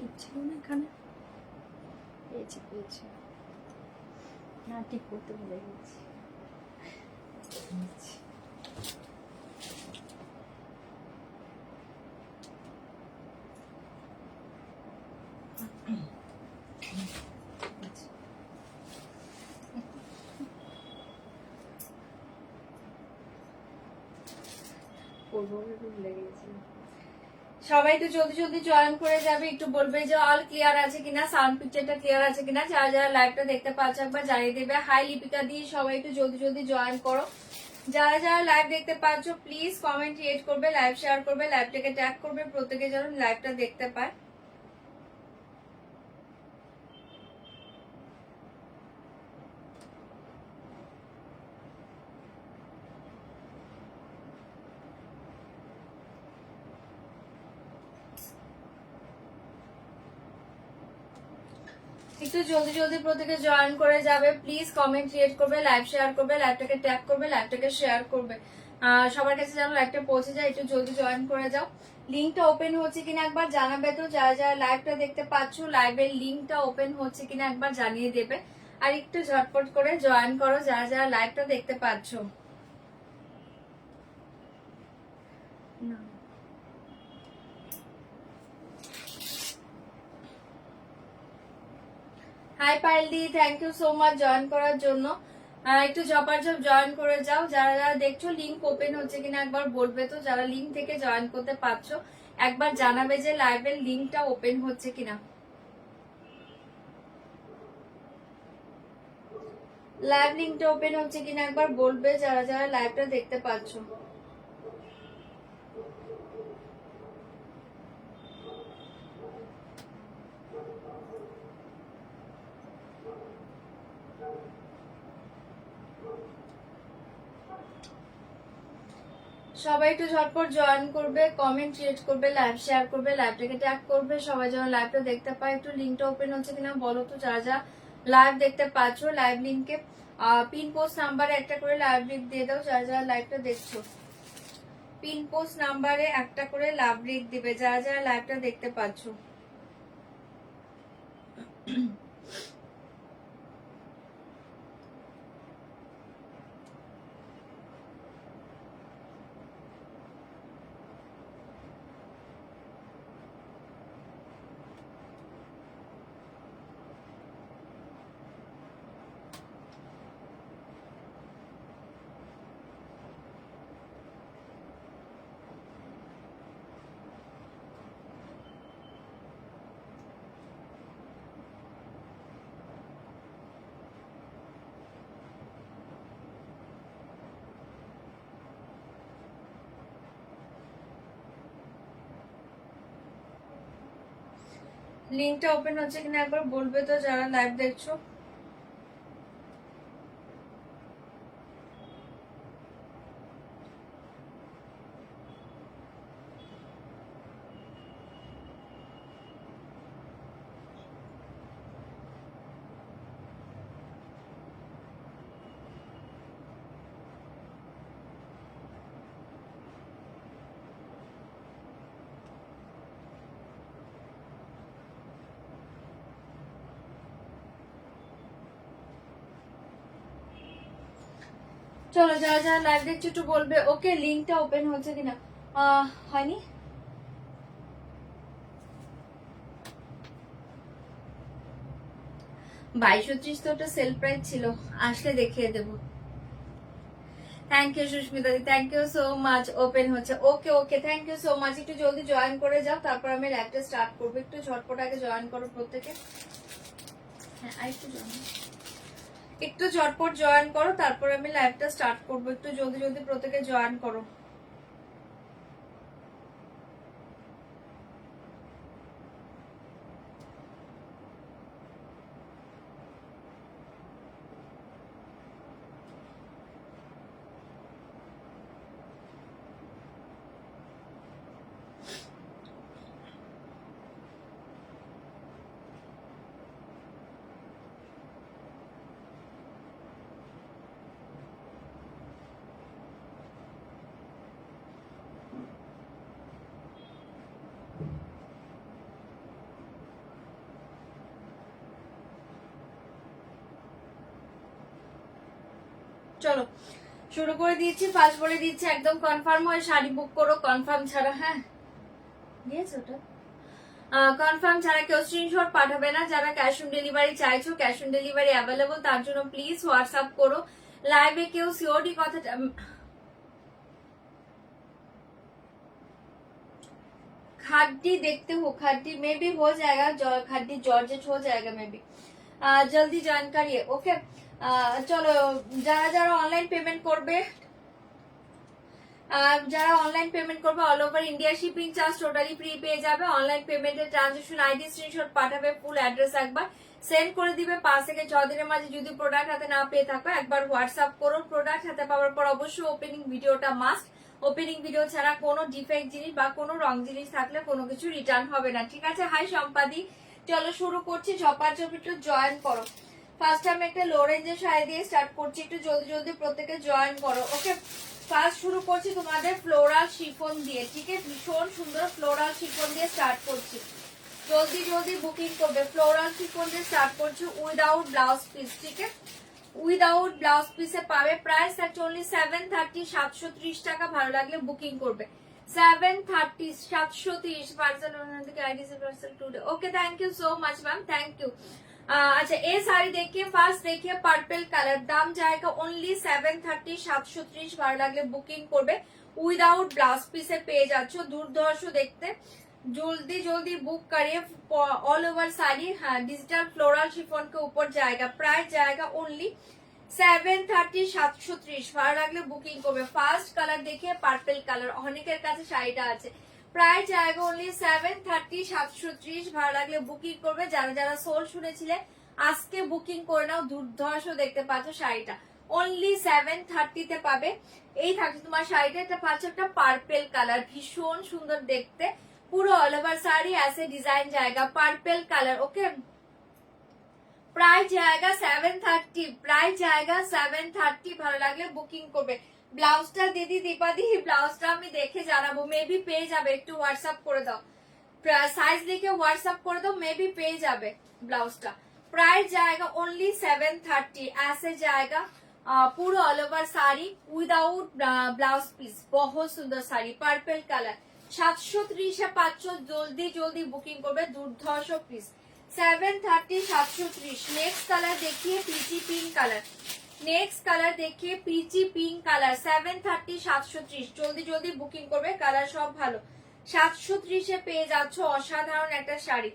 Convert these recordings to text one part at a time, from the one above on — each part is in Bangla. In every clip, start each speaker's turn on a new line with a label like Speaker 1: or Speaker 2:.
Speaker 1: ঠিক ছিল না এখানে, পেয়েছি পেয়েছি, না ঠিক করতে ভুলে গেছি। সবাই একটু জলদি জলদি জয়েন করে যাবে, একটু বলবে যে অল ক্লিয়ার আছে কিনা, সাউন্ড পিকচারটা ক্লিয়ার আছে কিনা। যারা যারা লাইভটা দেখতে পাচ্ছ একবার জানিয়ে দেবে। হাই লিপিকা দিয়ে সবাই একটু জলদি জলদি জয়েন করো। যারা যারা লাইভ দেখতে পাচ্ছ প্লিজ কমেন্ট ক্রিয়েট করবে, লাইভ শেয়ার করবে, লাইভটাকে ট্যাগ করবে, প্রত্যেকে যেন লাইভটা দেখতে পায়। একটু জলদি জলদি প্রত্যেকে জয়েন করে যাবে প্লিজ, কমেন্ট ক্রিয়েট করবে, লাইভ শেয়ার করবে, লাইভটাকে ট্যাগ করবে, লাইভটাকে শেয়ার করবে, সবার কাছে যেন লাইভটা পৌঁছে যায়। একটু জলদি জয়েন করে যাও। লিঙ্কটা ওপেন হচ্ছে কিনা একবার জানাবে তো, যারা যারা লাইভটা দেখতে পাচ্ছ লাইভের লিঙ্কটা ওপেন হচ্ছে কিনা একবার জানিয়ে দেবে। আর একটু ঝটপট করে জয়েন করো যারা যারা লাইভটা দেখতে পাচ্ছ। হাই পাইলদি, thank you so much join করার জন্য। একটু ঝপাঝপ জয়েন করে যাও। যারা যারা দেখছো লিঙ্ক ওপেন হচ্ছে কিনা একবার বলবে তো, যারা লিঙ্ক থেকে জয়েন করতে পারছো একবার জানাবে যে লাইভের লিঙ্কটা ওপেন হচ্ছে কিনা। লাইভ লিঙ্কটা ওপেন হচ্ছে কিনা একবার বলবে যারা যারা লাইভটা দেখতে পাচ্ছো। সবাই একটু ঝটপট জয়েন করবে, কমেন্ট ক্রিয়েট করবে, লাইভ শেয়ার করবে, লাইভটাকে ট্যাগ করবে, সবাই যেন লাইভটা দেখতে পায়। একটু লিঙ্কটা ওপেন হচ্ছে কিনা বলো তো যারা যারা লাইভ দেখতে পাচ্ছ। লাইভ লিঙ্কে পিন পোস্ট নাম্বারে একটা করে লাইভ লিঙ্ক দিয়ে দাও যারা যারা লাইভটা দেখছো। পিন পোস্ট নাম্বারে একটা করে লাভ লিঙ্ক দিবে যারা যারা লাইভটা দেখতে পাচ্ছ। লিঙ্কটা ওপেন হচ্ছে কিনা একবার বলবে তো যারা লাইভ দেখছো। চলো যারা যারা লাইভ দেখছো একটু বলবে ওকে লিঙ্কটা ওপেন হচ্ছে কিনা। হয়নি, 2230 তো ওটা সেল প্রাইস ছিল, আসলে দেখিয়ে দেবো। থ্যাংক ইউ সুস্মিতা দি, thank you so much. Open হচ্ছে, okay okay, thank you so much. একটু জলদি জয়েন করে যাও, তারপর আমি লাইভটা স্টার্ট করবো। একটু ঝটপট আগে জয়েন করো প্রত্যেকে। হ্যাঁ একটু ঝটপট জয়েন করো, তারপর আমি লাইভটা স্টার্ট করবো। একটু জলদি জলদি প্রত্যেকে জয়েন করো। চলো শুরু করে দিয়েছি। ফার্স্ট বলে দিচ্ছি একদম কনফার্ম হয়ে শাড়ি বুক করো, কনফার্ম ছাড়া। হ্যাঁ দিয়েছে ওটা, কনফার্ম ছাড়া কেউ স্ক্রিনশট পাঠাবে না। যারা ক্যাশ অন ডেলিভারি চাইছো, ক্যাশ অন ডেলিভারি অ্যাভেলেবল, তার জন্য প্লিজ হোয়াটসঅ্যাপ করো। লাইভে কেউ সিওডি কথাটা खड्डी देखते हो, खड्डी में भी हो जाएगा, खड्डी जॉर्जेट हो जाएगा में भी। जल्दी ज्वाइन करिए। ओके चलो যারা যারা অনলাইন পেমেন্ট করবে, যারা অনলাইন পেমেন্ট করবে all over India shipping charge totally free পেয়ে যাবে। অনলাইন পেমেন্টের ট্রানজাকশন আইডি স্ক্রিনশট পাঠাবে, ফুল অ্যাড্রেস একবার সেন্ড করে দিবে। 5 থেকে 6 দিনের মাঝে যদি প্রোডাক্ট হাতে না পেয়ে থাকো একবার হোয়াটসঅ্যাপ করো। প্রোডাক্ট হাতে পাওয়ার পর অবশ্যই ওপেনিং ভিডিওটা মাস্ট। ওপেনিং ভিডিও ছাড়া কোনো ডিফেক্ট জিনিস বা কোনো রং জিনিস থাকলে কোনো কিছু রিটার্ন হবে না, ঠিক আছে? হাই সম্পাদি, চলো শুরু করছি। ঝপাঝপি একটু জয়েন করো। ফার্স্ট আমি একটা লো রেঞ্জের শাড়ি দিয়ে স্টার্ট করছি, একটু জলদি জলদি প্রত্যেকে জয়েন করো। ওকে ফার্স্ট শুরু করছি তোমাদের ফ্লোরাল শিফন দিয়ে, ঠিক আছে? ভীষণ সুন্দর ফ্লোরাল শিফন দিয়ে স্টার্ট করছি। জলদি জলদি বুকিং করবে। ফ্লোরাল শিফন দিয়ে স্টার্ট করছি উইদাউট ব্লাউজ পিস, ঠিক আছে? উইদাউট ব্লাউজ পিসে পাবে। প্রাইস থাকছে অনলি 730, 730 টাকা। ভালো লাগলে বুকিং করবে। 730, 730 পার্সেল থেকে আইডি से parcel today. Okay thank you so much ma'am, thank you. अच्छा ये साड़ी देखिए, फार्स्ट देखिए पर्पल कलर, दाम जाएगा ओनली 730, 730। ভালো লাগলে বুকিং করবে। উইদাউট ব্লাউজ পিসে পেয়ে যাচ্ছ, দুর্ধর্ষ দেখতে। जल्दी जल्दी बुक करिए। ऑल ओवर साड़ी हाँ डिजिटल फ्लोरल शिफॉन के ऊपर जाएगा। प्राइस जाएगा ओनली 730, 730। ভালো লাগলে বুকিং করবে। ফার্স্ট কালার দেখিয়ে পার্পল কালার, অনেকের কাছে শাড়িটা আছে। প্রাইস জায়গা অনলি 730, 730। ভালো লাগলে বুকিং করবে। যারা যারা সোল শুনেছিলে আজকে বুকিং করে নাও। দুর্ধর্ষ দেখতে পাচ্ছ শাড়িটা, অনলি 730 তে পাবে। এই থাকছে তোমার শাড়িটা। এটা পাচ্ছ একটা পার্পল কালার, ভীষণ সুন্দর দেখতে। পুরো অল ওভার साड़ी ऐसे डिजाइन जाएगा पर्पल कलर। ओके प्राइस जाएगा 730, प्राइस जाएगा 730। ভালো লাগলে বুকিং করবে। ব্লাউজটা দিদি দীপাদি, ব্লাউজটা আমি দেখে জানাবো, মেবি পেয়ে যাবে। একটু হোয়াটসঅ্যাপ করে দাও, সাইজ দেখে হোয়াটসঅ্যাপ করে দাও, মেবি পেয়ে যাবে ব্লাউজটা। प्राइस जाएगा ओनली 730, ऐसे जाएगा पूरा all over sari without blouse piece. बहुत सुंदर साड़ी पर्पल कलर। 730 পাচ্ছ, জলদি জলদি বুকিং করবে। দুর্ধর্ষ পিস। 730, 730। नेक्स्ट कलर देखिए पीची पिंक कलर, नेक्स्ट कलर देखिए पीची पिंक कलर। 730, 730। জলদি জলদি বুকিং করবে, কালার সব ভালো। 730 এ পেয়ে যাচ্ছ অসাধারণ একটা শাড়ি।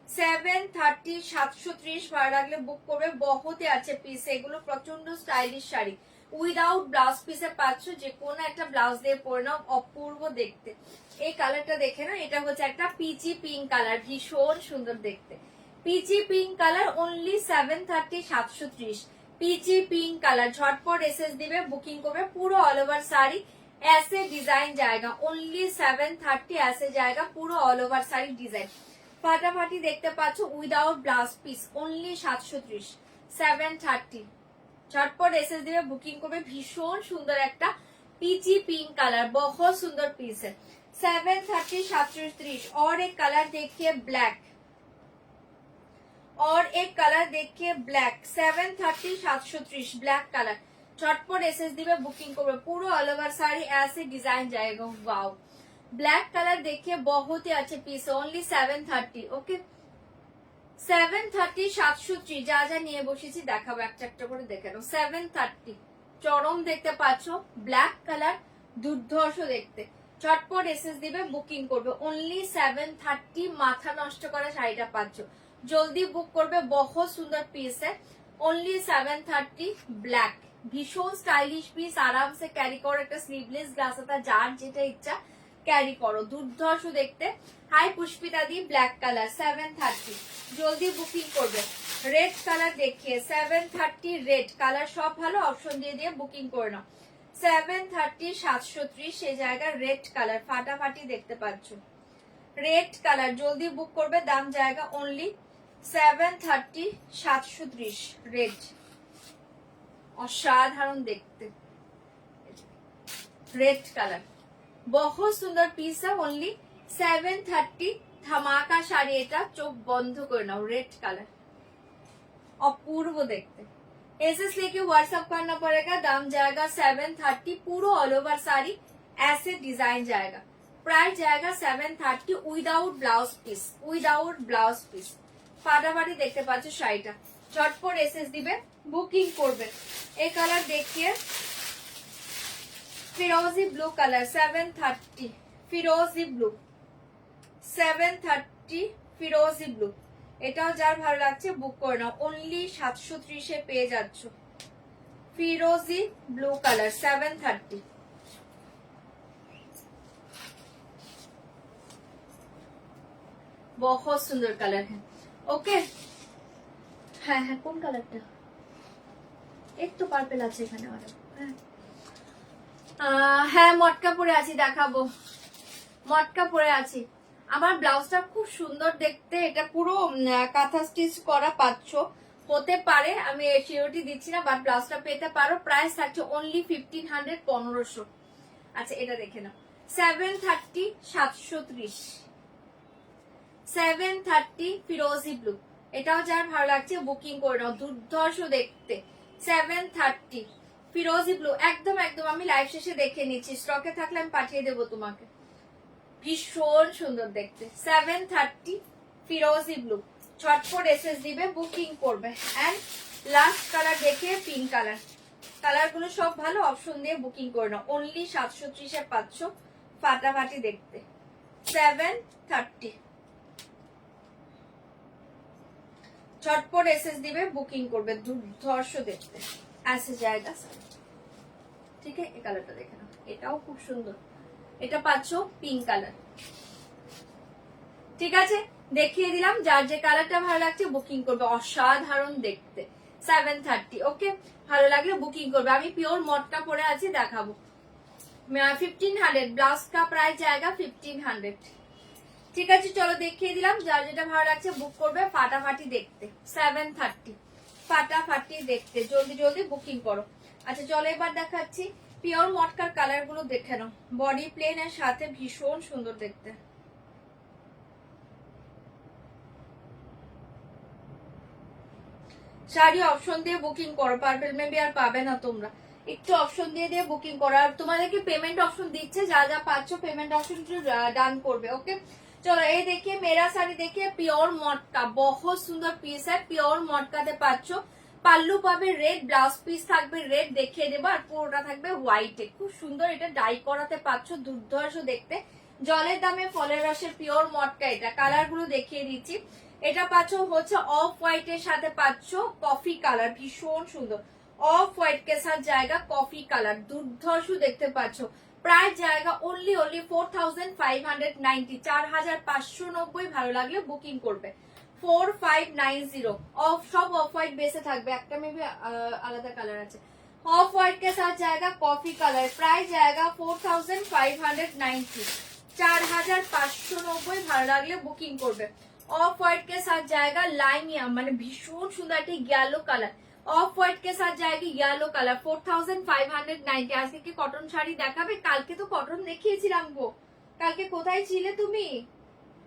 Speaker 1: 730, 730। ভালো লাগলে বুক করবে। বহুতে আছে পিস, এগুলো প্রচন্ড স্টাইলিশ শাড়ি। উইদাউট ব্লাউজ পিসে পাচ্ছ, যে কোনো একটা ব্লাউজ দিয়ে পরে নাও, অপূর্ব দেখতে। এই কালারটা দেখে না, এটা হচ্ছে একটা পিচি পিঙ্ক কালার, ভীষণ সুন্দর দেখতে। Peachy pink colour only 730, 730। Peachy pink colour ঝটপট এসএস দিবে, বুকিং করবে। পুরো অল ওভার শাড়ি ऐसे डिजाइन जाएगा ओनली 730, ऐसे जाएगा পুরো অল ওভার শাড়ি ডিজাইন। ফাটাফাটি দেখতে পাচ্ছ উইদাউট ব্লাউজ পিস, অনলি 730, 730। झटपट एसएस दिए बुकिंग करबे। भीषण सुंदर একটা पीची पिंक कलर, बहुत सुंदर पीस है। 730, 730। और एक कलर देखिए ब्लैक, और एक कलर देखिए ब्लैक। 730, 730 black colour. झटपट एसएस दिए बुकिंग करबे। पूरा ऑल ओवर साड़ी ऐसे डिजाइन जाएगा। वाओ ब्लैक कलर देखिए, बहुत ही अच्छे पीस, ओनली 730। ओके 730, 730। যা যা নিয়ে বসেছি দেখাবো, একটা একটা করে দেখে নাও। 730 চরম দেখতে পাচ্ছ, ব্ল্যাক কালার, দুর্ধর্ষ দেখতে। চটপট এসএস দিবে, বুকিং করবে। অনলি 730। মাথা নষ্ট করা শাড়িটা পাচ্ছ, জলদি বুক করবে। বহুত সুন্দর পিস है, অনলি 730। ব্ল্যাক ভীষণ স্টাইলিশ পিস, আরামসে ক্যারি করো। একটা স্লিভলেস গ্লাসাতা, যার যেটা ইচ্ছা ক্যারি করো, দুর্ধর্ষ দেখতে। হাই পুষ্পিতা দি, ব্ল্যাক কালার 730। জলদি বুকিং করবে। রেড কালার দেখিয়ে 730, রেড কালার সব ভালো, অপশন দিয়ে দিয়ে বুকিং করে নাও। 730, 730। সে জায়গা রেড কালার ফাটাফাটি দেখতে পাচ্ছ, রেড কালার জলদি বুক করবে। দাম জায়গা অনলি 730, 730। রেড অসাধারণ দেখতে, রেড কালার बहुत सुंदर पीस है, ओनली 730। ধামাকা শাড়ি এটা, চোখ বন্ধ করে নাও। রেড কালার অপূর্ব দেখতে, एसएस लेके व्हाट्सअप करना पड़ेगा। दाम जाएगा 730, पूरा ऑल ओवर साड़ी ऐसे डिजाइन जाएगा। प्राइस जाएगा 730 without blouse piece, without blouse piece. ফাটাফাটি দেখতে পাচ্ছ শাড়িটা, ঝটপট এসএস দিবে, বুকিং করবে। এই কালার দেখিয়ে ফিরোজি ব্লু কালার 730, ফিরোজি ব্লু 730, ফিরোজি ব্লু। এটাও যার ভালো লাগছে বুক করে নাও, অনলি 730 পেয়ে যাচ্ছ। ফিরোজি ব্লু কালার 730। बहुत सुंदर कलर है। ओके হ্যাঁ হ্যাঁ, কোন কালারটা? একটু পার্পল আছে এখানে আরো। হ্যাঁ মটকা পরে আছি, দেখাবো। মটকা পরে আছি। আমার ব্লাউজটা খুব সুন্দর দেখতে, এটা পুরো কাঁথা স্টিচ করা পাচ্ছ, হতে পারে আমি সিওরিটি দিচ্ছি না, বাট ব্লাউজটা পেতে পারো। প্রাইস থাকছে অনলি 1500, 1500। আচ্ছা এটা দেখে নাও, 730, 730, 730 ফিরোজি ব্লু। এটাও যার ভালো লাগছে বুকিং করে নাও, দুর্ধর্ষ দেখতে। 730 ফিরোজি ব্লু, একদম একদম আমি লাইভ শেষে দেখে নিচ্ছি, স্টকে থাকলে আমি পাঠিয়ে দেবো তোমাকে। ভীষণ সুন্দর দেখতে, 730 ফিরোজি ব্লু। ছটপট এসএস দিবে, বুকিং করবে। এন্ড লাস্ট কালার দেখে পিঙ্ক কালার, কালার গুলো সব ভালো, অপশন দিয়ে বুকিং করে নাও। অনলি 730 পাচ্ছ, ফাটাফাটি দেখতে। 730 ছটপট এসএস দিবে, বুকিং করবে, দুর্ধর্ষ দেখতে। ऐसे जाएगा ঠিক আছে। এই কালারটা দেখে নাও, এটাও খুব সুন্দর। এটা পাচ্ছ পিঙ্ক কালার। ঠিক আছে, দেখিয়ে দিলাম। যার যে কালারটা ভালো লাগছে বুকিং করবে, অসাধারণ দেখতে। 730। ওকে, ভালো লাগলে বুকিং করবে। আমি পিওর মটকা পরে আছি, দেখাবো। 1500 ব্লাউজ কা প্রাইস জায়গা 1500। ঠিক আছে, চলো দেখিয়ে দিলাম। যার যেটা ভালো লাগছে বুক করবে, ফাটাফাটি দেখতে। 730 ফাটাফাটি দেখতে, জলদি জলদি বুকিং করো। আচ্ছা চলো এবার দেখাচ্ছি পিওর মটকার কালার গুলো দেখে নাও। বডি প্লেন এর সাথে ভীষণ সুন্দর দেখতে। শাড়ি অপশন দিয়ে বুকিং করো, পার্পল মেবি আর পাবে না তোমরা, একটু অপশন দিয়ে দিয়ে বুকিং করো। আর তোমাদেরকে পেমেন্ট অপশন দিচ্ছে, যা যা পাচ্ছ পেমেন্ট অপশন ডান করবে। ওকে চলো এই देखिए मेरा साड़ी देखिए, प्योर मटका, बहुत सुंदर पीस है। प्योर मटकाते পাচ্ছ, পাল্লু পাবে রেড, ব্লাউজ পিস থাকবে রেড, দেখিয়ে দেবো। আর পুরোটা থাকবে হোয়াইটে, খুব সুন্দর। এটা ডাই করাতে পাচ্ছ, দুর্ধর্ষ দেখতে। জলের দামে ফলের রসের পিওর মটকা। এটা কালার গুলো দেখিয়ে দিচ্ছি। এটা পাচ্ছ হচ্ছে অফ হোয়াইট এর সাথে পাচ্ছ কফি কালার, ভীষণ সুন্দর। অফ হোয়াইট কে সাথ জায়গা কফি কালার, দুর্ধর্ষ দেখতে পাচ্ছ। প্রাইস জায়গা অনলি 4590, 4590। ভালো লাগলে বুকিং করবে। 4590 অফ, সব অফ হোয়াইট বেসে থাকবে, একটা মেবি আলাদা কালার আছে। ऑफ व्हाइट के साथ जाएगा कॉफी कलर, प्राइस जाएगा 4590, 4590। ভালো লাগলে বুকিং করবে। ऑफ व्हाइट के साथ जाएगा लाइमिया, মানে ভীষণ সুন্দর একটা ইয়েলো কালার। ऑफ व्हाइट के साथ जाएगी येलो कलर, 4590। আজকে কি কটন শাড়ি দেখাবে? কালকে তো কটন দেখিয়েছিলাম গো। কালকে কোথায় ছিলে তুমি?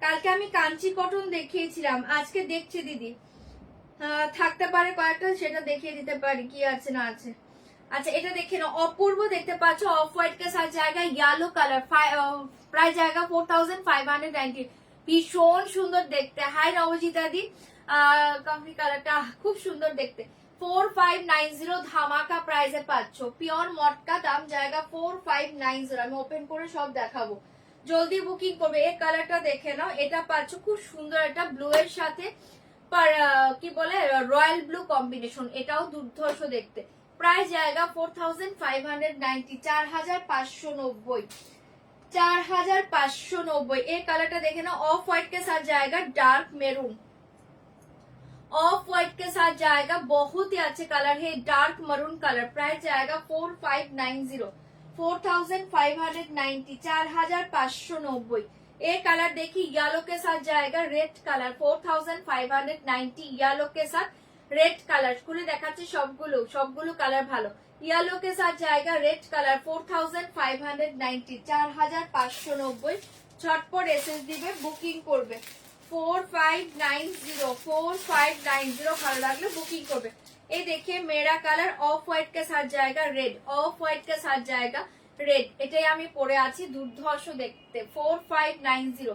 Speaker 1: কালকে আমি কাঞ্চি কটন দেখিয়েছিলাম, আজকে দেখছি দিদি থাকতে পারে কয়েকটা, সেটা দেখিয়ে দিতে পারি কি আছে না আছে। আচ্ছা এটা দেখে নাও, অপূর্ব দেখতে পাচ্ছ। অফ হোয়াইট के साथ जाएगा येलो कलर, प्राइस जाएगा 4590। ভীষণ সুন্দর দেখতে। হাই নবজিতা দি, কফি কালারটা খুব সুন্দর দেখতে। 4590 ধামাকা প্রাইসে পাচ্ছ। পিওর মটকা, দাম জায়গা 4590। আমি ওপেন করে সব দেখাবো, জলদি বুকিং করবে। এই কালারটা দেখে নাও, এটা পাচ্ছ খুব সুন্দর, এটা ব্লু এর সাথে কি বলে রয়্যাল ব্লু কম্বিনেশন, এটাও দুর্ধর্ষ দেখতে। প্রাইস জায়গা 4590, 4590, 4590। এই কালারটা দেখে নাও। ऑफ व्हाइट के साथ जाएगा डार्क मेरून, ऑफ व्हाइट के साथ जाएगा, बहुत ही अच्छे कलर है, डार्क मरून कलर। प्राइस जाएगा 4590, 4590, 4590। एक कलर देखिए, येलो के साथ जाएगा रेड कलर, 4590। येलो के साथ रेड कलर খুলে দেখাচ্ছি সবগুলো, সবগুলো কালার ভালো। येलो के साथ जाएगा रेड कलर, 4590, 4590। ছটপট এসএস দিবে, বুকিং করবে। 4590 4590 ভালো লাগলে বুকিং করবে। ये देखिए मेरा कलर ऑफ व्हाइट के साथ जाएगा रेड, ऑफ व्हाइट के साथ जाएगा रेड, এটাই আমি পরে আছি, দুর্ধর্ষ দেখতে। 4590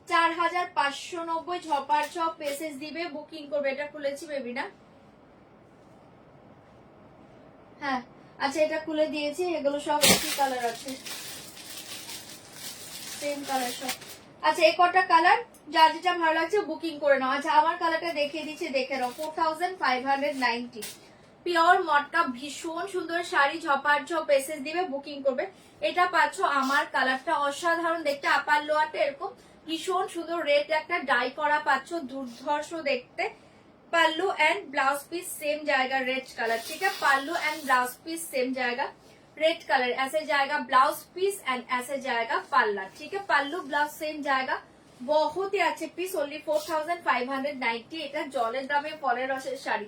Speaker 1: 4590 ছপার ছপ পেসেস দিবে, বুকিং করবে। এটা খুলেছি বেবি না? হ্যাঁ আচ্ছা এটা খুলে দিয়েছি, এগুলো সব একই কালার আছে, সেম কালার সব। আচ্ছা এই কটা কালার যার যেটা ভালো লাগছে বুকিং করে নাও। আচ্ছা আমার কালারটা দেখিয়ে দিচ্ছি, দেখে নাও। 4590 পিওর মটকা, ভীষণ সুন্দর শাড়ি, ঝপার ঝপ এসএস দিবে, বুকিং করবে। এটা পাচ্ছ আমার কালারটা অসাধারণ দেখতে, আপার লোয়ারটা এরকম ভীষণ সুন্দর রেড একটা ডাই করা পাচ্ছ, দুর্ধর্ষ দেখতে। पल्लू एंड ब्लाउज पीस सेम जाएगा रेड कलर, ठीक है। पल्लू एंड ब्लाउज पीस सेम जाएगा रेड कलर, ऐसे जाएगा ब्लाउज पीस एंड ऐसे जाएगा पल्ला, ठीक है। पल्लू ब्लाउज सेम जाएगा, बहुत ही अच्छे पीस, ओनली 4590। এটা জলের দামে ফলের রসের শাড়ি,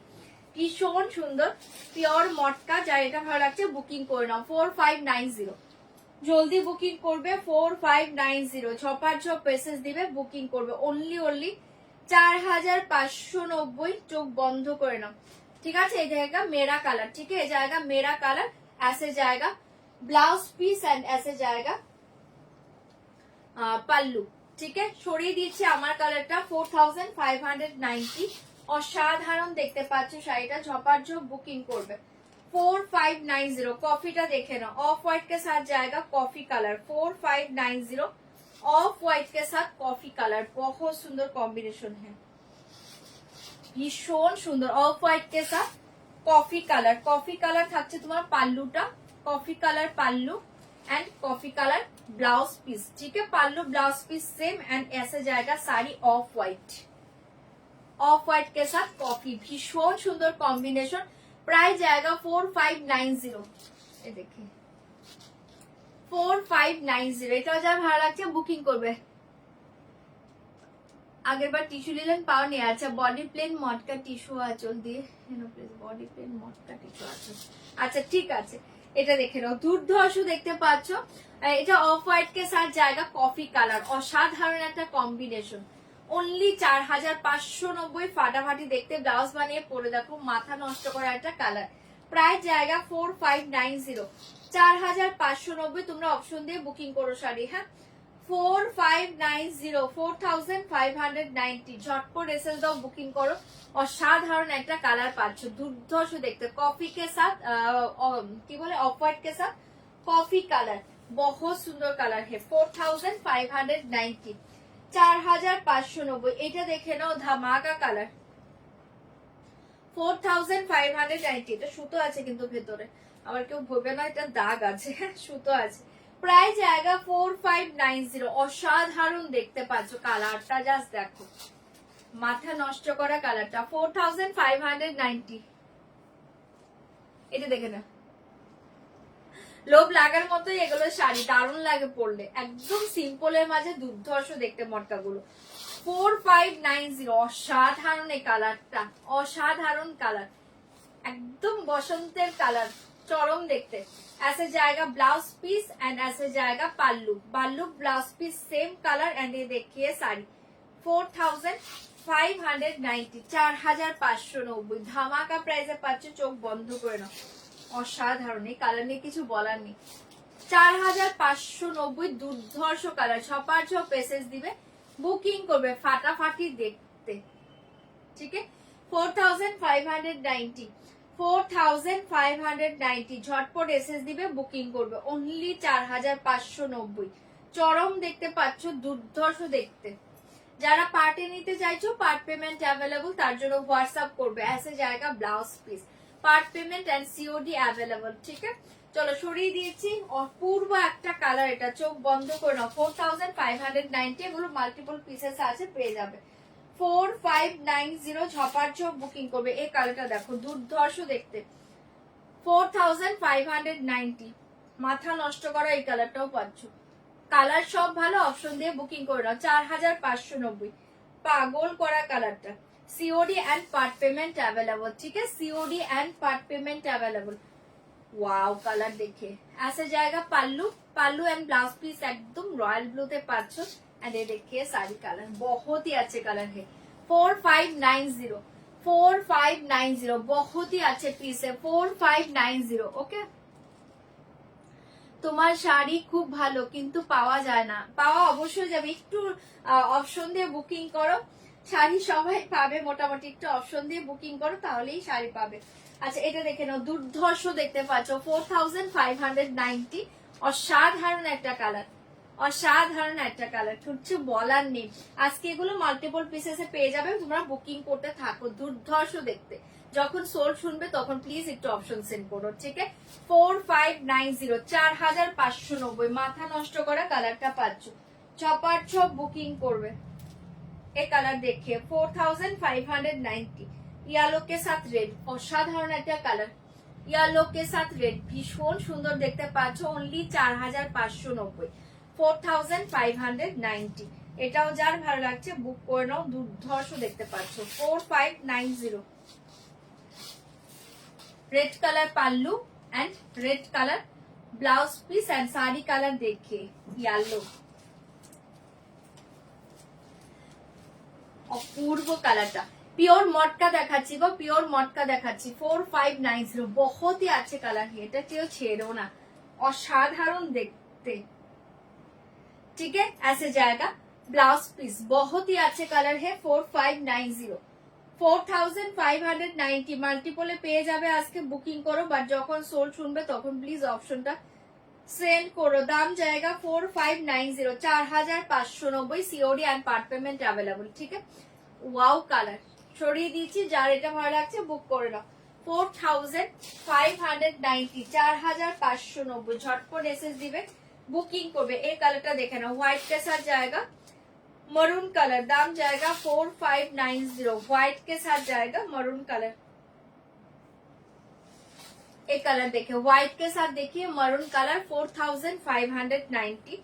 Speaker 1: ভীষণ সুন্দর পিওর মটকা, যার এটা ভালো লাগছে বুকিং করে নাও। 4590 জলদি বুকিং করবে, 4590 ছপার ছপ পেসেস দিবে, বুকিং করবে। অনলি 4590, চোখ বন্ধ করে নাও, ঠিক আছে। এই জায়গা মেরা কালার, ठीक है, ये जाएगा मेरा कलर, ऐसे जाएगा ब्लाउज पीस एंड ऐसे जाएगा पल्लू, ठीक है। সরিয়ে দিচ্ছি আমার কালারটা। 4590 অসাধারণ দেখতে পাচ্ছ শাড়িটা, ঝপার ঝপ বুকিং করবে। 4590 কফিটা দেখে নাও, ऑफ व्हाइट के साथ जाएगा कॉफी कलर। 4590 ऑफ व्हाइट के साथ कॉफी कलर, बहुत सुंदर कॉम्बिनेशन है, ভীষণ সুন্দর। অফ হোয়াইট के साथ कॉफी कलर, कॉफी कलर থাকছে তোমার পাল্লুটা, coffee colour pallu and coffee colour blouse piece, ठीक है। Pallu blouse piece same and ऐसे जाएगा sari off white, off white के साथ कॉफी, भीषण सुंदर कॉम्बिनेशन। प्राइस जाएगा 4590, ये देखिए 4590। এটা যা ভালো লাগছে বুকিং করবে। আগের বার টিস্যু নিলেন পাওনি, আচ্ছা বডি প্লেন মটকা টিস্যু আঁচল দিয়ে please, body plain matka tissue আঁচল, আচ্ছা ঠিক আছে। এটা দেখে নাও, দুর্ধর্ষ দেখতে পাচ্ছ। এটা অফ হোয়াইট কে সাথ জায়গা কফি কালার, অসাধারণ একটা কম্বিনেশন। অনলি 4590 ফাটাফাটি দেখতে, ব্লাউজ বানিয়ে পরে দেখো, মাথা নষ্ট করা একটা কালার। প্রাইস জায়গা 4590, 4590। তোমরা অপশন দিয়ে বুকিং করো শাড়ি, হ্যাঁ। 4590 4590 ঝটপট এসএস দাও, বুকিং করো। অসাধারণ একটা কালার পাচ্ছ, দুর্ধর্ষ দেখতে, কফি কে সাথ কি বলে অফ হোয়াইট কে সাথ কফি কালার, बहुत সুন্দর কালার है। 4590 4590। এটা দেখে নাও, ধামাকা কালার। 4590, এটা সুতো আছে কিন্তু ভেতরে, আবার কেউ ভেবে না এটা দাগ আছে, সুতো আছে। প্রাইস জায়গা 4590, অসাধারণ দেখতে পাচ্ছ কালারটা, জাস্ট দেখো, মাথা নষ্ট করা কালারটা। 4590, এটা দেখে না, লোভ লাগার মতোই এগুলো শাড়ি, দারুণ লাগে পরলে, একদম সিম্পলের মাঝে দুর্ধর্ষ দেখতে মটকাগুলো। 4590, অসাধারণ এই কালারটা, অসাধারণ কালার, একদম বসন্তের কালার, চরম দেখতে। ऐसे जाएगा ब्लाउज पीस एंड ऐसे जाएगा pallu, pallu blouse piece same colour and ये देखिए साड़ी। 4590, 4590 ধামাকা প্রাইসে পাচ্ছ, চোখ বন্ধ করে নাও, অসাধারণ এই কালার নিয়ে কিছু বলার নেই। 4590 দুর্ধর্ষ কালার, ছপার ছপ পেসেস দিবে, বুকিং করবে, ফাটাফাটি দেখতে, ঠিক আছে। 4590 4590 ঝটপট এসএস দিবে, বুকিং করবে। অনলি 4590, চরম দেখতে পাচ্ছ, দুর্ধর্ষ দেখতে। যারা পার্টে নিতে চাইছো, পার্ট পেমেন্ট অ্যাভেলেবল, তার জন্য হোয়াটসঅ্যাপ করবে। ऐसे जाएगा blouse piece, part payment and COD available, ঠিক আছে। চলো সরিয়ে দিয়েছি, অপূর্ব একটা কালার, এটা চোখ বন্ধ করে নাও। 4590, এগুলো মাল্টিপল পিসেস আছে, পেয়ে যাবে। 4590 ঝপার ঝপ বুকিং করবে। এই কালারটা দেখো, দুর্ধর্ষ দেখতে। 4590, মাথা নষ্ট করা এই কালারটাও পাচ্ছ, কালার সব ভালো, অপশন দিয়ে বুকিং করে নাও। 4590, পাগল করা কালারটা। COD and part payment available, ठीक है, COD and part payment available. Wow colour देखिए, ऐसे जाएगा पल्लू, पल्लू एंड ब्लाउज पिस एकदम रॉयल ब्लू ते पाচ্ছ, एंड ये देखिए साड़ी कलर बहुत ही अच्छे कलर है 4590 4590 बहुत ही अच्छे पीस है 4590 ओके তোমার শাড়ি খুব ভালো কিন্তু পাওয়া যায় না পাওয়া অবশ্যই যাবে একটু অপশন দিয়ে বুকিং করো শাড়ি সবাই পাবে মোটামুটি একটু অপশন দিয়ে বুকিং করো তাহলেই শাড়ি পাবে আচ্ছা এটা দেখে নাও দুর্ধর্ষ দেখতে পাচ্ছ 4590 অসাধারণ একটা কালার অসাধারণ একটা কালার কিছু বলার নেই আজকে এগুলো মাল্টিপল পিসেসে পেয়ে যাবে তোমরা বুকিং করতে থাকো দুর্ধর্ষ দেখতে যখন সোল শুনবে তখন প্লিজ একটু অপশন সেন্ড করো ঠিক আছে 4590 4590 মাথা নষ্ট করা কালারটা পাচ্ছ চপার ছপ বুকিং করবে এই কালার দেখিয়ে 4590 येलो के साथ रेड অসাধারণ একটা কালার येलो के साथ रेड ভীষণ সুন্দর দেখতে পাচ্ছ অনলি 4590 4590 এটাও যার ভালো লাগছে বুক করে নাও দুর্ধর্ষ দেখতে পাচ্ছ 4590 red colour pallu and red colour blouse piece and sari colour देखिए येलो অপূর্ব কালারটা পিওর মটকা দেখাচ্ছি গো পিওর মটকা দেখাচ্ছি 4590 बहुत ही अच्छे कलर है এটা কেউ ছেড়ো না অসাধারণ দেখতে ठीक है ऐसे जाएगा ब्लाउज पीस बहुत ही अच्छे कलर है 4590 4590 মাল্টিপলে পেয়ে যাবে আজকে বুকিং করো বাট যখন সোল শুনবে তখন প্লিজ অপশনটা সেন্ড করো দাম জায়গা 4590 4590 COD and part payment available ঠিক আছে ওয়াও কালার ছড়িয়ে দিয়েছি যার এটা ভালো লাগছে বুক করে নাও 4590 4590 ঝটপট এসএস দিবে বুকিং করবে এই কালারটা দেখে নাও হোয়াইট के साथ जाएगा मरून कलर दाम जाएगा 4590 व्हाइट के साथ जाएगा मरून कलर एक कलर देखिए व्हाइट के साथ देखिए मरून कलर 4590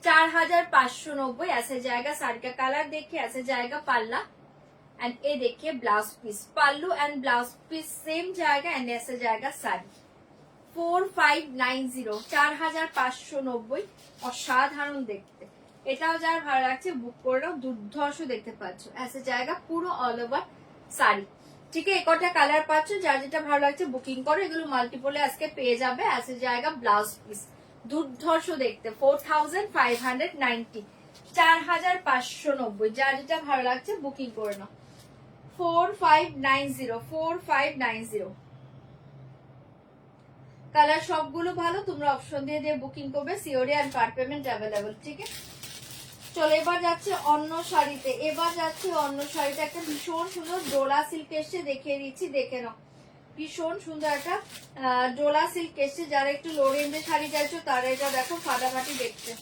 Speaker 1: 4590 ऐसे जाएगा साड़ी का कलर देखिए ऐसे जाएगा पल्ला एंड ये देखिए blouse piece pallu and blouse piece same जाएगा एंड ऐसे जाएगा साड़ी 4590 4590 অসাধারণ দেখতে এটাও যার ভালো লাগছে বুক করে নাও দুর্ধর্ষ দেখতে পাচ্ছ ऐसे जाएगा পুরো অল ওভার শাড়ি ঠিক আছে একটা কালার পাচ্ছ যার যেটা ভালো লাগছে বুকিং করো এগুলো মাল্টিপলে আজকে পেয়ে যাবে ऐसे जाएगा ব্লাউজ পিস দুর্ধর্ষ দেখতে 4590 4590 যার যেটা ভালো লাগছে বুকিং করে নাও 4590 4590 কালার সবগুলো ভালো তোমরা অপশন দিয়ে দিয়ে বুকিং করবে COD and part payment available ঠিক আছে চলো এবার যাচ্ছে অন্য শাড়িতে এবার যাচ্ছে অন্য শাড়িতে একটা ভীষণ সুন্দর ডোলা সিল্ক এসছে দেখিয়ে দিচ্ছি দেখে নাও ভীষণ সুন্দর একটা ডোলা সিল্ক এসছে যারা একটু লো রেঞ্জে শাড়ি চাইছো তারা এটা দেখো ফাটাফাটি দেখতে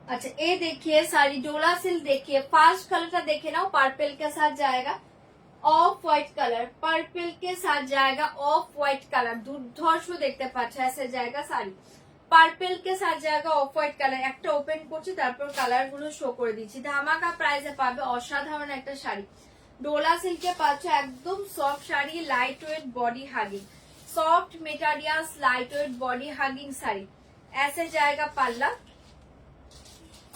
Speaker 1: अच्छा ये देखिए साड़ी डोला सिल्क देखिए फास्ट कलर का देखे ना पर्पल के साथ जाएगा ऑफ व्हाइट कलर पर्पल के साथ जाएगा ऑफ व्हाइट कलर দুর্ধর্ষ দেখতে পাচ্ছ ऐसे जाएगा साड़ी पर्पल के साथ जाएगा ऑफ व्हाइट कलर একটা ওপেন করছি তারপর কালার গুলো শো করে দিচ্ছি ধামাকা প্রাইসে পাবে অসাধারণ একটা শাড়ি ডোলা সিল্কে পাচ্ছ একদম soft sari light weight body hugging soft materials light weight body hugging sari ऐसे जाएगा पल्ला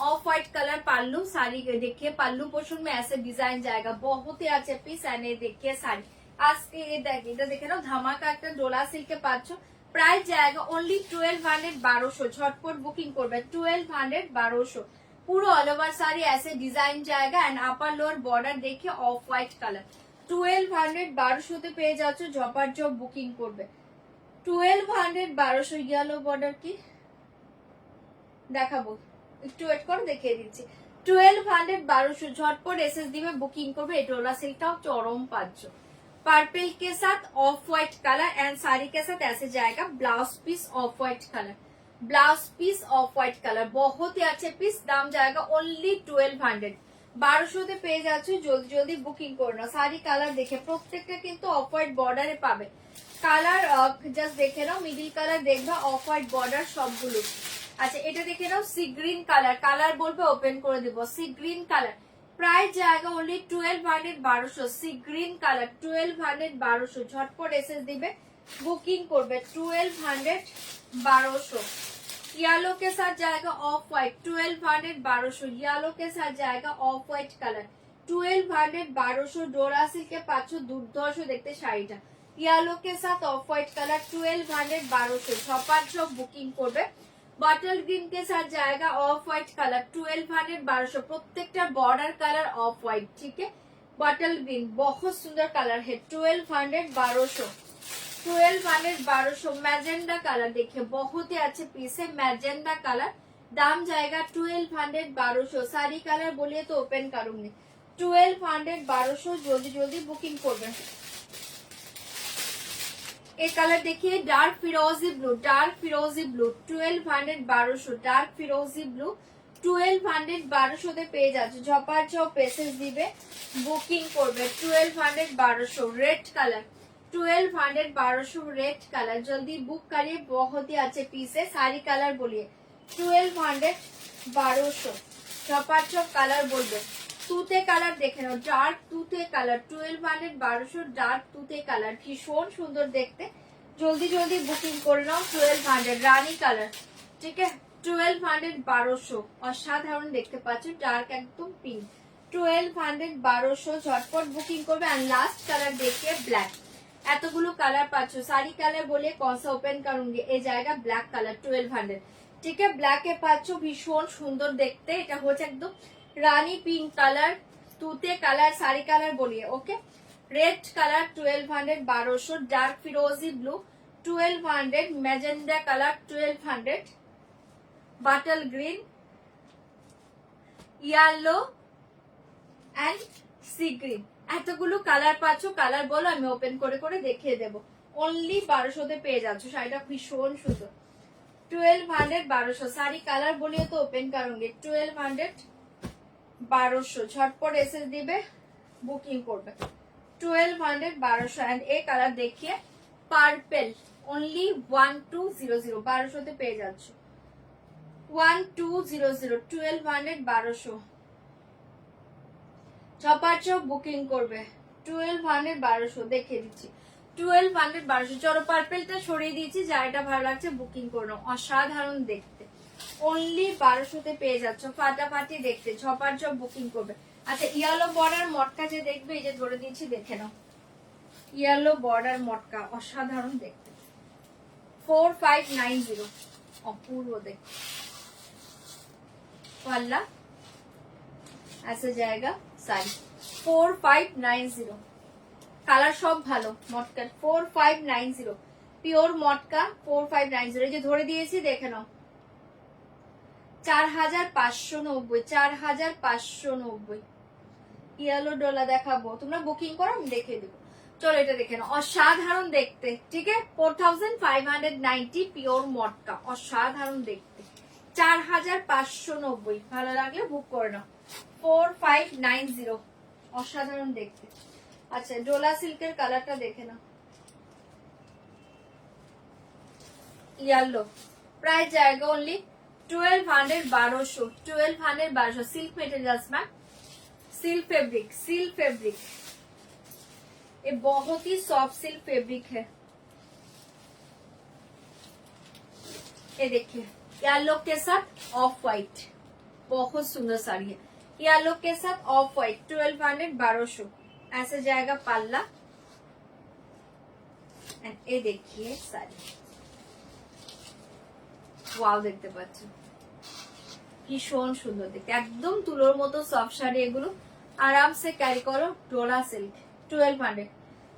Speaker 1: ऑफ व्हाइट कलर पल्लू साड़ी देखिए पल्लू पोर्शन में ऐसे डिजाइन जाएगा बहुत ही अच्छे पीस एंड देखिए साड़ी आज के ये देखे ना धमाका একটা ডোলা সিল্কে পাচ্ছ প্রাইস जाएगा ओनली 1200 1200 झटपट बुकिंग করবে 1200 1200 পুরো অল ওভার শাড়ি ऐसे डिजाइन जाएगा एंड अपर लोअर बॉर्डर देखिए ऑफ व्हाइट कलर 1200 1200 তে পেয়ে যাচ্ছ ঝপার ঝপ বুকিং করবে 1200 1200 ইয়েলো বর্ডার কি দেখাবো একটু ওয়েট করো দেখিয়ে দিচ্ছি 1200 1200 झटपट एसएस দিবে বুকিং করবে এই ডোলা সিল্কটাও চরম পাচ্ছ पर्पल के साथ off white colour and sari के साथ ऐसे जाएगा blouse piece off white colour blouse piece off white colour बहुत ही अच्छे पीस दाम जाएगा ओनली 1200 1200 তে পেয়ে যাচ্ছ জলদি জলদি বুকিং করে নাও শাড়ি কালার দেখে প্রত্যেকটা কিন্তু অফ হোয়াইট বর্ডারে পাবে কালার জাস্ট দেখে নাও মিডল কালার দেখবা অফ হোয়াইট বর্ডার সবগুলো अच्छा এটা দেখে নাও সি গ্রিন কালার কালার বলবে ওপেন করে দেব সি গ্রিন কালার प्राइस जाएगा ओनली 1200 1200 सी ग्रीन कलर 1200 1200 झटपट एसएस दिबे बुकिंग করবে 1200 1200 येलो के साथ जाएगा ऑफ व्हाइट 1200 1200 येलो के साथ जाएगा ऑफ व्हाइट कलर 1200 1200 ডোরা সিল্কে পাচ্ছ দুর্ধর্ষ দেখতে শাড়িটা येलो के साथ ऑफ व्हाइट कलर 1200 1200 ছপার সব বুকিং করবে बटल ग्रीन के साथ जाएगा ऑफ व्हाइट कलर 1200 1200 প্রত্যেকটা বর্ডার কালার অফ হোয়াইট ठीक है बटल ग्रीन बहुत सुंदर कलर है 1200 1200 1200 1200 मैजेंडा कलर देखिए बहुत ही अच्छे पीस है मैजेंडा कलर दाम जाएगा 1200 1200 सारी कलर बोलिए तो ओपन करूंगी 1200 1200 जल्दी जल्दी बुकिंग করবেন एक कलर देखिए डार्क फिरोजी ब्लू 1200 1200 डार्क फिरोजी ब्लू 1200 1200 তে পেয়ে যাচ্ছে ঝপার ঝপ পেসেস দিবে বুকিং করবে 1200 1200 रेड कलर 1200 1200 रेड कलर जल्दी बुक करिए बहुत ही अच्छे पीस है सारी कलर बोलिए 1200 1200 ঝপার ঝপ কালার বলবে তুতে কালার দেখে নাও ডার্ক তুতে কালার 1200 1200 ডার্ক তুতে কালার ভীষণ সুন্দর দেখতে জলদি জলদি বুকিং করে নাও 1200 রানী কালার ঠিক আছে 1200 1200 অসাধারণ দেখতে পাচ্ছ ডার্ক একদম পিঙ্ক 1200 1200 ঝটপট বুকিং করবে আর লাস্ট কালার देखिए ব্ল্যাক এতগুলো কালার পাচ্ছ সারি কালার বলে कौन सा ओपन करूंगी এই জায়গা ব্ল্যাক কালার 1200 ঠিক আছে ব্ল্যাকে পাচ্ছ ভীষণ সুন্দর দেখতে এটা হচ্ছে একদম रानी पिंक कलर तूते कलर सारी कलर बोलिए ओके रेड कलर 1200 1200 डार्क फिरोजी blue 1200 magenta colour 1200 bottle green yellow and sea green এতগুলো কালার পাচ্ছো কালার বলো আমি ওপেন করে করে দেখিয়ে দেব অনলি 1200 তে পেয়ে যাচ্ছ শাড়িটা ভীষণ সুন্দর 1200 1200 सारी कलर बोलिए तो ओपन करूंगी 1200 1200 झटपट एसएस दिबे बुकिंग করবে 1200 1200 एंड एक कलर देखिए पार्पल ओनली 1200 1200 তে পেয়ে যাচ্ছ 1200 1200 1200 ছপাচপ বুকিং করবে 1200 1200 দেখিয়ে দিচ্ছি 1200 1200 চলো পার্পলটা সরিয়ে দিয়েছি যাটা ভালো লাগছে বুকিং করে নাও অসাধারণ দেখতে ओनली 1200 তে পেয়ে যাচ্ছ ফাটাফাটি দেখতে ঝপার ঝপ বুকিং করবে আচ্ছা ইয়েলো বর্ডার মটকা যে দেখবে এই যে ধরে দিয়েছি দেখে নাও ইয়েলো বর্ডার মটকা অসাধারণ দেখতে 4590 অপূর্ব দেখতে পাল্লা ऐसे जाएगा साड़ी 4590 কালার সব ভালো মটকা 4590 পিওর মটকা 4590 এই যে ধরে দিয়েছি দেখে নাও 4590 4590 ইয়েলো ডলা দেখাবো তোমরা বুকিং করো আমি দেখিয়ে দেবো চলো এটা দেখে নাও অসাধারণ দেখতে ঠিক আছে 4590 পিওর মটকা অসাধারণ দেখতে 4590 ভালো লাগলে বুক করে নাও 4590 অসাধারণ দেখতে আচ্ছা ডোলা সিল্কের কালারটা দেখে নাও येलो प्राइस जाएगा only 1200 1200 silk materials ma'am silk fabric ये बहुत ही सॉफ्ट सिल्क फैब्रिक है ये देखिए येलो के साथ ऑफ व्हाइट बहुत सुंदर साड़ी है येलो के साथ ऑफ व्हाइट 1200 1200 ऐसे जाएगा पल्ला एंड ये देखिए साड़ी ওয়াও দেখতে পাচ্ছ ভীষণ সুন্দর দেখতে একদম তুলোর মতো সফট শাড়ি এগুলো আরামসে ক্যারি করো ডোলা সিল্ক 1200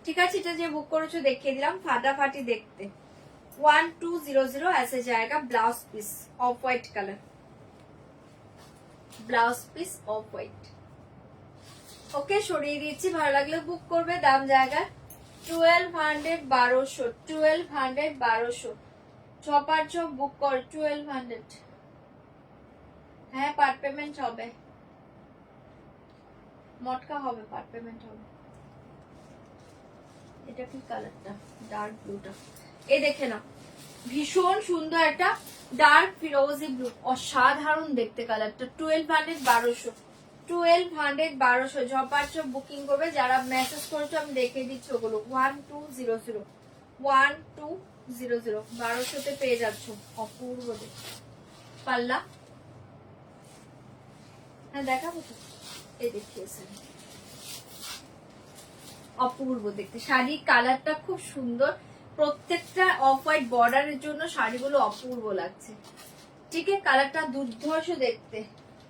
Speaker 1: ঠিক আছে এটা যে বুক করেছো দেখিয়ে দিলাম ফাটাফাটি দেখতে 1200 ऐसे जाएगा blouse piece off white colour blouse piece off white ওকে সরিয়ে দিচ্ছি ভালো লাগলে বুক করবে দাম জায়গা 1200 1200 1200 1200 ছপার চপ বুক কর 1200 হ্যাঁ পার্ট পেমেন্ট হবে মটকা হবে পার্ট পেমেন্ট হবে এটা কি কালারটা ডার্ক ব্লুটা এই দেখে নাও ভীষণ সুন্দর একটা ডার্ক ফিরোজি ব্লু অসাধারণ দেখতে কালারটা 1200 1200 1200 1200 ঝপার চপ বুকিং করবে যারা মেসেজ করছো আমি দেখিয়ে দিচ্ছি ওগুলো 1200 1200 1200-তে পেয়ে যাচ্ছ, অপূর্ব দেখতে। পাল্লা হ্যাঁ দেখাবো তো, এই দেখিয়েছেন, অপূর্ব দেখতে। শাড়ির কালারটা খুব সুন্দর, প্রত্যেকটা অফ হোয়াইট বর্ডারের জন্য শাড়িগুলো অপূর্ব লাগছে। ঠিক আছে, কালারটা দুর্ধর্ষ দেখতে।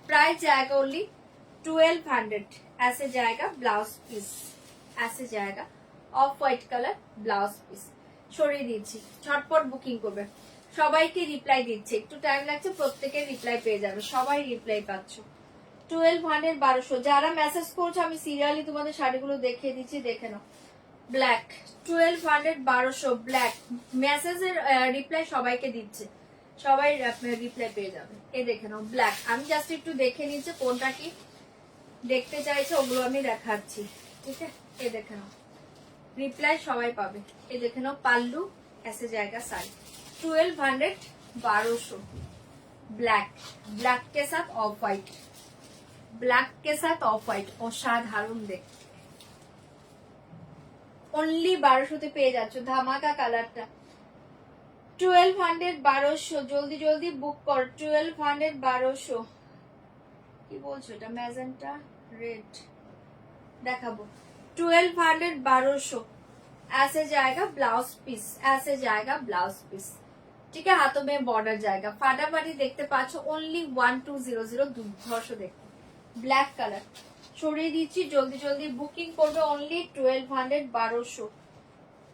Speaker 1: প্রাইস जाएगा ओनली 1200। ऐसे जाएगा ब्लाउज पीस, ऐसे जाएगा of white colour blouse piece. সরিয়ে দিচ্ছি, ঝটপট বুকিং করবে। সবাইকে রিপ্লাই দিচ্ছে, একটু টাইম লাগছে, প্রত্যেকের রিপ্লাই পেয়ে যাবে, সবাই রিপ্লাই পাচ্ছ। 1200 1200 যারা মেসেজ করছো আমি সিরিয়ালি তোমাদের শাড়িগুলো দেখিয়ে দিচ্ছি, দেখে নাও। ব্ল্যাক 1200 1200 ব্ল্যাক, মেসেজের রিপ্লাই সবাইকে দিচ্ছে, সবাই রিপ্লাই পেয়ে যাবে। এই দেখে নাও ব্ল্যাক, আমি জাস্ট একটু দেখে নিচ্ছি কোনটা কি দেখতে চাইছে, ওগুলো আমি দেখাচ্ছি। ঠিক আছে, এই দেখে নাও, রিপ্লাই সবাই পাবে। এই দেখে নাও পাল্লু, ऐसे जाएगा साड़ी 1200 1200 ब्लैक, ब्लैक के साथ ऑफ व्हाइट, ब्लैक के साथ ऑफ व्हाइट, অসাধারণ দেখতে। অনলি 1200-তে পেয়ে যাচ্ছ, ধামাকা কালারটা। 1200 1200 জলদি জলদি বুক কর। 1200 1200 কি বলছো, এটা ম্যাজেন্টা রেড দেখাবো। 1200 1200 ऐसे जाएगा ब्लाउज पीस, ऐसे जाएगा ब्लाउज पीस। ठीक है, हाथों में बॉर्डर जाएगा। फाटाफाटी देखते पाচ্ছ, ओनली 1200 দুর্ধর্ষ দেখতে। ব্ল্যাক কালার সরিয়ে দিচ্ছি, জলদি জলদি বুকিং করবে। অনলি 1200 1200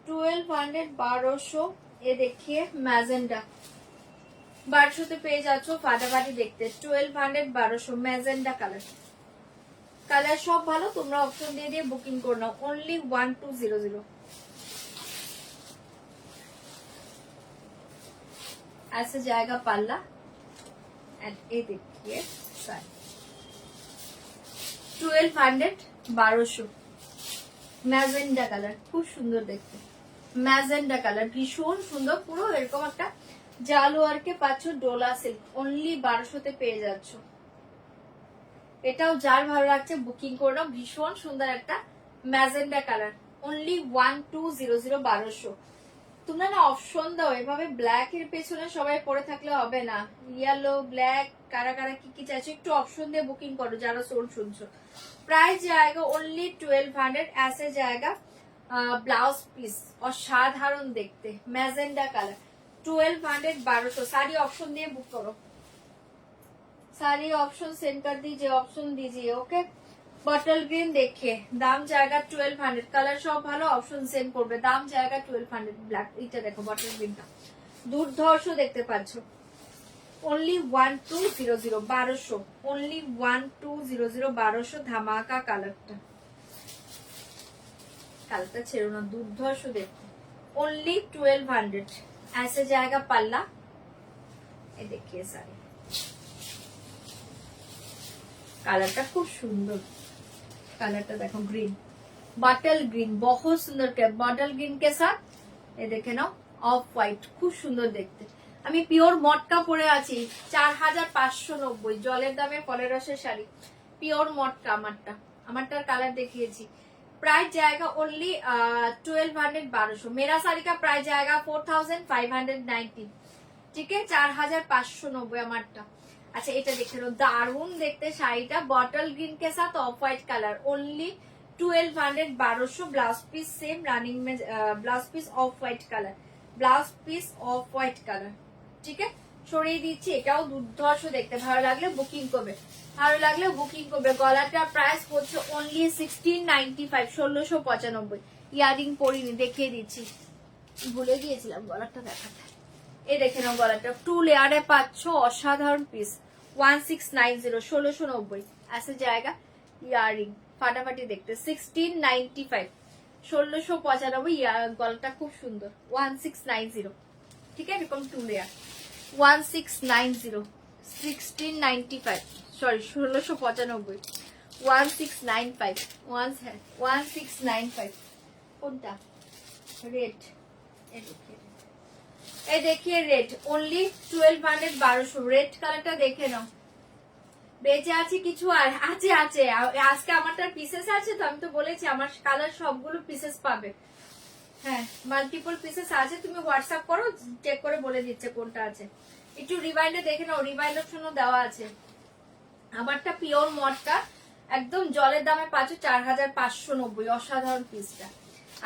Speaker 1: 1200 1200। এ দেখিয়ে ম্যাজেন্ডা 1200-তে পেয়ে যাচ্ছ, ফাটাফাটি দেখতে। 1200 1200 ম্যাজেন্ডা কালার, কালার সব ভালো, তোমরা অপশন দিয়ে দিয়ে বুকিং করে নাও। অনলি 1200। ऐसे जाएगा पल्ला एंड ये देखिए साड़ी 1200 1200 ম্যাজেন্ডা কালার, খুব সুন্দর দেখতে। ম্যাজেন্ডা কালার ভীষণ সুন্দর, পুরো এরকম একটা জালোয়ারকে পাচ্ছ ডোলা সিল্ক। অনলি 1200-তে পেয়ে যাচ্ছ। এটাও যার ভালো লাগছে বুকিং করে নাও, ভীষণ সুন্দর একটা ম্যাজেন্ডা কালার। অনলি 1200 1200। তোমরা না অপশন দাও, এভাবে ব্ল্যাক এর পেছনে সবাই পড়ে থাকলে হবে না। ইয়েলো ব্ল্যাক কারা কারা কি কি চাইছো, একটু অপশন দিয়ে বুকিং করো যারা সোল শুনছো। প্রাইস जाएगा ओनली 1200। ऐसे जाएगा ব্লাউজ পিস, অসাধারণ দেখতে, ম্যাজেন্ডা কালার। 1200 1200 सारी ऑप्शन दिए बुक करो, सारी ऑप्शन सेंड कर दीजिए, ऑप्शन दीजिए। ओके, बटल ग्रीन देखिए, दाम जाएगा 1200। কালার সব ভালো, অপশন সেন্ড করবে, দাম জায়গা 1200। ব্ল্যাক, এটা দেখো বটল গ্রিনটা দুর্ধর্ষ দেখতে পাচ্ছ। অনলি 1200 1200, অনলি 1200 1200 ধামাকা কালারটা, কালারটা ছেড়ো না, দুর্ধর্ষ দেখতে। অনলি 1200। ऐसे जाएगा पल्ला, ये देखिए साड़ी, কালারটা খুব সুন্দর। কালারটা দেখো গ্রিন, बटल ग्रीन, बहुत सुंदर के बटल ग्रीन के साथ ये देखे नाও অফ হোয়াইট, খুব সুন্দর দেখতে। আমি পিওর মটকা পরে আছি, 4590 জলের দামে ফলের রসের শাড়ি, পিওর মটকা। আমারটার কালার দেখিয়েছি। प्राइस जाएगा ओनली 1200 1200। मेरा साड़ी का प्राइस जाएगा 4590। ठीक है, 4590 আমারটা। আচ্ছা, এটা দেখে নাও, দারুণ দেখতে শাড়িটা, বটল গ্রিন के साथ off white colour. Only 1200 1200। Blouse piece same running में, blouse piece off white colour, blouse piece off white colour. ठीक है, সরিয়ে দিচ্ছি। এটাও দুর্ধর্ষ দেখতে, ভালো লাগলে বুকিং করবে, ভালো লাগলে বুকিং করবে। গলাটার প্রাইস হচ্ছে অনলি 1695, 1695। ইয়ারিং পরিনি, দেখিয়ে দিচ্ছি, ভুলে গিয়েছিলাম গলাটা দেখাতে। এই দেখে নাও গলাটা, 2 লেয়ারে পাচ্ছ, অসাধারণ পিস। 1690 1690। ऐसे जाएगा ইয়ারিং, ফাটাফাটি দেখতে। 1695 1695। গলাটা খুব সুন্দর। 1690। ঠিক আছে, এরকম 2 লেয়ার। 1690 1695, সরি 1695। 1695 1695। কোনটা? রেড, এই দেখিয়ে রেড। অনলি 1200 1200। রেড কালারটা দেখে নাও। বেঁচে আছে কিছু? আর আছে আছে, আজকে আমারটার পিসেস আছে তো, আমি তো বলেছি আমার কালার সবগুলো পিসেস পাবে। হ্যাঁ মাল্টিপল পিসেস আছে, তুমি হোয়াটসঅ্যাপ করো, চেক করে বলে দিচ্ছে কোনটা আছে। একটু রিমাইন্ডে দেখে নাও, রিমাইন্ড অপশনও দেওয়া আছে। আমারটা পিওর মডটা একদম জলের দামে পাচ্ছ 4590, অসাধারণ পিসটা।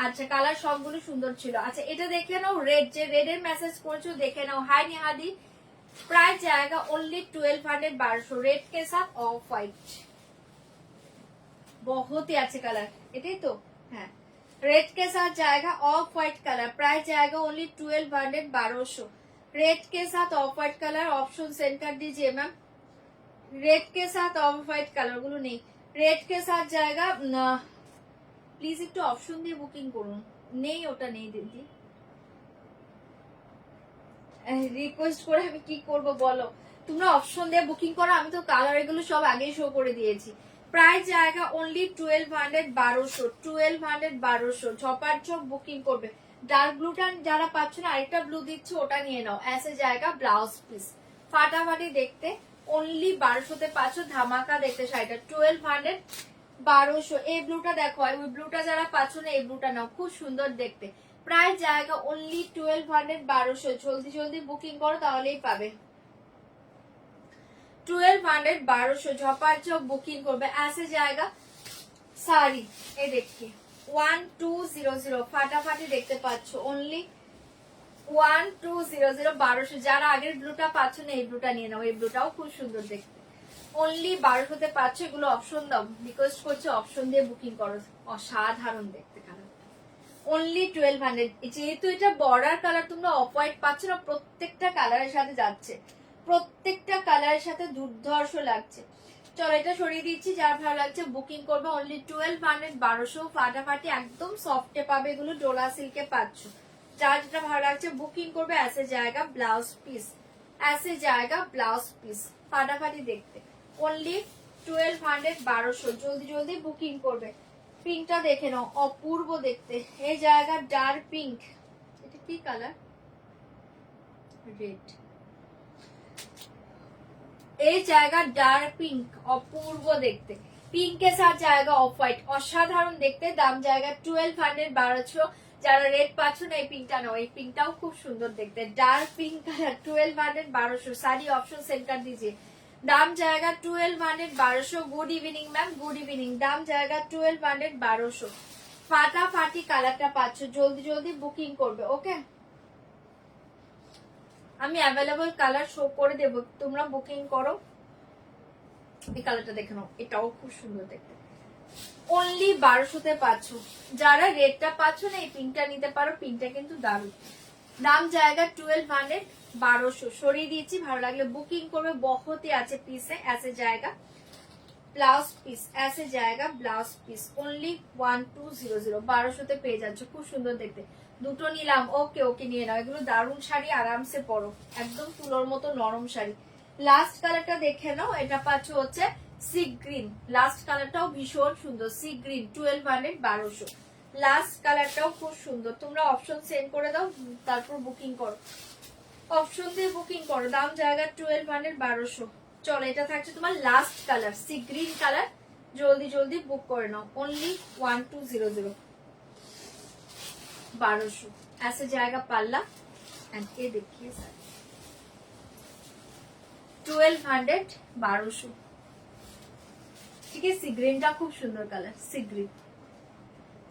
Speaker 1: আচ্ছা কালার সবগুলো সুন্দর ছিল। আচ্ছা এটা দেখে নাও, রেড, যে রেডের মেসেজ করছো দেখে নাও। হাই নিহাদি, প্রাইস जाएगा ओनली 1200, 1200 रेड के साथ ऑफ व्हाइट, बहुत ही अच्छे कलर, এটাই তো? হ্যাঁ रेड के साथ जाएगा ऑफ व्हाइट कलर, प्राइस जाएगा ओनली 1200, 1200 रेड के साथ off white colour. Option send कर दीजिए मैम। रेड के साथ ऑफ व्हाइट कलर গুলো নেই, रेड के साथ जाएगा। প্লিজ একটু অপশন দিয়ে বুকিং করুন, নেই ওটা নেই দিদি, রিকোয়েস্ট করে আমি কি করব বলো, তোমরা অপশন দিয়ে বুকিং করো, আমি তো কালার এগুলো সব আগেই শো করে দিয়েছি। প্রাইস জায়গা অনলি 1200, 1200 1200, 1200 ঝপার ঝপ বুকিং করবে। ডার্ক ব্লুটা যারা পাচ্ছ না, আরেকটা ব্লু দিচ্ছে ওটা নিয়ে নাও। ऐसे জায়গা ব্লাউজ পিস ফাটাফাটি দেখতে, অনলি 1200 তে পাচ্ছ, ধামাকা দেখতে শাড়িটা। 1200, 1200। এই ব্লুটা দেখো, ওই ব্লুটা যারা পাচ্ছ না এই ব্লুটা নাও, খুব সুন্দর দেখতে। প্রাইস জায়গা অনলি 1200, 1200 জলদি জলদি বুকিং করো তাহলেই পাবে। 1200, 1200 ঝপাঝপ বুকিং করবে। ऐसे জায়গা শাড়ি, এই দেখি 1200 ফাটাফাটি দেখতে পাচ্ছ, অনলি 1200, 1200। যারা আগের ব্লুটা পাচ্ছ না এই ব্লুটা নিয়ে নাও, এই ব্লুটাও খুব সুন্দর দেখতে, অনলি 1200 তে পাচ্ছ। এগুলো অপশন দাও, রিকোয়েস্ট করছে অপশন দিয়ে বুকিং করো, অসাধারণ দেখতে কালার। অনলি 1200। যেহেতু এটা বর্ডার কালার, তোমরা অফ হোয়াইট পাচ্ছ না, প্রত্যেকটা কালারের সাথে যাচ্ছে, প্রত্যেকটা কালারের সাথে দুর্ধর্ষ লাগছে। চলো এটা সরিয়ে দিচ্ছি, যার ভালো লাগছে বুকিং করবে। অনলি 1200, 1200 ফাটাফাটি একদম সফটে পাবে, এগুলো ডোলা সিল্কে পাচ্ছ। যার যেটা ভালো লাগছে বুকিং করবে। ऐसे জায়গা ব্লাউজ পিস, ऐसे জায়গা ব্লাউজ পিস ফাটাফাটি দেখতে, অনলি 1200, 1200 জলদি জলদি বুকিং করবে। পিঙ্কটা দেখে নাও, অপূর্ব দেখতে। এই জায়গা ডার্ক পিঙ্ক, এটা কি কালার? রেড। এই জায়গা ডার্ক পিঙ্ক, অপূর্ব দেখতে। পিঙ্কের সাথে জায়গা অফ হোয়াইট, অসাধারণ দেখতে। দাম জায়গা 1200, 1200। যারা রেড পাচ্ছ না এই পিঙ্কটা নাও, এই পিঙ্কটাও খুব সুন্দর দেখতে, ডার্ক পিঙ্ক কালার। 1200, 1200 सारी ऑप्शन सेंड कर दीजिए। दाम जाएगा 1200, 1200। Good evening ma'am, good evening. दाम जाएगा 1200, 1200 ফাটাফাটি কালারটা পাচ্ছ, জলদি জলদি বুকিং করবে। ওকে আমি অ্যাভেলেবল কালার শো করে দেব, তোমরা বুকিং করো। এই কালারটা দেখে নাও, এটাও খুব সুন্দর দেখতে, অনলি 1200 তে পাচ্ছ। যারা রেডটা পাচ্ছ না এই পিঙ্কটা নিতে পারো, পিঙ্কটা কিন্তু দারুণ। দাম জায়গা 1200, 1200 সরিয়ে দিয়েছি, ভালো লাগলে বুকিং করবে। বহুতই আছে পিসে। ऐसे জায়গা ব্লাউজ পিস, ऐसे জায়গা ব্লাউজ পিস, অনলি 1200, 1200 তে পেয়ে যাচ্ছ, খুব সুন্দর দেখতে। দুটো নিলাম, ওকে ওকে নিয়ে নাও। এগুলো দারুণ শাড়ি, আরামসে পরো, একদম তুলোর মতো নরম শাড়ি। লাস্ট কালারটা দেখে নাও, এটা পাচ্ছ হচ্ছে সি গ্রিন। লাস্ট কালারটাও ভীষণ সুন্দর, সি গ্রিন। 1200, 1200 লাস্ট কালারটাও খুব সুন্দর। তোমরা অপশন সেন্ড করে দাও, তারপর বুকিং করো, অপশন দিয়ে বুকিং করো। দাম জায়গা 1200, 1200। চলো এটা থাকছে তোমার last colour, sea green colour. জলদি জলদি বুক করে নাও, অনলি 1200, 1200। ऐसे जाएगा पाल्ला एंड ये देखिए सर 1200, 1200। ঠিক আছে, সি গ্রিনটা খুব সুন্দর কালার, সি গ্রিন।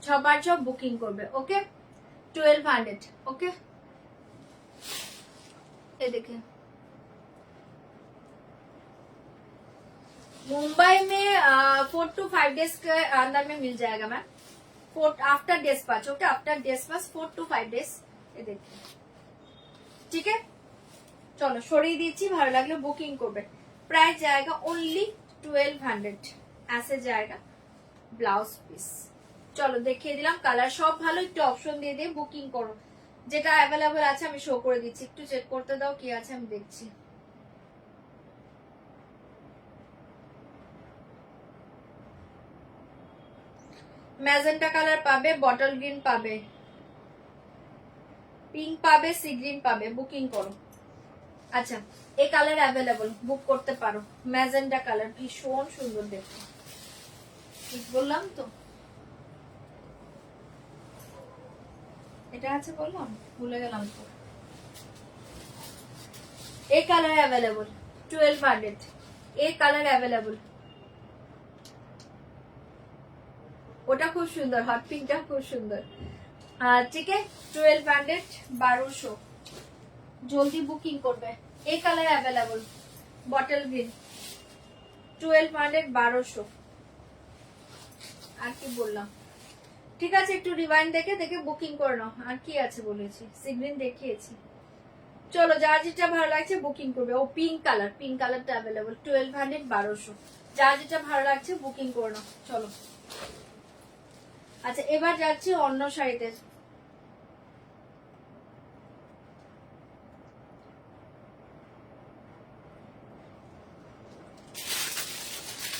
Speaker 1: ছবার ছব বুকিং করবে। ओके 1200। ओके ये देखिए, मुंबई में 4 to 5 डेज के अंदर में मिल जाएगा ma'am. 4 after dispatch. Okay after dispatch 4 to 5 days. ये देखिए ठीक है। চলো সরিয়ে দিচ্ছি, ভালো লাগলে বুকিং করবে। প্রাইস জায়গা অনলি 1200। ऐसे জায়গা ব্লাউজ পিস। চলো দেখিয়ে দিলাম কালার সব ভালো, একটু অপশন দিয়ে দিয়ে বুকিং করো। যেটা অ্যাভেলেবল আছে আমি শো করে দিচ্ছি, একটু চেক করতে দাও কি আছে আমি দেখছি। ম্যাজেন্টা কালার পাবে, বটল গ্রিন পাবে, পিঙ্ক পাবে, সি গ্রিন পাবে, বুকিং করো। আচ্ছা এই কালার অ্যাভেলেবল, বুক করতে পারো। ম্যাজেন্টা কালার ভীষণ সুন্দর দেখতে, ঠিক বললাম তো? এটা আছে বললাম, ভুলে গেলাম তো। এই কালার অ্যাভেলেবল 1200, এই কালার অ্যাভেলেবল। ওটা খুব সুন্দর, হট পিঙ্কটা খুব সুন্দর। ঠিক আছে, 1200, 1200, জলদি বুকিং করবে। এই কালার অ্যাভেলেবল, বটল গ্রিন, 1200, 1200। আর কি বললাম, ঠিক আছে, একটু রিভাইন্ড দেখে দেখে বুকিং করে নাও। আর কি আছে বলেছি, সি গ্রিন দেখিয়েছি। চলো, যার যেটা ভালো লাগছে বুকিং করবে। ও পিঙ্ক কালার, পিঙ্ক কালারটা অ্যাভেলেবল, 1200, 1200। যার যেটা ভালো লাগছে বুকিং করে নাও। চলো, আচ্ছা এবার যাচ্ছি অন্য শাড়িতে।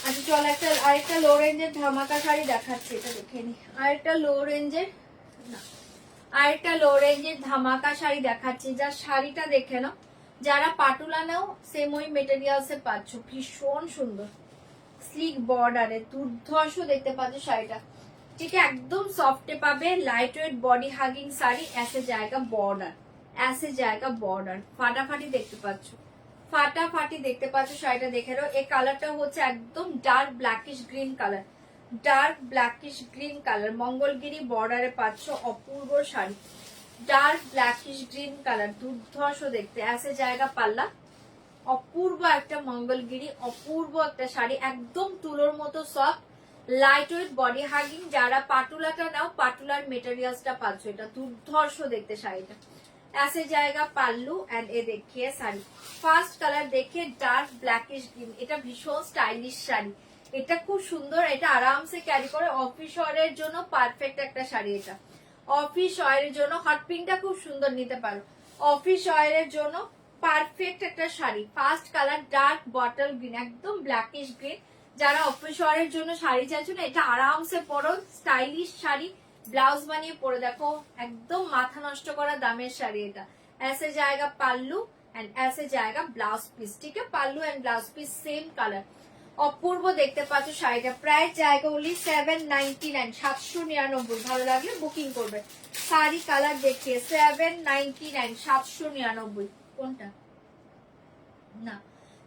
Speaker 1: আচ্ছা চল, আরেকটা লো রেঞ্জের ধামাকা শাড়ি দেখাচ্ছি, এটা দেখে নি। আরেকটা লো রেঞ্জের ধামাকা শাড়ি দেখাচ্ছি। যার শাড়িটা দেখে নাও, যারা পাটুলা নাও সেম ওই মেটেরিয়ালসে পাচ্ছ। ভীষণ সুন্দর, স্লিক বর্ডারে দুর্ধর্ষ দেখতে পাচ্ছ শাড়িটা। ঠিক है, একদম সফটে পাবে, light weight body hugging sari. ऐसे जाएगा बॉर्डर, ऐसे जाएगा बॉर्डर। ফাটাফাটি দেখতে পাচ্ছ, ফাটাফাটি দেখতে পাচ্ছ শাড়িটা দেখে নাও। এই কালারটা হচ্ছে একদম dark blackish green colour, dark blackish green colour. Mangalagiri বর্ডারে পাচ্ছ অপূর্ব sari, dark blackish green colour, দুর্ধর্ষ দেখতে। ऐसे जाएगा পাল্লা, অপূর্ব একটা মঙ্গলগিরি, অপূর্ব একটা শাড়ি, একদম তুলোর মতো soft, light weight body hugging. যারা পাটুলাটা নাও, পাটুলার মেটেরিয়ালসটা পাচ্ছ। এটা দুর্ধর্ষ দেখতে শাড়িটা। ऐसे जाएगा পাল্লু এন্ড এ দেখিয়ে শাড়ি। ফার্স্ট কালার দেখে ডার্ক ব্ল্যাকিশ গ্রিন, এটা ভীষণ স্টাইলিশ শাড়ি। এটা খুব সুন্দর, এটা আরামসে ক্যারি করে অফিস ওয়ারের জন্য পারফেক্ট একটা শাড়ি। এটা অফিস ওয়ারের জন্য, হট পিঙ্কটা খুব সুন্দর নিতে পারো। অফিস ওয়ারের জন্য পারফেক্ট একটা sari. First colour dark bottle green, একদম ব্ল্যাকিশ গ্রিন। যারা অফিস ওয়ারের জন্য শাড়ি চাইছো না, এটা আরামসে পরো, স্টাইলিশ শাড়ি। ব্লাউজ বানিয়ে পরে দেখো, একদম মাথা নষ্ট করা দামের শাড়ি এটা। ऐसे जाएगा পাল্লু এন্ড ऐसे जाएगा ব্লাউজ পিস। ঠিক আছে, pallu and blouse piece same colour, অপূর্ব দেখতে পাচ্ছ শাড়িটা। প্রাইস জায়গা ওনলি 799, 799। ভালো লাগলে বুকিং করবে। শাড়ি কালার দেখিয়ে 799, 799। কোনটা না,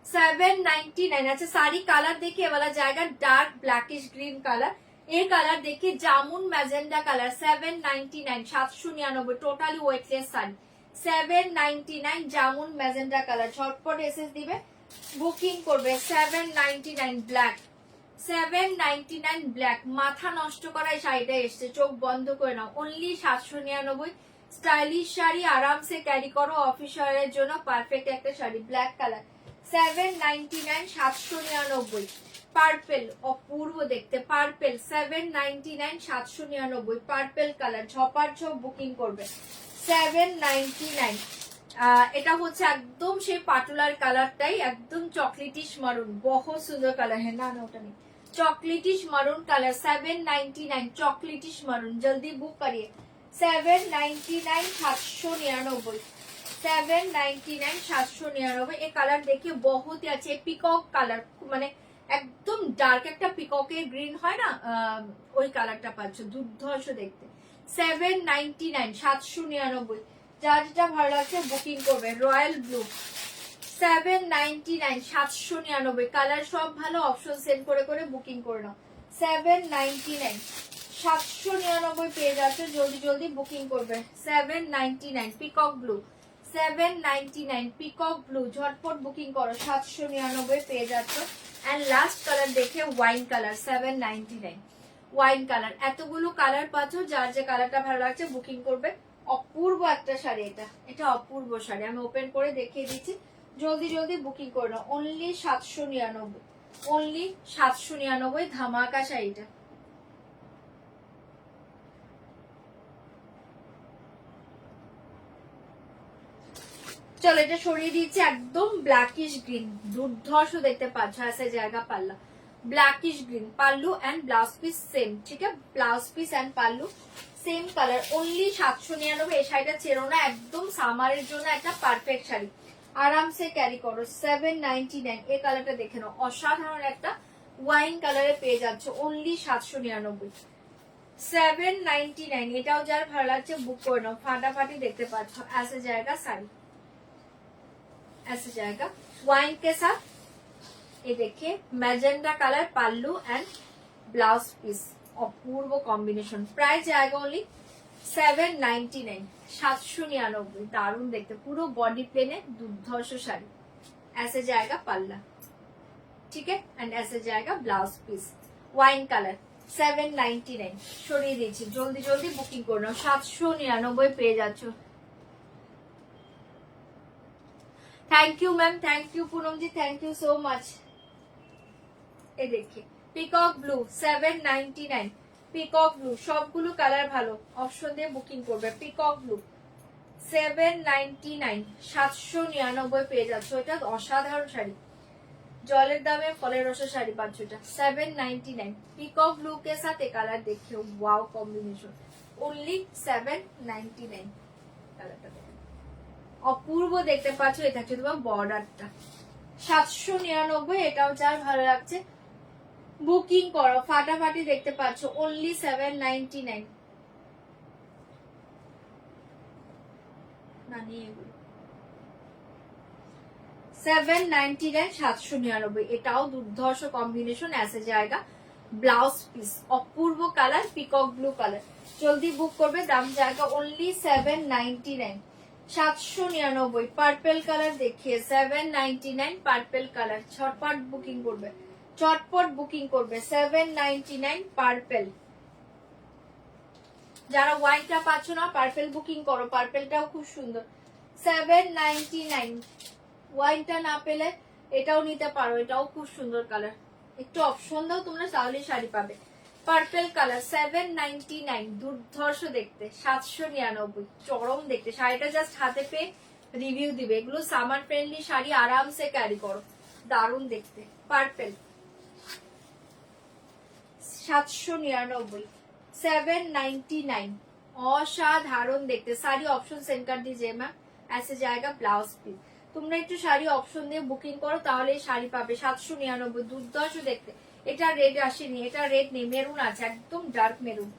Speaker 1: 799। আচ্ছা শাড়ি কালার দেখে বলা জায়গা ডার্ক ব্ল্যাকিশ গ্রিন কালার। এই কালার দেখে jamun magenta colour, 799, 799। Totally weightless sari, 799, jamun magenta colour. ঝটপট এসএস দিবে, বুকিং করবে। 799 ব্ল্যাক, 799 ব্ল্যাক। মাথা নষ্ট করা এই শাড়িটা এসছে, চোখ বন্ধ করে নাও। অনলি 799। স্টাইলিশ শাড়ি, আরামসে ক্যারি করো অফিস ওয়ারের জন্য, পারফেক্ট একটা শাড়ি। Black colour, 799, 799। পার্পেল, অপূর্ব দেখতে পার্পেল, 799, 799। পার্পেল কালার, ঝপার ঝপ বুকিং করবে। 799। এটা হচ্ছে একদম সেই পাটুলার কালারটাই, একদম চকলেটিশ মারুন, বহুত সুন্দর কালার। হ্যাঁ না, ওটা নেই, চকলেটিশ মারুন কালার, 799। চকলেটিশ মারুন, জলদি বুক করিয়ে। 799, 799, 799, 799। এই কালার দেখে বহুতই আছে। পিকক কালার, মানে একদম ডার্ক একটা পিককের গ্রিন হয় না, ওই কালারটা পাচ্ছ, দুর্ধর্ষ দেখতে। 799, 799। যা যেটা ভালো লাগছে বুকিং করবে। Royal blue, 799, 799। কালার সব ভালো, অপশন সেন্ড করে করে বুকিং করে নাও। 799, 799 পেয়ে যাচ্ছে, জলদি জলদি বুকিং করবে। 799 পিকক ব্লু, 799 পিকক ব্লু, ঝটপট বুকিং করো। 799 পেয়ে যাচ্ছ। এন্ড লাস্ট কালার দেখে ওয়াইন কালার, 799 ওয়াইন কালার। এতগুলো কালার পাচ্ছ, যার যে কালারটা ভালো লাগছে বুকিং করবে। অপূর্ব একটা শাড়ি এটা, এটা অপূর্ব শাড়ি। আমি ওপেন করে দেখিয়ে দিচ্ছি, জলদি জলদি বুকিং করে নাও। অনলি 799, অনলি 799 ধামাকা শাড়িটা। চলো এটা সরিয়ে দিচ্ছি, একদম ব্ল্যাকিশ গ্রিন, দুর্ধর্ষ দেখতে পাচ্ছ। ऐसे জায়গা পাল্লা, blackish green, pallu and blouse piece same. ঠিক আছে, blouse piece and pallu same colour. Only 799। এই শাড়িটা ছেড়ো না, একদম সামারের জন্য একটা পারফেক্ট শাড়ি, আরামসে ক্যারি করো। 799। এই কালারটা দেখে নাও, অসাধারণ একটা ওয়াইন কালারে পেয়ে যাচ্ছ। অনলি 799। 799, এটাও যার ভালো লাগছে বুক করে নাও, ফাটাফাটি দেখতে পাচ্ছ। ऐसे जाएगा साड़ी, ऐसे जाएगा वाइन के साथ। ये देखिए magenta colour pallu and blouse piece, অপূর্ব কম্বিনেশন। প্রাইস जाएगा ओनली 799, 799। দারুণ দেখতে, পুরো বডি প্লেনে দুর্ধর্ষ শাড়ি। ऐसे जाएगा पल्ला, ठीक है, एंड ऐसे जाएगा ब्लाउज पीस वाइन कलर। 799 সরিয়ে দিয়েছি, জলদি জলদি বুকিং করে নাও। 799 পেয়ে যাচ্ছ। Thank you ma'am, thank you পুনমজি, থ্যাংক ইউ সো মাচ। এই দেখি পিকক ব্লু 799, পিকক ব্লু সবগুলো কালার ভালো, অপশন দিয়ে বুকিং করবে। পিকক ব্লু 799, 799 পেয়ে যাচ্ছ। এটা অসাধারণ শাড়ি, জলের দামে ফলের রসের শাড়ি পাচ্ছ। এটা 799, পিকক ব্লু के साथ ये कलर देखिए, वाओ कॉम्बिनेशन, ओनली 799। কালারটা দেখো, অপূর্ব দেখতে পাচ্ছ। এটা হচ্ছে তোমার বর্ডারটা। 799, এটাও যার ভালো লাগছে বুকিং করো, ফাটাফাটি দেখতে পাচ্ছ। ओनली 799। না নিয়ে 799, 799। এটাও দুর্ধর্ষ কম্বিনেশন। ऐसे जाएगा ব্লাউজ পিস, অপূর্ব কালার, পিকক ব্লু কালার। জলদি বুক করবে, দাম जाएगा ओनली 799, 799। পার্পল কালার দেখিয়ে 799, পার্পল কালার। ছটপট বুকিং করবে, চটপট বুকিং করবে। 799 পার্পল। যারা ওয়াইনটা পাচ্ছ না, পার্পল বুকিং করো, পার্পলটাও খুব সুন্দর। 799, ওয়াইনটা না পেলে এটাও নিতে পারো, এটাও খুব সুন্দর কালার। একটু অপশন দাও তোমরা, তাহলে শাড়ি পাবে। পার্পল কালার 799, দুর্ধর্ষ দেখতে। 799, চরম দেখতে। শাড়িটা জাস্ট হাতে পেয়ে রিভিউ দিবে। এগুলো সামার ফ্রেন্ডলি শাড়ি, আরামসে ক্যারি করো, দারুণ দেখতে। পার্পল 799, 799, অসাধারণ দেখতে। শাড়ি অপশন সেন্ড কর দিজিয়ে ম্যাম। ऐसे जाएगा ব্লাউজ পিস। তোমরা একটু শাড়ি অপশন দিয়ে বুকিং করো, তাহলে শাড়ি পাবে। 799, দুর্ধর্ষ দেখতে। এটা রেড আসেনি, এটা রেড নেই, মেরুন আছে, একদম ডার্ক মেরুন।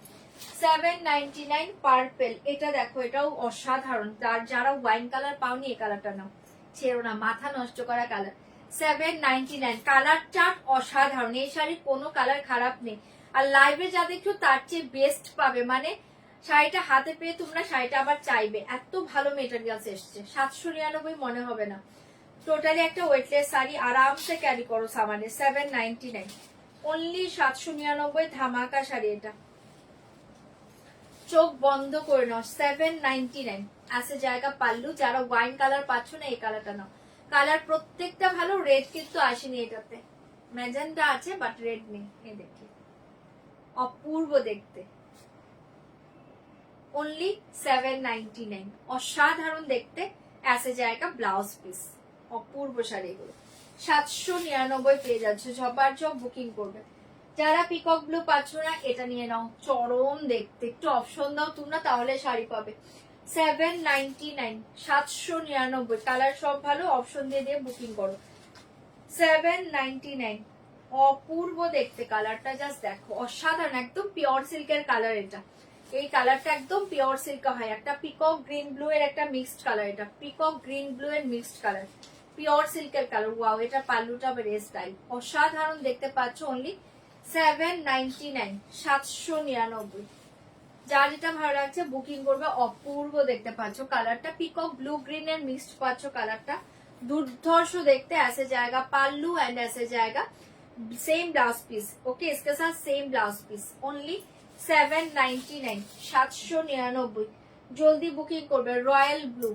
Speaker 1: 799 পার্পল। এটা দেখো, এটাও অসাধারণ। যারা ওয়াইন কালার পাওনি, এই কালারটা নাও, ছেড়ো না, মাথা নষ্ট করা কালার। 799, কালার চার্ট অসাধারণ। এই শাড়ির কোনো কালার খারাপ নেই। আর লাইভে যা দেখছো তার চেয়ে বেস্ট পাবে, মানে শাড়িটা হাতে পেয়ে তোমরা শাড়িটা আবার চাইবে, এত ভালো মেটেরিয়ালস এসছে। 799 মনে হবে না। টোটালি একটা ওয়েটলেস শাড়ি, আরামসে ক্যারি করো সামানে। 799, ओनली 799, ধামাকা শাড়ি এটা। চোখ বন্ধ করে নাও। 799, ऐसे जाएगा পাল্লু। যারা ওয়াইন কালার পাচ্ছ না, এই কালারটা নাও। কালার প্রত্যেকটা ভালো, রেড কিন্তু আসেনি এটাতে। ম্যাজেন্টা আছে বাট রেড নেই। এই দেখি, অপূর্ব দেখতে। ओनली 799, অসাধারণ দেখতে। ऐसे जाएगा ব্লাউজ পিস, অপূর্ব শাড়ি এগুলো। 799 পেয়ে যাচ্ছে, ঝপাঝপ বুকিং করবে। যারা পিকক ব্লু পাচ্ছ না, এটা নিয়ে নাও, চরম দেখতে। একটু অপশন দাও তোমরা, তাহলে শাড়ি পাবে। 799, 799, কালার সব ভালো, অপশন দিয়ে দিয়ে বুকিং করো। 799, অপূর্ব দেখতে। কালারটা জাস্ট দেখো, অসাধারণ, একদম পিওর সিল্কের কালার এটা। এই কালারটা একদম পিওর সিল্ক হয়। একটা পিকক গ্রিন ব্লু এর একটা মিক্সড কালার, এটা পিকক গ্রিন ব্লু এর মিক্সড কালার, পিওর সিল্কের কালার। ওয়াও, এটা পাল্লুটা বেশ স্টাইল, অসাধারণ দেখতে পাচ্ছ। ओनली 799, 799। যার যেটা ভালো লাগছে বুকিং করবে। অপূর্ব দেখতে পাচ্ছ কালারটা, পিকক ব্লু গ্রিন এর মিক্সড পাচ্ছ কালারটা, দুর্ধর্ষ দেখতে। ऐसे जाएगा পাল্লু एंड ऐसे जाएगा सेम ब्लाउज पीस। ओके, इसके साथ सेम ब्लाउज पीस। ओनली 799, 799। জলদি বুকিং করবে। Royal blue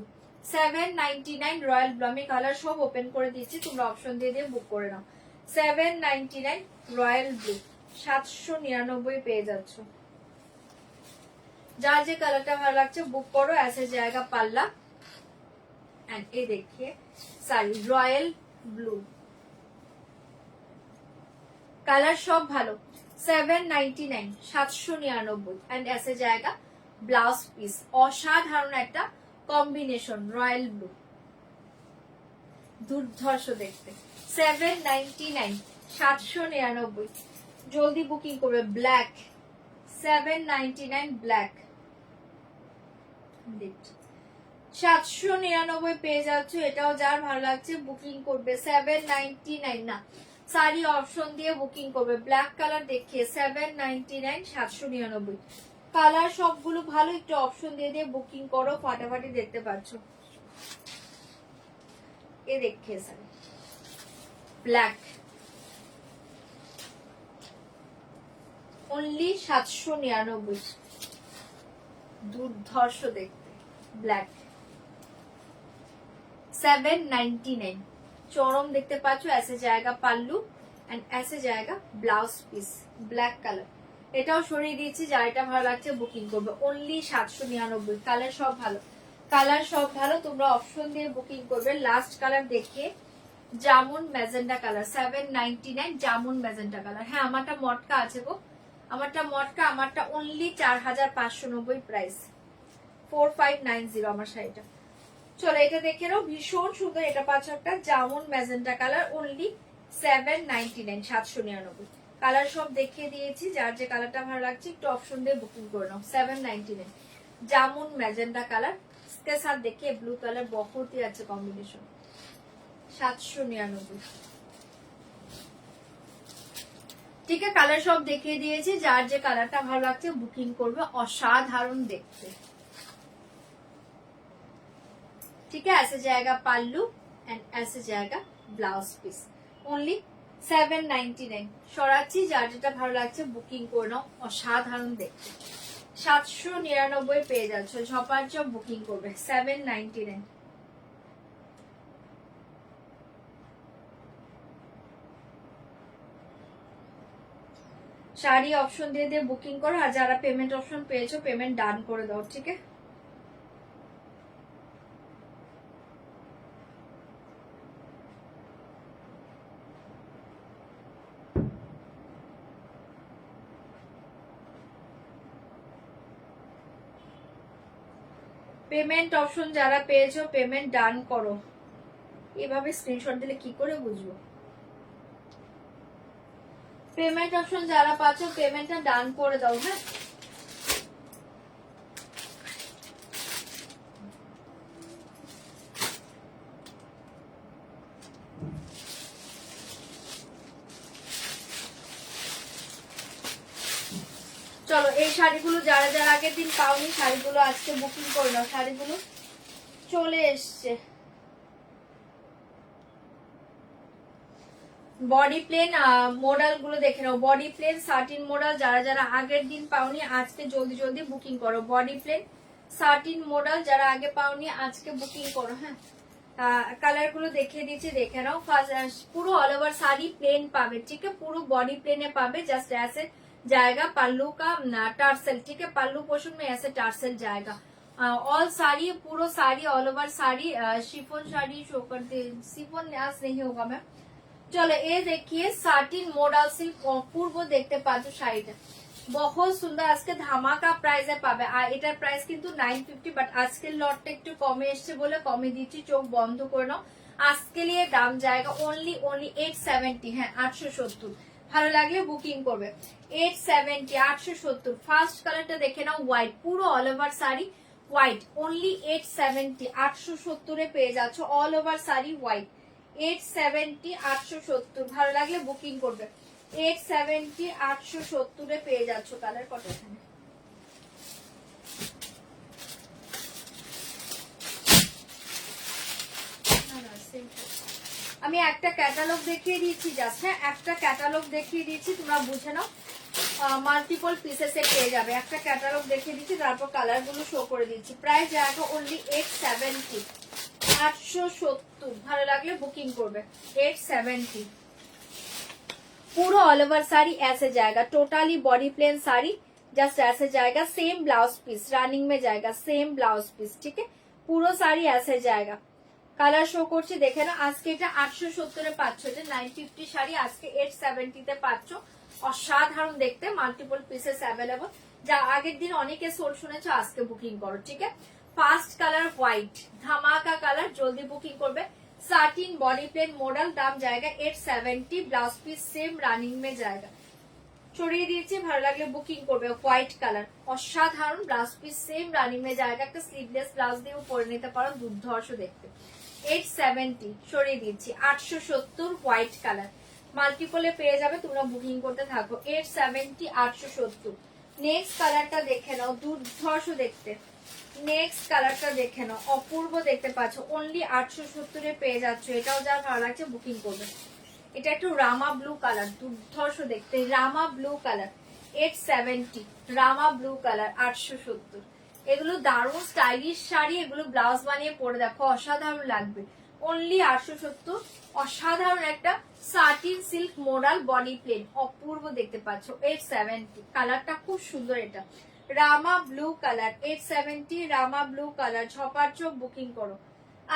Speaker 1: 799, royal blue. আমি কালার সব ওপেন করে দিচ্ছি, তোমরা অপশন দিয়ে দিয়ে বুক করে নাও। 799, রয়্যাল ব্লু, 799 পেয়ে যাচ্ছ। যার যে কালারটা ভালো লাগছে বুক করো। ऐसे जाएगा পাল্লা एंड ये देखिए साड़ी रॉयल ब्लू, কালার সব ভালো। 799, 799 एंड ऐसे जाएगा ব্লাউজ পিস। অসাধারণ একটা কম্বিনেশন, রয়্যাল ব্লু, দুর্ধর্ষ দেখতে। 799, 799। জলদি বুকিং করবে। ব্ল্যাক 799 ব্ল্যাক, 799 পেয়ে যাচ্ছ। এটাও যার ভালো লাগছে বুকিং করবে। 799 না, সারি অপশন দিয়ে বুকিং করবে। ব্ল্যাক কালার দেখিয়ে 799, 799 কালার সবগুলো ভালো, একটু অপশন দিয়ে দিয়ে বুকিং করো, ফাটাফাটি দেখতে পাচ্ছ। এ দেখিয়ে সারি ব্ল্যাক, অনলি 799, দুর্ধর্ষ দেখতে। ব্ল্যাক 799, চরম দেখতে পাচ্ছ। ऐसे जाएगा পাল্লু এন্ড ऐसे जाएगा ব্লাউজ পিস, ব্ল্যাক কালার। এটাও সরিয়ে দিয়েছি, যার এটা ভালো লাগছে বুকিং করবে। অনলি 799, কালার সব ভালো, কালার সব ভালো, তোমরা অপশন দিয়ে বুকিং করবে। লাস্ট কালার দেখিয়ে jamun magenta colour, 799, jamun magenta colour. হ্যাঁ আমারটা মটকা আছে গো, আমারটা মটকা, আমারটা অনলি 4590 প্রাইস, 4590 আমার শাড়িটা। চলো এটা দেখে নাও, ভীষণ সুন্দর। এটা পাচ্ছ একটা jamun magenta colour, only 799, 799 colour সব দেখিয়ে দিয়েছি। যার যে কালারটা ভালো লাগছে একটু অপশন দিয়ে বুকিং করে নাও। 799 জামুন ম্যাজেন্টা কালার के साथ देखिए ब्लू कलर बहुत ही अच्छा कॉम्बिनेशन, 799। ঠিক আছে, কালার সব দেখিয়ে দিয়েছি। যার যে কালারটা ভালো লাগছে বুকিং করবে, অসাধারণ দেখতে। ठीक है, ऐसे जाएगा पाल्लू एंड ऐसे जाएगा ब्लाउज पीस, ओनली 799। সরাচ্ছি, যার যেটা ভালো লাগছে বুকিং করে নাও, অসাধারণ দেখতে। 799 পেয়ে যাচ্ছ, ঝপাঝপ বুকিং করবে। 799। শাড়ি অপশন দিয়ে দিয়ে বুকিং করো, আর যারা পেমেন্ট অপশন পেয়েছো পেমেন্ট ডান করে দাও। ঠিক আছে, পেমেন্ট অপশন যারা পেয়েছো পেমেন্ট ডান করো। এভাবে স্ক্রিনশট দিলে কি করে বুঝবো? পেমেন্ট অপশন যারা পাচ্ছো পেমেন্টটা ডান করে দাও। হ্যাঁ, চলো এই শাড়িগুলো যারা যারা আগের দিন পাওনি শাড়িগুলো আজকে বুকিং করে নাও। শাড়িগুলো চলে এসছে। বডি প্লেন মডেল গুলো দেখে নাও। বডি প্লেন সাটিন মডেল যারা যারা আগের দিন পাওনি আজকে জলদি জলদি বুকিং করো। বডি প্লেন সাটিন মডেল যারা আগে পাওনি আজকে বুকিং করো। হ্যাঁ, কালার গুলো দেখিয়ে দিচ্ছি, দেখে নাও। পুরো অল ওভার শাড়ি প্লেন পাবে। ঠিক আছে, পুরো বডি প্লেনে পাবে। জাস্ট ऐसे जाएगा पल्लू का टार्सल। ठीक है, पल्लू पोर्शन में ऐसे टार्सल जाएगा। ऑल साड़ी, पूरा sari all over sari chiffon sari show करते, शिफॉन आज नहीं होगा मैम। চলো এ দেখিয়ে সাটিন মডেল সিল্ক পূর্ব দেখতে পাচ্ছ শাড়িটা বহুত সুন্দর। আজকে ধামাকা প্রাইসে পাবে, আর এটার প্রাইস কিন্তু 950, বাট আজকের লটটা একটু কমে এসছে বলে কমে দিচ্ছি, চোখ বন্ধ করে নাও। আজকে লিয়ে দাম জায়গা অনলি 870। হ্যাঁ 870, ভালো লাগলে বুকিং করবে। 870, 870। ফার্স্ট কালারটা দেখে নাও, হোয়াইট, পুরো all over sari white, only 870, 870 পেয়ে যাচ্ছ অল ওভার শাড়ি হোয়াইট। 870, 870, ভালো লাগলে বুকিং করবে। 870, 870 পেয়ে যাচ্ছ। কালার কত এখানে? আমি একটা ক্যাটালগ দেখিয়ে দিচ্ছি জাস্ট। হ্যাঁ, একটা ক্যাটালগ দেখিয়ে দিচ্ছি, তোমরা বুঝে নাও। মাল্টিপল পিসেসে পেয়ে যাবে। একটা ক্যাটালগ দেখিয়ে দিচ্ছি, তারপর কালার গুলো শো করে দিচ্ছি। প্রাইস জায়গা অনলি 870, 870, ভালো লাগলে বুকিং করবে। 870 पूरा ऑल ओवर साड़ी ऐसे जाएगा, totally body plain sari, just ऐसे जाएगा। सेम ब्लाउज पीस रनिंग में जाएगा, सेम ब्लाउज पीस। ठीक है, পুরো শাড়ি ऐसे जाएगा। কালার শো করছি দেখে না। আজকে এটা 870 পাচ্ছ, এটা 950 শাড়ি আজকে 870 তে পাচ্ছ। অসাধারণ দেখতে, মাল্টিপল পিসেস অ্যাভেলেবল। যা আগের দিন অনেকে সোল শুনেছো, আজকে বুকিং করো। ঠিক আছে, ফার্স্ট কালার হোয়াইট, ধামাকা কালার, জলদি বুকিং করবে। साटिन बॉडी प्लेन मॉडल, दाम जाएगा 870, ब्लाउज पीस सेम रनिंग में जाएगा। সরিয়ে দিয়েছি, ভালো লাগলে বুকিং করবে। হোয়াইট কালার অসাধারণ ব্লাউজ পিস, সেম রানিং এর জায়গা, একটা স্লিভলেস ব্লাউজ দিয়েও পরে নিতে পারো, দুর্ধর্ষ দেখতে। 870 সরিয়ে দিচ্ছি। 870 হোয়াইট কালার, মাল্টিপলে পেয়ে যাবে, তোমরা বুকিং করতে থাকো। 870 870। নেক্সট কালারটা দেখে নাও, দুর্ধর্ষ দেখতে। নেক্সট কালারটা দেখে নাও, অপূর্ব দেখতে পাচ্ছ, অনলি 870 পেয়ে যাচ্ছ। এটাও যা ভালো লাগছে বুকিং করবে। এটা একটু রামা ব্লু কালার, দুর্ধর্ষ দেখতে, রামা blue colour. 870 Rama blue colour, 870। এগুলো দারুণ স্টাইলিশ শাড়ি, এগুলো ব্লাউজ বানিয়ে পরে দেখো, অসাধারণ লাগবে। অনলি 870। অসাধারণ একটা satin silk modal body plain, অপূর্ব দেখতে পাচ্ছ। 870 কালারটা খুব সুন্দর, এটা Rama blue colour. 870 Rama blue colour, ছপার চোখ বুকিং করো।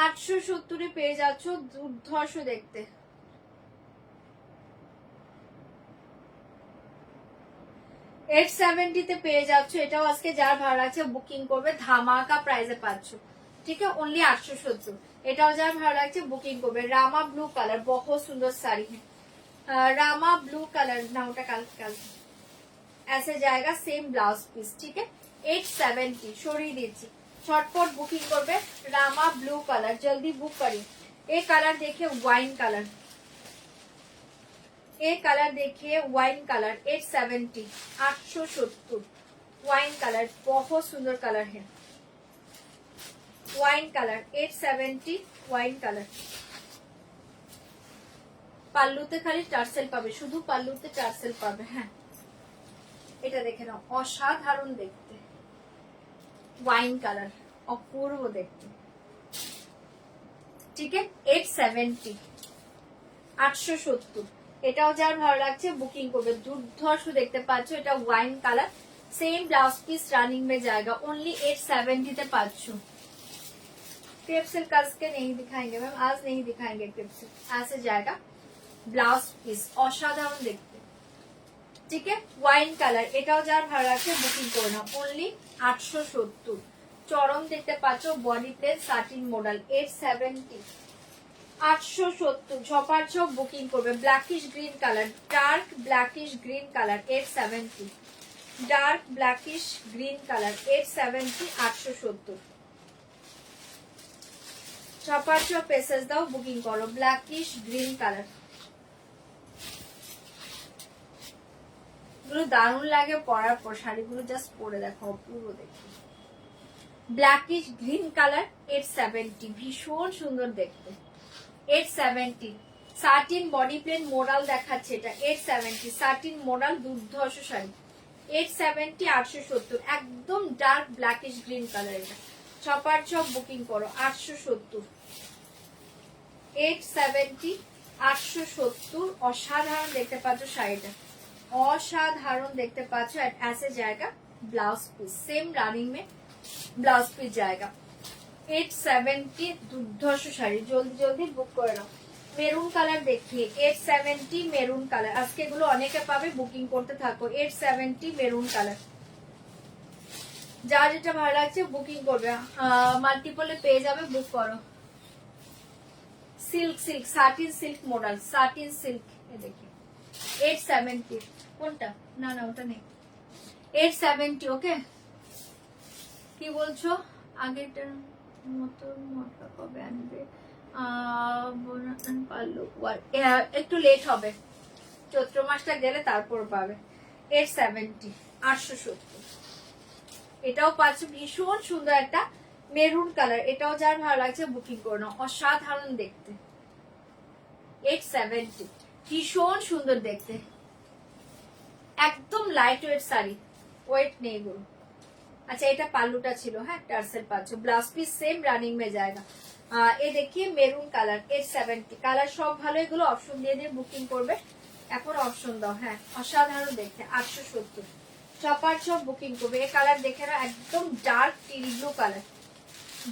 Speaker 1: 870 পেয়ে যাচ্ছ, দুর্ধর্ষ দেখতে। 870 তে পেয়ে যাচ্ছ, এটাও আজকে যার ভালো লাগছে বুকিং করবে, ধামাকা প্রাইসে পাচ্ছ। ঠিক আছে, অনলি 870। এটাও যার ভালো লাগছে বুকিং করবে। রামা ব্লু কালার, বহুত সুন্দর শাড়ি है। रामा ब्लू कलर ना, ওটা কাল ऐसे जाएगा, सेम ब्लाउज पीस। ठीक है, 870 সরিয়ে দিচ্ছি, ছটপট বুকিং করবে। রামা ব্লু কালার, জলদি বুক করি। এই কালার দেখে ওয়াইন কালার, ये कलर देखिए वाइन कलर। 870 870 वाइन कलर, बहुत सुंदर कलर है। Wine colour 870 wine colour. পাল্লুতে খালি টার্সেল পাবে, শুধু পাল্লুতে টার্সেল পাবে। হ্যাঁ, এটা দেখে নাও, অসাধারণ দেখতে, ওয়াইন কালার, অপূর্ব দেখতে। ঠিক আছে, 870 870। এটাও যার ভালো লাগছে বুকিং করবে, দুর্ধর্ষ দেখতে পাচ্ছ। এটা wine colour, same blouse piece running में जाएगा, ओनली 870 তে পাচ্ছ। क्रेप सिल्क के नहीं दिखाएंगे मैम, आज नहीं दिखाएंगे क्रेप सिल्क। ऐसे जाएगा ब्लाउज पीस, অসাধারণ দেখতে। ঠিক আছে, ওয়াইন কালার, এটাও যার ভালো লাগছে বুকিং করে নাও, ओनली 870। চরম দেখতে পাচ্ছ, বডি প্লেন সাটিন মডেল। 870 870 ঝপার ঝপ বুকিং করবে। Blackish green colour, dark blackish green colour. 870 dark blackish green colour. 870 870। ঝপার ঝপ পেসেস দাও, বুকিং করো। ব্ল্যাকিশ গ্রিন কালার, এগুলো দারুণ লাগে পরার পর, শাড়িগুলো জাস্ট পরে দেখো, অপূর্ব দেখতে। ব্ল্যাকিশ গ্রিন কালার 870, ভীষণ সুন্দর দেখতে। 870 সাটিন বডি প্লেন মোডাল দেখাচ্ছে এটা। 870 সাটিন মোডাল, দুর্ধর্ষ শাড়ি। 870 870, একদম ডার্ক ব্ল্যাকিশ গ্রিন কালার। এটা ছপার ছপ বুকিং করো। 870 870 870। অসাধারণ দেখতে পাচ্ছ শাড়িটা, অসাধারণ দেখতে পাচ্ছ। ऐसे जाएगा ब्लाउज पीस, सेम रनिंग में ब्लाउज पीस जाएगा। 870 দুর্ধর্ষ শাড়ি, জলদি জলদি বুক করে নাও। মেরুন কালার দেখিয়ে 870 মেরুন কালার, আজকে এগুলো অনেকে পাবে, বুকিং করতে থাকো। 870 মেরুন কালার, যা যেটা ভালো লাগছে বুকিং করবে, মাল্টিপলে পেয়ে যাবে, বুক করো। Silk silk satin silk model, satin silk, এ দেখি 870। কোনটা? না না, ওটা নেই। 870 ওকে। কি বলছো? আগেরটার মতো মোটা কবে আনবে? পারলো একটু লেট হবে, চৈত্র মাসটা গেলে তারপর পাবে। 870 870। এটাও পাচ্ছ, ভীষণ সুন্দর একটা মেরুন কালার। এটাও যার ভালো লাগছে বুকিং করে নাও, অসাধারণ দেখতে। 870 ভীষণ সুন্দর দেখতে, একদম লাইট ওয়েট শাড়ি, ওয়েট নেই গুলো। अच्छा, এটা পাল্লুটা ছিল। হ্যাঁ, টার্সেল পাচ্ছ, ব্লাউজ পিস সেম রানিং মে जाएगा। এ দেখিয়ে মেরুন কালার। 870 কালার সব ভালো, এগুলো অপশন দিয়ে দিয়ে বুকিং করবে। এখন অপশন দাও। হ্যাঁ, অসাধারণ দেখতে। 870 চপার সব বুকিং করবে। এই কালার দেখে নাও, একদম dark teal blue colour,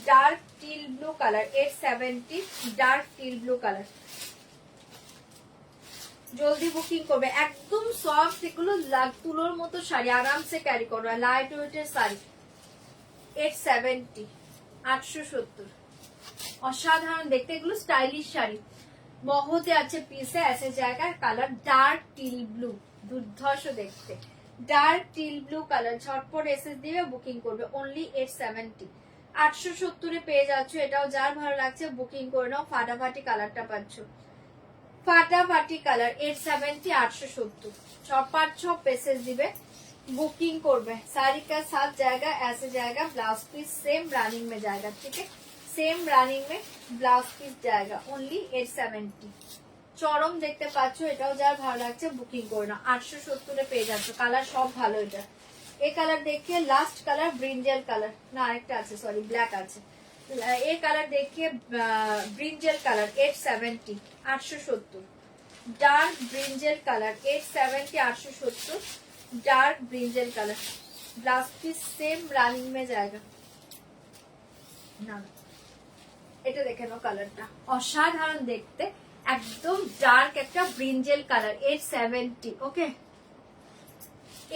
Speaker 1: dark teal blue colour. 870 dark teal blue colour, জলদি বুকিং করবে। একদম সফট, এগুলো তুলোর মতো শাড়ি, আরামসে ক্যারি করো, লাইট ওয়েটের শাড়ি। 870 870 অসাধারণ দেখতে, এগুলো স্টাইলিশ শাড়ি। বহুতে আছে পিসে ऐसे जाएगा, কালার ডার্ক টিল ব্লু। দুর্ধর্ষ দেখতে, ডার্ক টিল ব্লু কালার, ঝটপট এসএস দিবে বুকিং করবে, অনলি 870, 870 পেয়ে যাচ্ছ। এটাও যার ভালো লাগছে বুকিং করে নাও, ফাটাফাটি কালারটা পাচ্ছ, ফাটাফাটি কালার, 870, 870, ছপার ছপ এসএস দিবে बुकिंग করবে। साड़ी का साथ जाएगा, ऐसे जाएगा, ब्लाउज पीस सेम रनिंग में जाएगा, ठीक है, सेम रनिंग में ब्लाउज पीस जाएगा, ओनली 870। চরম দেখতে পাচ্ছ, এটাও যার ভালো লাগছে বুকিং করে নাও, 870 পেয়ে যাচ্ছ। কালার সব ভালো। এটা এই কালার দেখিয়ে, লাস্ট কালার ব্রিঞ্জেল কালার, না আরেকটা আছে, সরি ব্ল্যাক আছে। এই কালার দেখিয়ে brinjal colour, 870, 870, dark brinjal colour, 870, 870, dark brinjal colour, blouse piece same running में जाएगा। না এটা দেখে নাও, কালারটা অসাধারণ দেখতে, একদম ডার্ক একটা ব্রিঞ্জেল কালার, 870, ওকে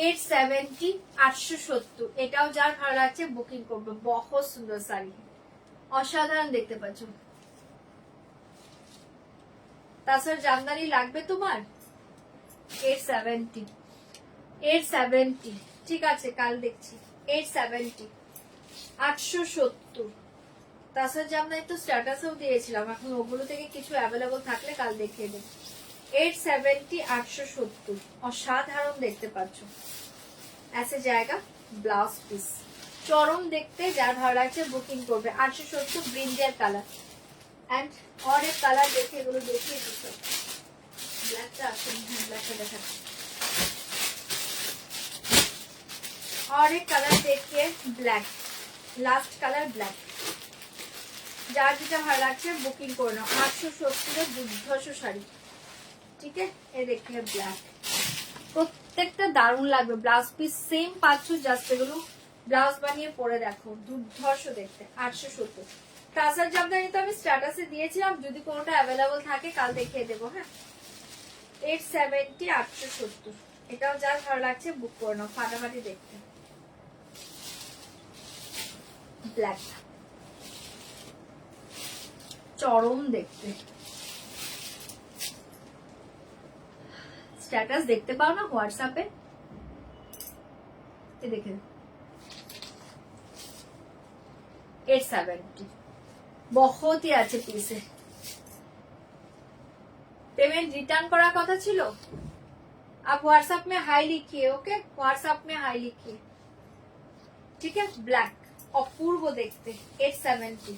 Speaker 1: 870, 870। এটাও যার ভালো লাগছে বুকিং করবে, বহুত সুন্দর শাড়ি, অসাধারণ দেখতে পাচ্ছ। তাছাড়া জামদানি লাগবে তোমার, 870, 870, ঠিক আছে কাল দেখছি, 870, 870। তাছাড়া জামদানি তো স্ট্যাটাসেও দিয়েছিলাম, এখন ওগুলো থেকে কিছু অ্যাভেলেবল থাকলে কাল দেখিয়ে দেবো। 870, 870, অসাধারণ দেখতে পাচ্ছ। ऐसे जाएगा ब्लाउज पीस, চরম দেখতে, যার ভালো লাগছে বুকিং করবে, 870, ব্রিঞ্জেল কালার। এন্ড और एक কালার দেখে এগুলো দেখিয়ে দিচ্ছি, ব্ল্যাকটা আছে, ব্ল্যাকটা দেখাচ্ছি। और एक कलर देखिए ब्लैक, लास्ट कलर ब्लैक, যার যেটা ভালো লাগছে বুকিং করে নাও, 870 দুর্ধর্ষ শাড়ি, ঠিক আছে। এই দেখে ব্ল্যাক, প্রত্যেকটা দারুণ লাগবে, ব্লাউজ পিস সেম পাচ্ছ, জাস্ট এগুলো ব্লাউজ বানিয়ে পরে দেখো, দুর্ধর্ষ দেখতে, 870। তাছাড়া জামদানি তো আমি স্ট্যাটাসে দিয়েছিলাম, যদি কোনোটা অ্যাভেলেবল থাকে কাল দেখিয়ে দেবো, হ্যাঁ। 870, 870, এটাও যার ভালো লাগছে বুক করে নাও, ফাটাফাটি দেখতে, ব্ল্যাক, চরম দেখতে। স্ট্যাটাস দেখতে পাও না হোয়াটসঅ্যাপে, দেখে 870, बहुत ही अच्छे पीस है। पेमेंट रिटर्न করার কথা ছিল, आप व्हाट्सएप में हाई लिखिए, ओके व्हाट्सएप में हाई लिखिए, ठीक है। ब्लैक अपूर्व देखते, 870।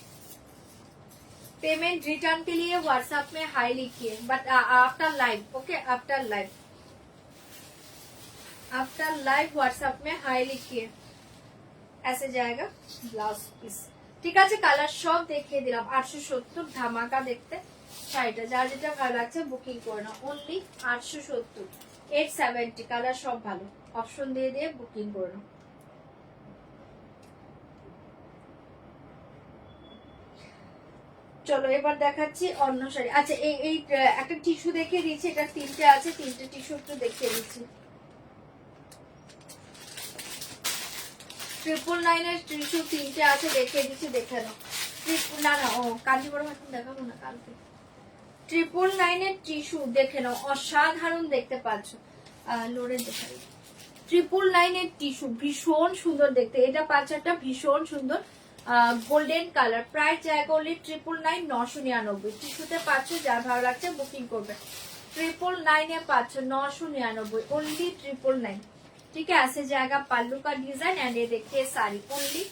Speaker 1: पेमेंट रिटर्न के लिए व्हाट्सएप में हाई लिखिए, but after live, okay after live, after live WhatsApp में हाई लिखिए, ऐसे जाएगा ब्लाउज पीस, ঠিক আছে। কালার সব দেখিয়ে দিলাম, 870 ধামাকা দেখতে শাড়িটা, যার যেটা ভালো লাগছে বুকিং করে নাও, অনলি 870, 870, কালার সব ভালো, অপশন দিয়ে দিয়ে বুকিং করে নাও। চলো এবার দেখাচ্ছি অন্য শাড়ি। আচ্ছা এই একটা টিস্যু দেখিয়ে দিচ্ছি, এটা 3টে আছে, 3টে টিস্যু একটু দেখিয়ে দিচ্ছি। 999 এর টিস্যু 3টে আছে, দেখিয়ে দিচ্ছি, দেখে নাও। না না, ও কাঞ্জিবরম এখন দেখাবো না, কালকে। 999 এর টিস্যু দেখে নাও, অসাধারণ দেখতে পাচ্ছ, লোরে দেখাই। 999 এর টিস্যু ভীষণ সুন্দর দেখতে, এটা পাঁচটা ভীষণ সুন্দর গোল্ডেন কালার, প্রাইস জায়গা অনলি 999, 999। টিস্যুতে পাচ্ছ, যার ভালো লাগছে বুকিং করবে, 999 এ পাচ্ছ, 999, ओनली 999, ठीक है। ऐसे जाएगा पल्लू का डिजाइन एंड ये देखिए साड़ी, ओनली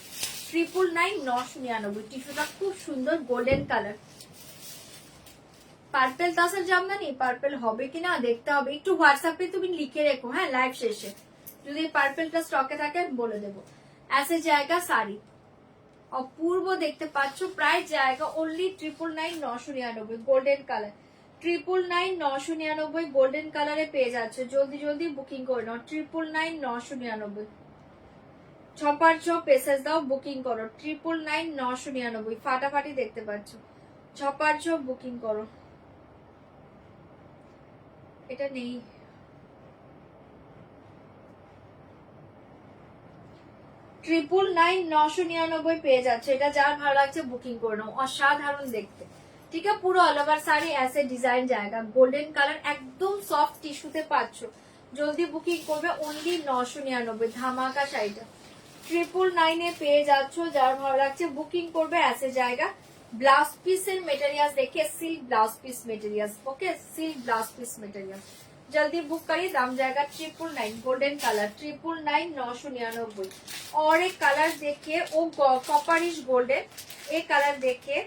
Speaker 1: 999, 999। টিস্যুটা খুব সুন্দর গোল্ডেন কালার, পার্পল তাছাড়া জামদানি পার্পল হবে কিনা দেখতে হবে, একটু হোয়াটসঅ্যাপে তুমি লিখে রেখো, হ্যাঁ লাইভ শেষে যদি পার্পলটা স্টকে থাকে বলে দেবো। ऐसे जाएगा साड़ी, অপূর্ব দেখতে পাচ্ছ, প্রাইস জায়গা অনলি 999, 999, গোল্ডেন কালার, 999, 999 গোল্ডেন কালারে পেয়ে যাচ্ছে, জলদি জলদি বুকিং করে নাও, 999, 999, ছপার ছপ পেসেজ দাও, বুকিং করো, 999, 999, ফাটাফাটি দেখতে পাচ্ছ, ছপার ছপ বুকিং করো। এটা নেই, 999, 999 পেয়ে যাচ্ছে, এটা যার ভালো লাগছে বুকিং করে নাও, অসাধারণ দেখতে, ঠিক আছে। পুরো অল ওভার শাড়ি ऐसे डिजाइन जाएगा, गोल्डन कलर, একদম সফট টিস্যুতে পাচ্ছ, জলদি বুকিং করবে। অনলি 999 ধামাকা শাড়িটা 999 পেয়ে যাচ্ছ। যার ভালো লাগছে বুকিং করবে। ऐसे জায়গা ব্লাউজ পিসের মেটেরিয়াল দেখে, silk blouse piece material, okay silk blouse piece material जल्दी बुक करिए। दाम जाएगा 999 गोल्डन कलर 999 999। और एक कलर देखिए वो कॉपरिश गोल्डन, एक कलर देखिए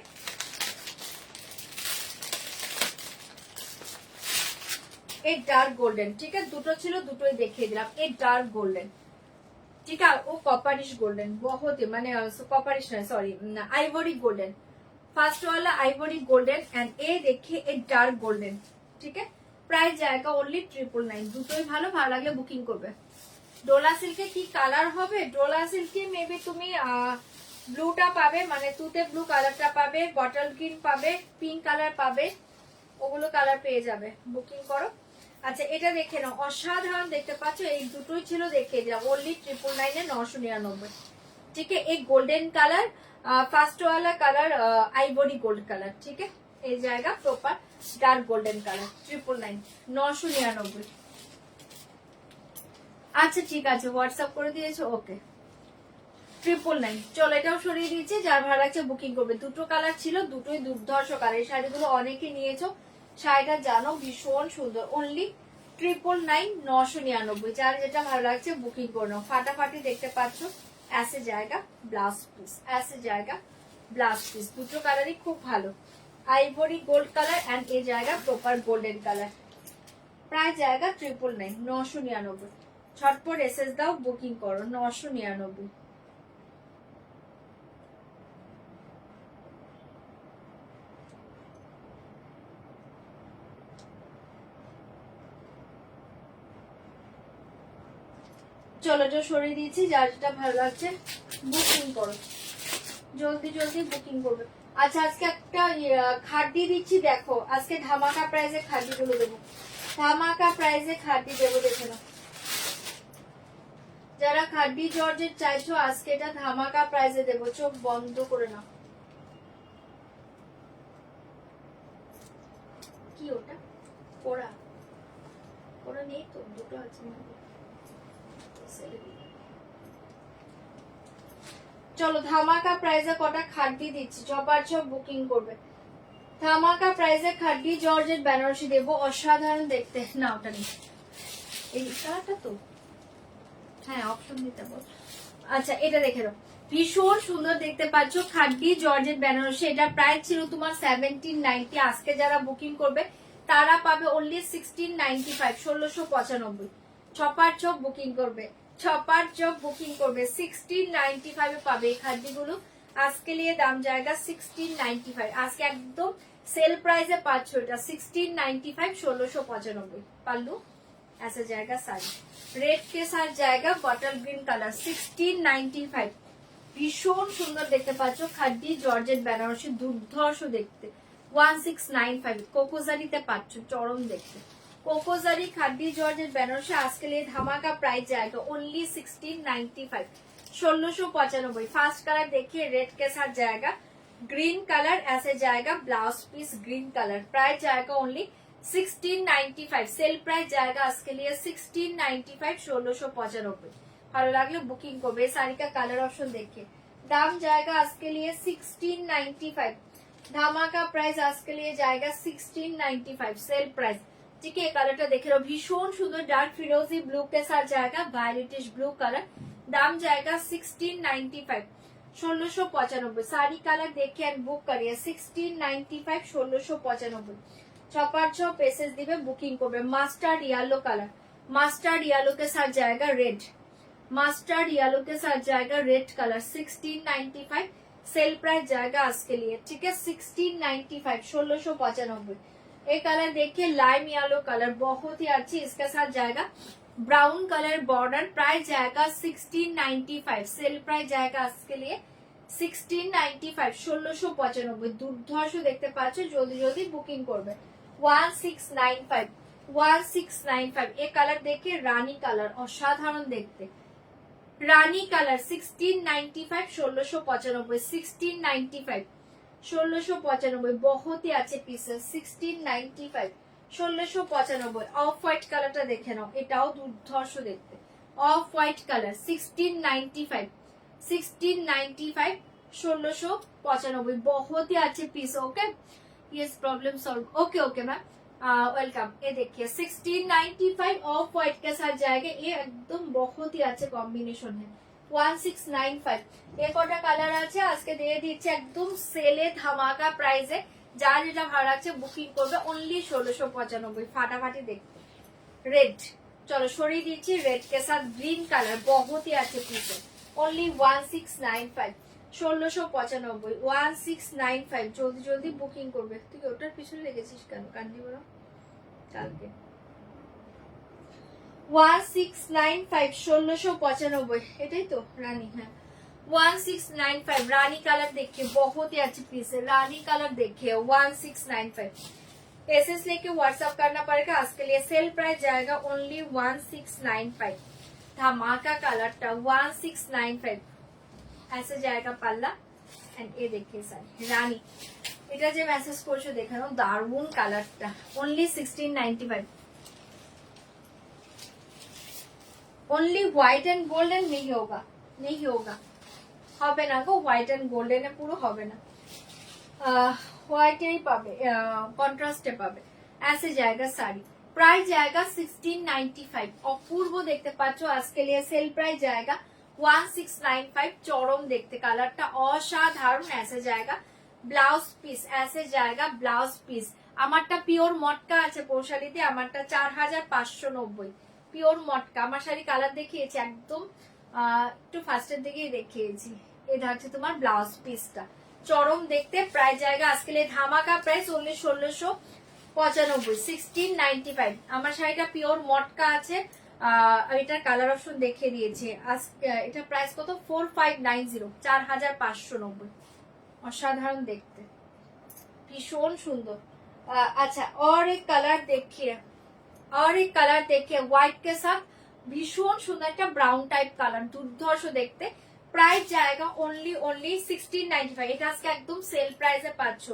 Speaker 1: एक डार्क गोल्डन, ठीक है দুটো ছিল দুটোই দেখিয়ে দিলাম। एक डार्क गोल्डन, ठीक है वो कॉपरिश गोल्डन बहुत ही माने कॉपरिश नहीं सॉरी आइवरी गोल्डन, फर्स्ट वाला आइवरी गोल्डन एंड ए देखिए एक डार्क गोल्डन, ठीक है प्राइस जाएगा ओनली 999। দুটোই ভালো, ভালো লাগলে বুকিং করবে। ডোলা সিল্কে কি কালার হবে? ডোলা সিল্কে মেবি তুমি ব্লুটা পাবে, মানে তুতে ব্লু কালারটা পাবে, বটল গ্রিন পাবে, পিঙ্ক কালার পাবে, ওগুলো কালার পেয়ে যাবে। বুকিং করো। আচ্ছা এটা দেখে নাও, অসাধারণ দেখতে পাচ্ছ। এই দুটোই ছিল দেখিয়ে দিলাম ओनली 999 999, ठीक है एक गोल्डन कलर फर्स्ट वाला कलर आइवरी गोल्ड कलर, ठीक है ये जाएगा प्रॉपर डार्क गोल्डन कलर 999 999। আচ্ছা ঠিক আছে হোয়াটসঅ্যাপ করে দিয়েছো, ওকে 999। চলো এটাও সরিয়ে দিয়েছি। যার ভালো লাগছে বুকিং করবে। দুটো কালার ছিল, দুটোই দুর্ধর্ষ কালার। এই শাড়িগুলো অনেকে নিয়েছো, শাড়িটা জানো ভীষণ সুন্দর। অনলি 999 999। যার যেটা ভালো লাগছে বুকিং করে নাও। ফাটাফাটি দেখতে পাচ্ছ। ऐसे जाएगा ब्लाउज पीस, ऐसे जाएगा ब्लाउज पीस। দুটো কালারই খুব ভালো। आइवरी गोल्ड कलर एंड ये जाएगा प्रॉपर गोल्डन कलर। प्राइस जाएगा 999 999। झटपट एसएस दाओ बुकिंग करो 999। চলো এটা সরিয়ে দিয়েছি। যার যেটা ভালো লাগছে বুকিং করো, জলদি জলদি বুকিং করবে। আচ্ছা আজকে একটা খাড্ডি দিচ্ছি, দেখো আজকে ধামাকা প্রাইসে খাড্ডি গুলো দেবো, ধামাকা প্রাইসে খাড্ডি দেবো, দেখে নাও। যারা খাড্ডি জর্জেট চাইছো আজকে এটা ধামাকা প্রাইসে দেবো। চোখ বন্ধ করে নাও। কি ওটা কোড়া কোড়া নেই তো, দুটো আছে। চলো ধামাকা প্রাইসে কটা খাড্ডি দিচ্ছি, চপার চপ বুকিং করবে। ধামাকা প্রাইসে খাড্ডি জর্জেট বেনারসি দেবো, অসাধারণ দেখতে। না ওটা নেই, এই কালারটা তো হ্যাঁ অপশন দিতে বল। আচ্ছা এটা দেখে নাও, ভীষণ সুন্দর দেখতে পাচ্ছ। খাড্ডি জর্জেট বেনারসি, এটা প্রাইস ছিল তোমার 1790। আজকে যারা বুকিং করবে তারা পাবে অনলি 1695 1695। ছপার চোখ বুকিং করবে, ছপার চোখ বুকিং করবে 1695 এ পাবে এই খাড্ডিগুলো। আজকে নিয়ে দাম জায়গা 1695। আজকে একদম সেল প্রাইসে পাচ্ছ এটা 1695 1695। পাল্লু ऐसा जाएगा साड़ी रेड के साथ जाएगा बटल ग्रीन कलर 1695। ভীষণ সুন্দর দেখতে পাচ্ছ। খাড্ডি জর্জেট বেনারসি দুর্ধর্ষ দেখতে 1695। কোকোজারিতে পাচ্ছ, চরম দেখতে। कोकोजारी खादी जॉर्जेट बेनारसी आज के लिए धमाका प्राइस जाएगा ओनली 1695 1695। फास्ट कलर देखिए रेड के साथ जाएगा, ग्रीन कलर ऐसे जाएगा blouse piece green colour. Price जाएगा ओनली 1695। सेल प्राइस जाएगा आज के लिए 1695 1695। ভালো লাগলে বুকিং করবে। এই শাড়ি का कलर ऑप्शन देखिए। दाम जाएगा आज के लिए 1695। धमाका प्राइस आज के लिए जाएगा 1695 सेल प्राइस, ठीक है। कलरটা দেখে নাও, ভীষণ সুন্দর ডার্ক ফিরোজি ব্লু के साथ जाएगा वायलेटिश ब्लू कलर। दाम जाएगा 1695 1695। साड़ी कलर देखिए एंड बुक करिए 1695 1695। छपार छप पेसेस दिबे बुकिंग করবে। Mustard yellow colour, mastered yellow के साथ जाएगा रेड, मास्टर्ड येलो के साथ जाएगा रेड कलर 1695। सेल प्राइस जाएगा आज के लिए, ठीक है 1695 1695। ये कलर देखिए लाइम येलो कलर बहुत ही अच्छी, इसके साथ जाएगा ब्राउन कलर बॉर्डर। प्राइस जाएगा 1695। सेल प्राइस जाएगा आज के लिए 1695 1695। দুর্ধর্ষ দেখতে পাচ্ছ, জলদি জলদি বুকিং করবে। 1695 1695। ये कलर देखिए रानी कलर असाधारण देखते, रानी कलर 1695 1695 1695 1695 बहुत ही अच्छे पीसेस 1695 1695। অফ হোয়াইট কালারটা দেখে নাও, এটাও দুর্ধর্ষ দেখতে। Off white colour 1695, 1695, 1695। बहुत ही अच्छे piece. Okay, yes, problem solve. Okay okay ma'am, welcome. ये देखिए 1695 ऑफ व्हाइट के साथ जाएगा, ये एकदम बहुत ही अच्छे कॉम्बिनेशन है। 1695 ये কটা কালার আছে আজকে দিয়ে দিচ্ছে একদম সেলে ধামাকা প্রাইসে। যার যেটা ভালো লাগছে বুকিং করবে, অনলি 1695। ফাটাফাটি দেখতে रेड, चलो सरिए दीजिए रेड के साथ ग्रीन कलर, बहुत ही अच्छे पीस है। ओनली 1695, 1695, 1695। जल्दी जल्दी बुकिंग করবে। তুই ওটার পিছনে লেগেছিস কেন কান্দি বড় কালকে? 1695, 1695, এটাই তো রানী। হ্যাঁ 1695 रानी कलर देखिए, बहुत ही अच्छी पीस है। रानी कलर देखिए 1695। एसएस लेके व्हाट्सएप करना पड़ेगा। आज के लिए सेल प्राइस जाएगा ओनली 1695। धमाका कलर टा 1695 ऐसे जाएगा पल्ला। एंड ये देखिए सर रानी, এটা যে মেসেজ করছো দেখানো দারুন কালারটা। Only 1695। Only white and golden नहीं होगा, नहीं होगा, হবে না গো। হোয়াইট এন্ড গোল্ডেনে পুরো হবে না, হোয়াইটেই পাবে, কন্ট্রাস্টে পাবে। ऐसे जाएगा साड़ी, प्राइस जाएगा 1695। অপূর্ব দেখতে পাচ্ছ, আজকে লিয়ে সেল প্রাইস जाएगा 1695। চরম দেখতে কালারটা অসাধারণ। ऐसे जाएगा ব্লাউজ পিস, ऐसे जाएगा ব্লাউজ পিস। আমারটা পিওর মটকা আছে পৌশালিতে, আমারটা 4590 পিওর মটকা। আমার শাড়ি কালার দেখিয়েছি একদম একটু ফার্স্টের দিকেই দেখিয়েছি। এটা হচ্ছে তোমার ব্লাউজ পিসটা, চরম দেখতে। প্রাইস জায়গা আজকে ধামাকা প্রাইস ওনলি 1695, 1695। আমার শাড়িটা পিওর মটকা আছে, এটার কালার অপশন দেখিয়ে দিয়েছে। এটা প্রাইস কত? 4590, 4590। অসাধারণ দেখতে, ভীষণ সুন্দর। अच्छा और एक कलर देखिए, और एक कलर देखिए व्हाइट के साथ ভীষণ সুন্দর একটা ব্রাউন টাইপ কালার, দুর্ধর্ষ দেখতে। প্রাইস जाएगा ओनली 1695। এটা আজকে একদম সেল প্রাইসে পাচ্ছ,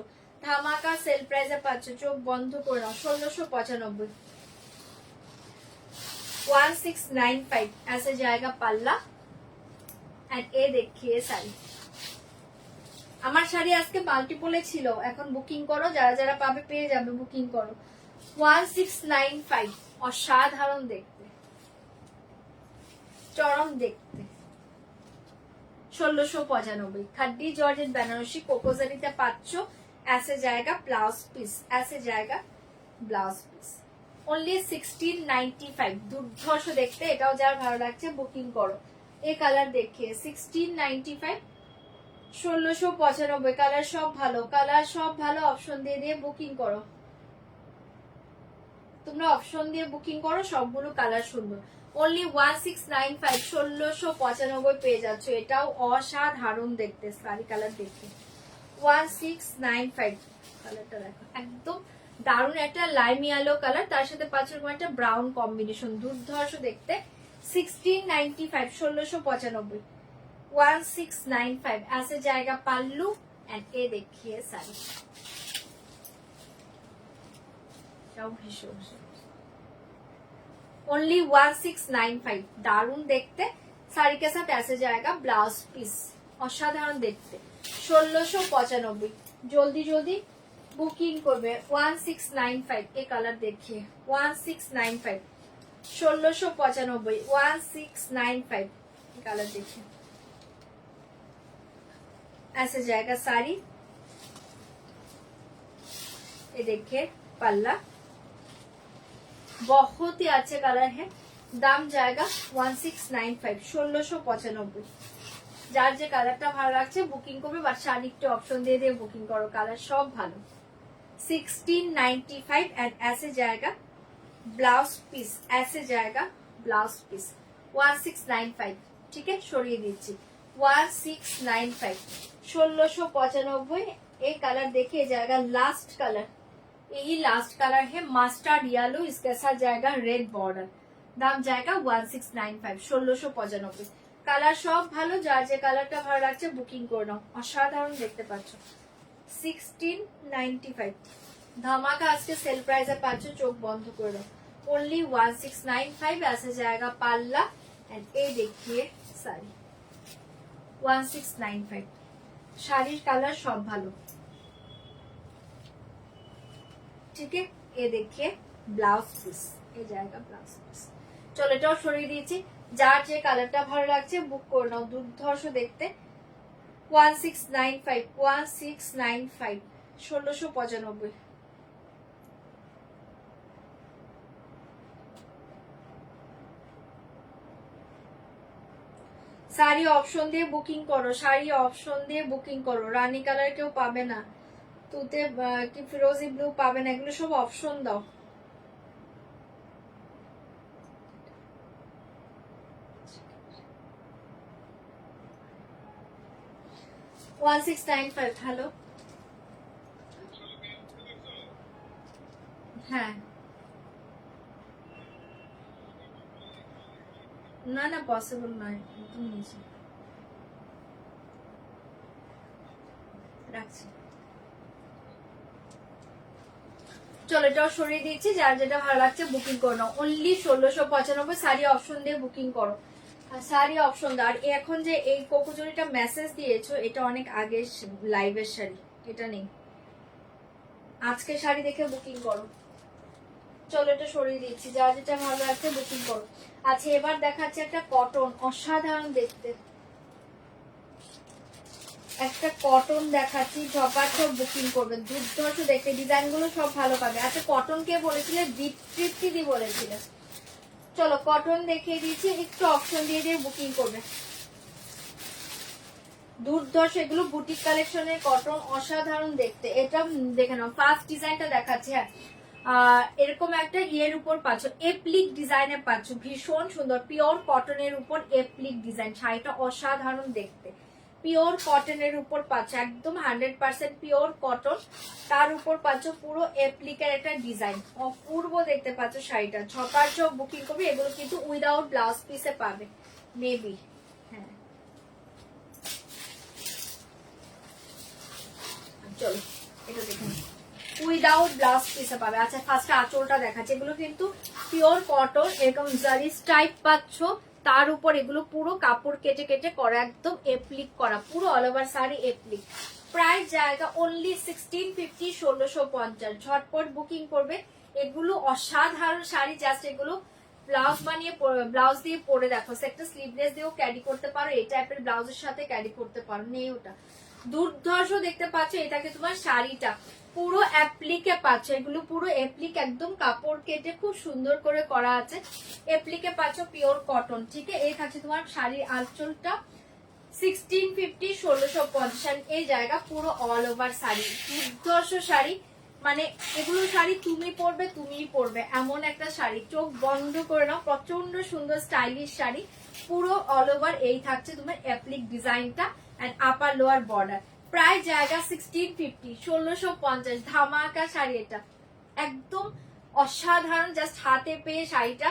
Speaker 1: ধামাকা সেল প্রাইসে পাচ্ছ। চোখ বন্ধ করে নাও। 1695, 1695 ऐसे जाएगा पल्ला। एंड ये देखिए শাড়ি, আমার শাড়ি আজকে মাল্টিপলে ছিল, এখন বুকিং করো। যারা যারা পাবে পেয়ে যাবে, বুকিং করো। 1695 অসাধারণ দেখতে, চরম দেখতে। 1695 খাড্ডি জর্জেট বেনারসি কোকোজারিতে পাচ্ছ। ऐसे जाएगा ब्लाउज पीस, ऐसे जाएगा ब्लाउज पीस। ओनली 1695। দুর্ধর্ষ দেখতে, এটাও যার ভালো লাগছে বুকিং করো। এই কালার দেখিয়ে 1695, 1695। কালার সব ভালো, কালার সব ভালো। অপশন দিয়ে দিয়ে বুকিং করো, তোমরা অপশন দিয়ে বুকিং করো, সবগুলো কালার সুন্দর। ओनली 1695, 1695 পেয়ে যাচ্ছ। এটাও অসাধারণ দেখতে, শাড়ি কালার দেখতে। 1695 কালারটা দেখো, একদম দারুণ একটা লাইম ইয়েলো কালার, তার সাথে পাচ্ছ একটা ব্রাউন কম্বিনেশন, দুর্ধর্ষ দেখতে। 1695, 1695, 1695 ऐसे जाएगा पल्लू। एंड ये देखिए साड़ी, ओनली 1695। दारुण देखते, साड़ी के साथ ऐसे जाएगा ब्लाउज पीस, असाधारण देखते। 1695 जल्दी जल्दी बुकिंग करबे। 1695 ये कलर देखिए, 1695, 1695, 1695 कलर देखिए। ऐसे जाएगा साड़ी, ये देखिए पल्ला, बहुत ही अच्छे कलर है। दाम जाएगा 1695, 1695। যার যে কালারটা ভালো লাগছে বুকিং করবে, বা শাড়ি একটু অপশন দিয়ে দিয়ে বুকিং করো, কালার সব ভালো। 1695 एंड ऐसे जाएगा ब्लाउज पीस, ऐसे जाएगा ब्लाउज पीस। 1695 ठीक है, সরিয়ে দিচ্ছি। 1695, 1695। ये कलर देखिए जाएगा लास्ट कलर, यही लास्ट कलर है मस्टर्ड येलो, इसके साथ जाएगा रेड बॉर्डर। दाम जाएगा 1695, 1695। কালার সব ভালো, যার যে কালারটা ভালো লাগছে বুকিং করে নাও, অসাধারণ দেখতে পাচ্ছ। 1695 ধামাকা আজকে সেল প্রাইসে পাচ্ছ, চোখ বন্ধ করে দাও। ओनली 1695 ऐसे जाएगा पाल्ला एंड ये देखिए साड़ी 1695। শাড়ির কালার সব ভালো, ঠিক है। ये देखिए ব্লাউজ পিস, এই জায়গা ব্লাউজ পিস। চলো এটাও সরিয়ে দিয়েছি। যার যে কালারটা ভালো লাগছে বুক করে নাও, দুর্ধর্ষ দেখতে। 1695 1695 1695। শাড়ি অপশন দিয়ে বুকিং করো, শাড়ি অপশন দিয়ে বুকিং করো। রানী কালার কেউ পাবে না, তুতে কি ফিরোজি ব্লু পাবে না, এগুলো সব অপশন দাও। One six nine five. Hello, হ্যাঁ না না পসিবল নয়, একদম নিচে রাখছি। চলো এটাও সরিয়ে দিয়েছি, যার যেটা ভালো লাগছে বুকিং করে নাও। অনলি 1695 শাড়ি অপশন দিয়ে বুকিং করো, শাড়ি অপশন দাও। আর এখন যে এই কোকোজরিটা মেসেজ দিয়েছো এটা অনেক আগে লাইভের শাড়ি, এটা নেই। আজকে শাড়ি দেখে বুকিং করো। চলো এটা সরিয়ে দিচ্ছি, যার যেটা ভালো লাগছে বুকিং করো। আচ্ছা এবার দেখাচ্ছে একটা কটন, অসাধারণ দেখতে একটা কটন দেখাচ্ছি, ঝপাঝপ বুকিং করবেন, দুর্ধর্ষ দেখতে, ডিজাইন গুলো সব ভালো পাবে। আচ্ছা কটন কে বলেছিলে? তৃপ্তি দি বলেছিলে। চলো কটন দেখিয়ে দিয়েছি, একটু অপশন দিয়ে দিয়ে বুকিং করবে। দুর্ধর্ষ, এগুলো বুটিক কালেকশনের কটন, অসাধারণ দেখতে। এটা দেখে নাও, ফার্স্ট ডিজাইনটা দেখাচ্ছি। হ্যাঁ এরকম একটা ইয়ের উপর পাচ্ছ, এপ্লিক ডিজাইনে পাচ্ছ, ভীষণ সুন্দর পিওর কটনের উপর এপ্লিক ডিজাইন। শাড়িটা অসাধারণ দেখতে, পিওর কটনের উপর পাচ্ছ, একদম 100% পিওর কটন, তার উপর পাচ্ছ পুরো এপ্লিকের একটা ডিজাইন, অপূর্ব দেখতে পাচ্ছ শাড়িটা। ছপার চোখ বুকিং করবে, এগুলো কিন্তু উইদাউট ব্লাউজ পিসে পাবে মেবি। হ্যাঁ চলো এটা দেখুন, উইদাউট ব্লাউজ পিসে পাবে। আচ্ছা ফার্স্ট আঁচলটা দেখাচ্ছে, এগুলো কিন্তু পিওর কটন, এরকম জারিস টাইপ পাচ্ছ, তার উপর এগুলো পুরো কাপড় কেটে কেটে করা, একদম এপ্লিক করা, পুরো অল ওভার শাড়ি এপ্লিক। প্রাইস জায়গা অনলি 1650 1650। ঝটপট বুকিং করবে, এগুলো অসাধারণ শাড়ি। জাস্ট এগুলো ব্লাউজ বানিয়ে ব্লাউজ দিয়ে পরে দেখো, একটা স্লিভলেস দিয়েও ক্যারি করতে পারো, এই টাইপের ব্লাউজের সাথে ক্যারি করতে পারো, নেই ওটা। দুর্ধর্ষ দেখতে পাচ্ছ, এটাকে তোমার শাড়িটা পুরো অ্যাপ্লিকে পাচ্ছ, এগুলো পুরো অ্যাপ্লিক, একদম কাপড় কেটে খুব সুন্দর করে করা আছে, অ্যাপ্লিকে পাচ্ছ পিওর কটন, ঠিক আছে। এই থাকছে তোমার শাড়ির আঁচলটা 1650 1650। এই জায়গা পুরো অল ওভার শাড়ি, দুর্ধর্ষ শাড়ি, মানে এগুলো শাড়ি তুমি পরবে তুমিই পরবে এমন একটা শাড়ি, চোখ বন্ধ করে নাও, প্রচন্ড সুন্দর স্টাইলিশ শাড়ি, পুরো অল ওভার এই থাকছে তোমার অ্যাপ্লিক ডিজাইনটা এন্ড আপার লোয়ার বর্ডার। প্রায় জায়গা 1650 1650। ধামাকা শাড়ি, এটা একদম অসাধারণ, জাস্ট হাতে পেয়ে শাড়িটা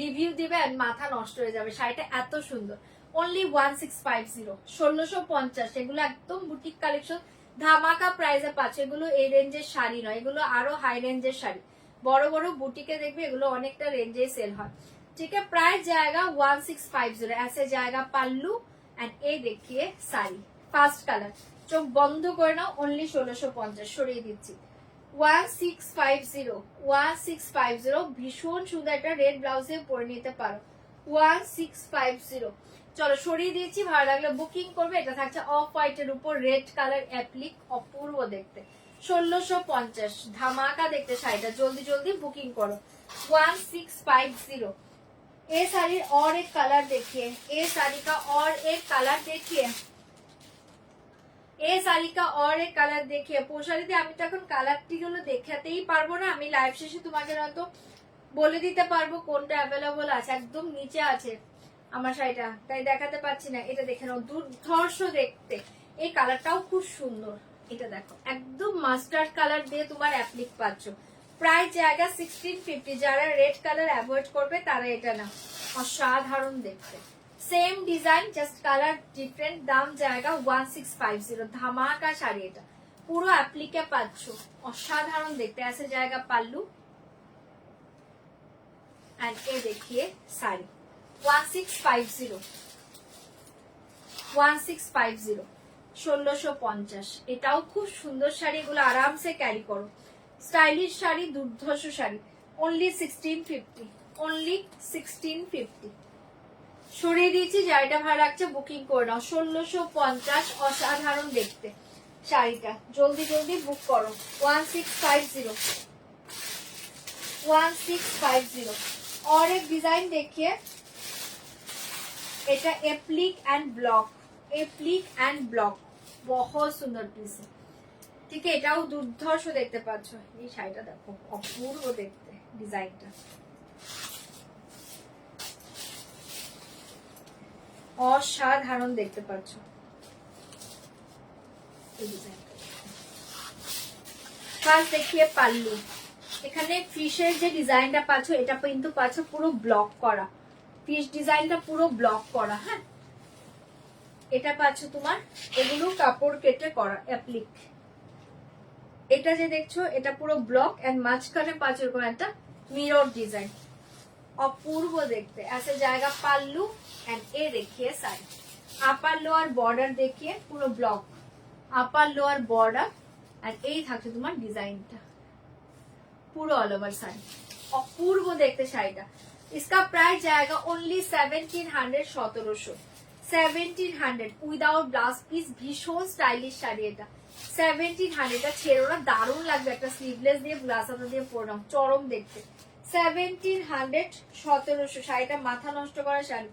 Speaker 1: রিভিউ দিবে আর মাথা নষ্ট হয়ে যাবে, শাড়িটা এত সুন্দর। অনলি 1650 1650। এগুলো একদম বুটিক কালেকশন, ধামাকা প্রাইসে পাচ্ছে। এগুলো এই রেঞ্জের শাড়ি নয়, এগুলো আরো হাই রেঞ্জের শাড়ি, বড় বড় বুটিকে দেখবে এগুলো অনেকটা রেঞ্জে সেল হয়, ঠিক है। প্রাইস জায়গা 1650। ऐसे जाएगा पल्लू एंड ये देखिए साड़ी, ফার্স্ট কালার, চোখ বন্ধ করে নাও। অনলি 1650। সরিয়ে দিচ্ছি 1650 1650। ভীষণ সুন্দর, একটা রেড ব্লাউজে পরে নিতে পারো 1650। চলো সরিয়ে দিয়েছি, ভালো লাগলে বুকিং করবে। এটা থাকছে অফ হোয়াইটের উপর রেড কালার অ্যাপ্লিক, অপূর্ব দেখতে, 1650। ধামাকা দেখতে শাড়িটা, জলদি জলদি বুকিং করো 1650। ये साड़ी और एक कलर देखिए, ये साड़ी का और एक कलर देखिए, এই শাড়িটা और एक কালার দেখিয়ে। পোশারিতে আমি তো এখন কালারটি গুলো দেখাতেই পারবো না, আমি লাইভ শেষে তোমাকে হয়তো বলে দিতে পারবো কোনটা অ্যাভেলেবল আছে, একদম নিচে আছে আমার শাড়িটা, তাই দেখাতে পাচ্ছি না। এটা দেখে নাও, দুর্ধর্ষ দেখতে, এই কালারটাও খুব সুন্দর। এটা দেখো, একদম মাস্টার্ড কালার দিয়ে তোমার অ্যাপ্লিক পাচ্ছ। প্রাইস জায়গা 1650। যারা রেড কালার অ্যাভয়েড করবে তারা এটা না, অসাধারণ দেখতে, same design just colour different. দাম জায়গা 1650। ধামাকা শাড়ি এটা, পুরো অ্যাপ্লিকে পাচ্ছ, অসাধারণ দেখতে। ऐसे जाएगा পাল্লু एंड ये देखिए साड़ी 1650 1650 1650। এটাও খুব সুন্দর শাড়ি, এগুলো আরামসে ক্যারি করো, স্টাইলিশ শাড়ি, দুর্ধর্ষ শাড়ি। অনলি 1650, অনলি 1650 সরিয়ে দিয়েছি। যাইটা ভালো লাগছে বুকিং করে নাও। 1650, অসাধারণ দেখতে শাড়িটা, জলদি জলদি বুক করো। 1650 1650। और एक डिजाइन देखिए, এটা এপ্লিক এন্ড ব্লক, এপ্লিক এন্ড ব্লক, बहुत সুন্দর পিস। ঠিক আছে, এটাও দুর্ধর্ষ দেখতে পাচ্ছ। এই শাড়িটা দেখো, অপূর্ব দেখতে ডিজাইনটা, অসাধারণ দেখতে পাচ্ছ এই ডিজাইনটা। ফার্স্ট দেখিয়ে পাল্লু, এখানে ফিশের যে ডিজাইনটা পাচ্ছ এটা কিন্তু পাচ্ছ পুরো ব্লক করা, ফিশ ডিজাইনটা পুরো ব্লক করা। হ্যাঁ, এটা পাচ্ছ তোমার, এগুলো কাপড় কেটে করা অ্যাপ্লিক। এটা যে দেখছো এটা পুরো ব্লক এন্ড মাঝখানে পাচ্ছ এরকম একটা মিরর ডিজাইন, অপূর্ব দেখতে। ऐसे जाएगा পাল্লু एंड ये देखिए साड़ी, আপার লোয়ার বর্ডার দেখিয়ে পুরো block, upper lower border and এই থাকছে তোমার ডিজাইনটা পুরো অল ওভার শাড়ি, অপূর্ব দেখতে শাড়িটা। इसका प्राइस जाएगा ओनली 1700, 1700 1700 উইদাউট ব্লাউজ পিস। ভীষণ স্টাইলিশ শাড়ি এটা, 1700। এটা ছেড়ো না, দারুণ লাগবে, একটা স্লিভলেস দিয়ে ব্লাউজার দিয়ে পরে নাও, চরম দেখতে। 1700, 1700 শাড়িটা মাথা নষ্ট করা শাড়ি।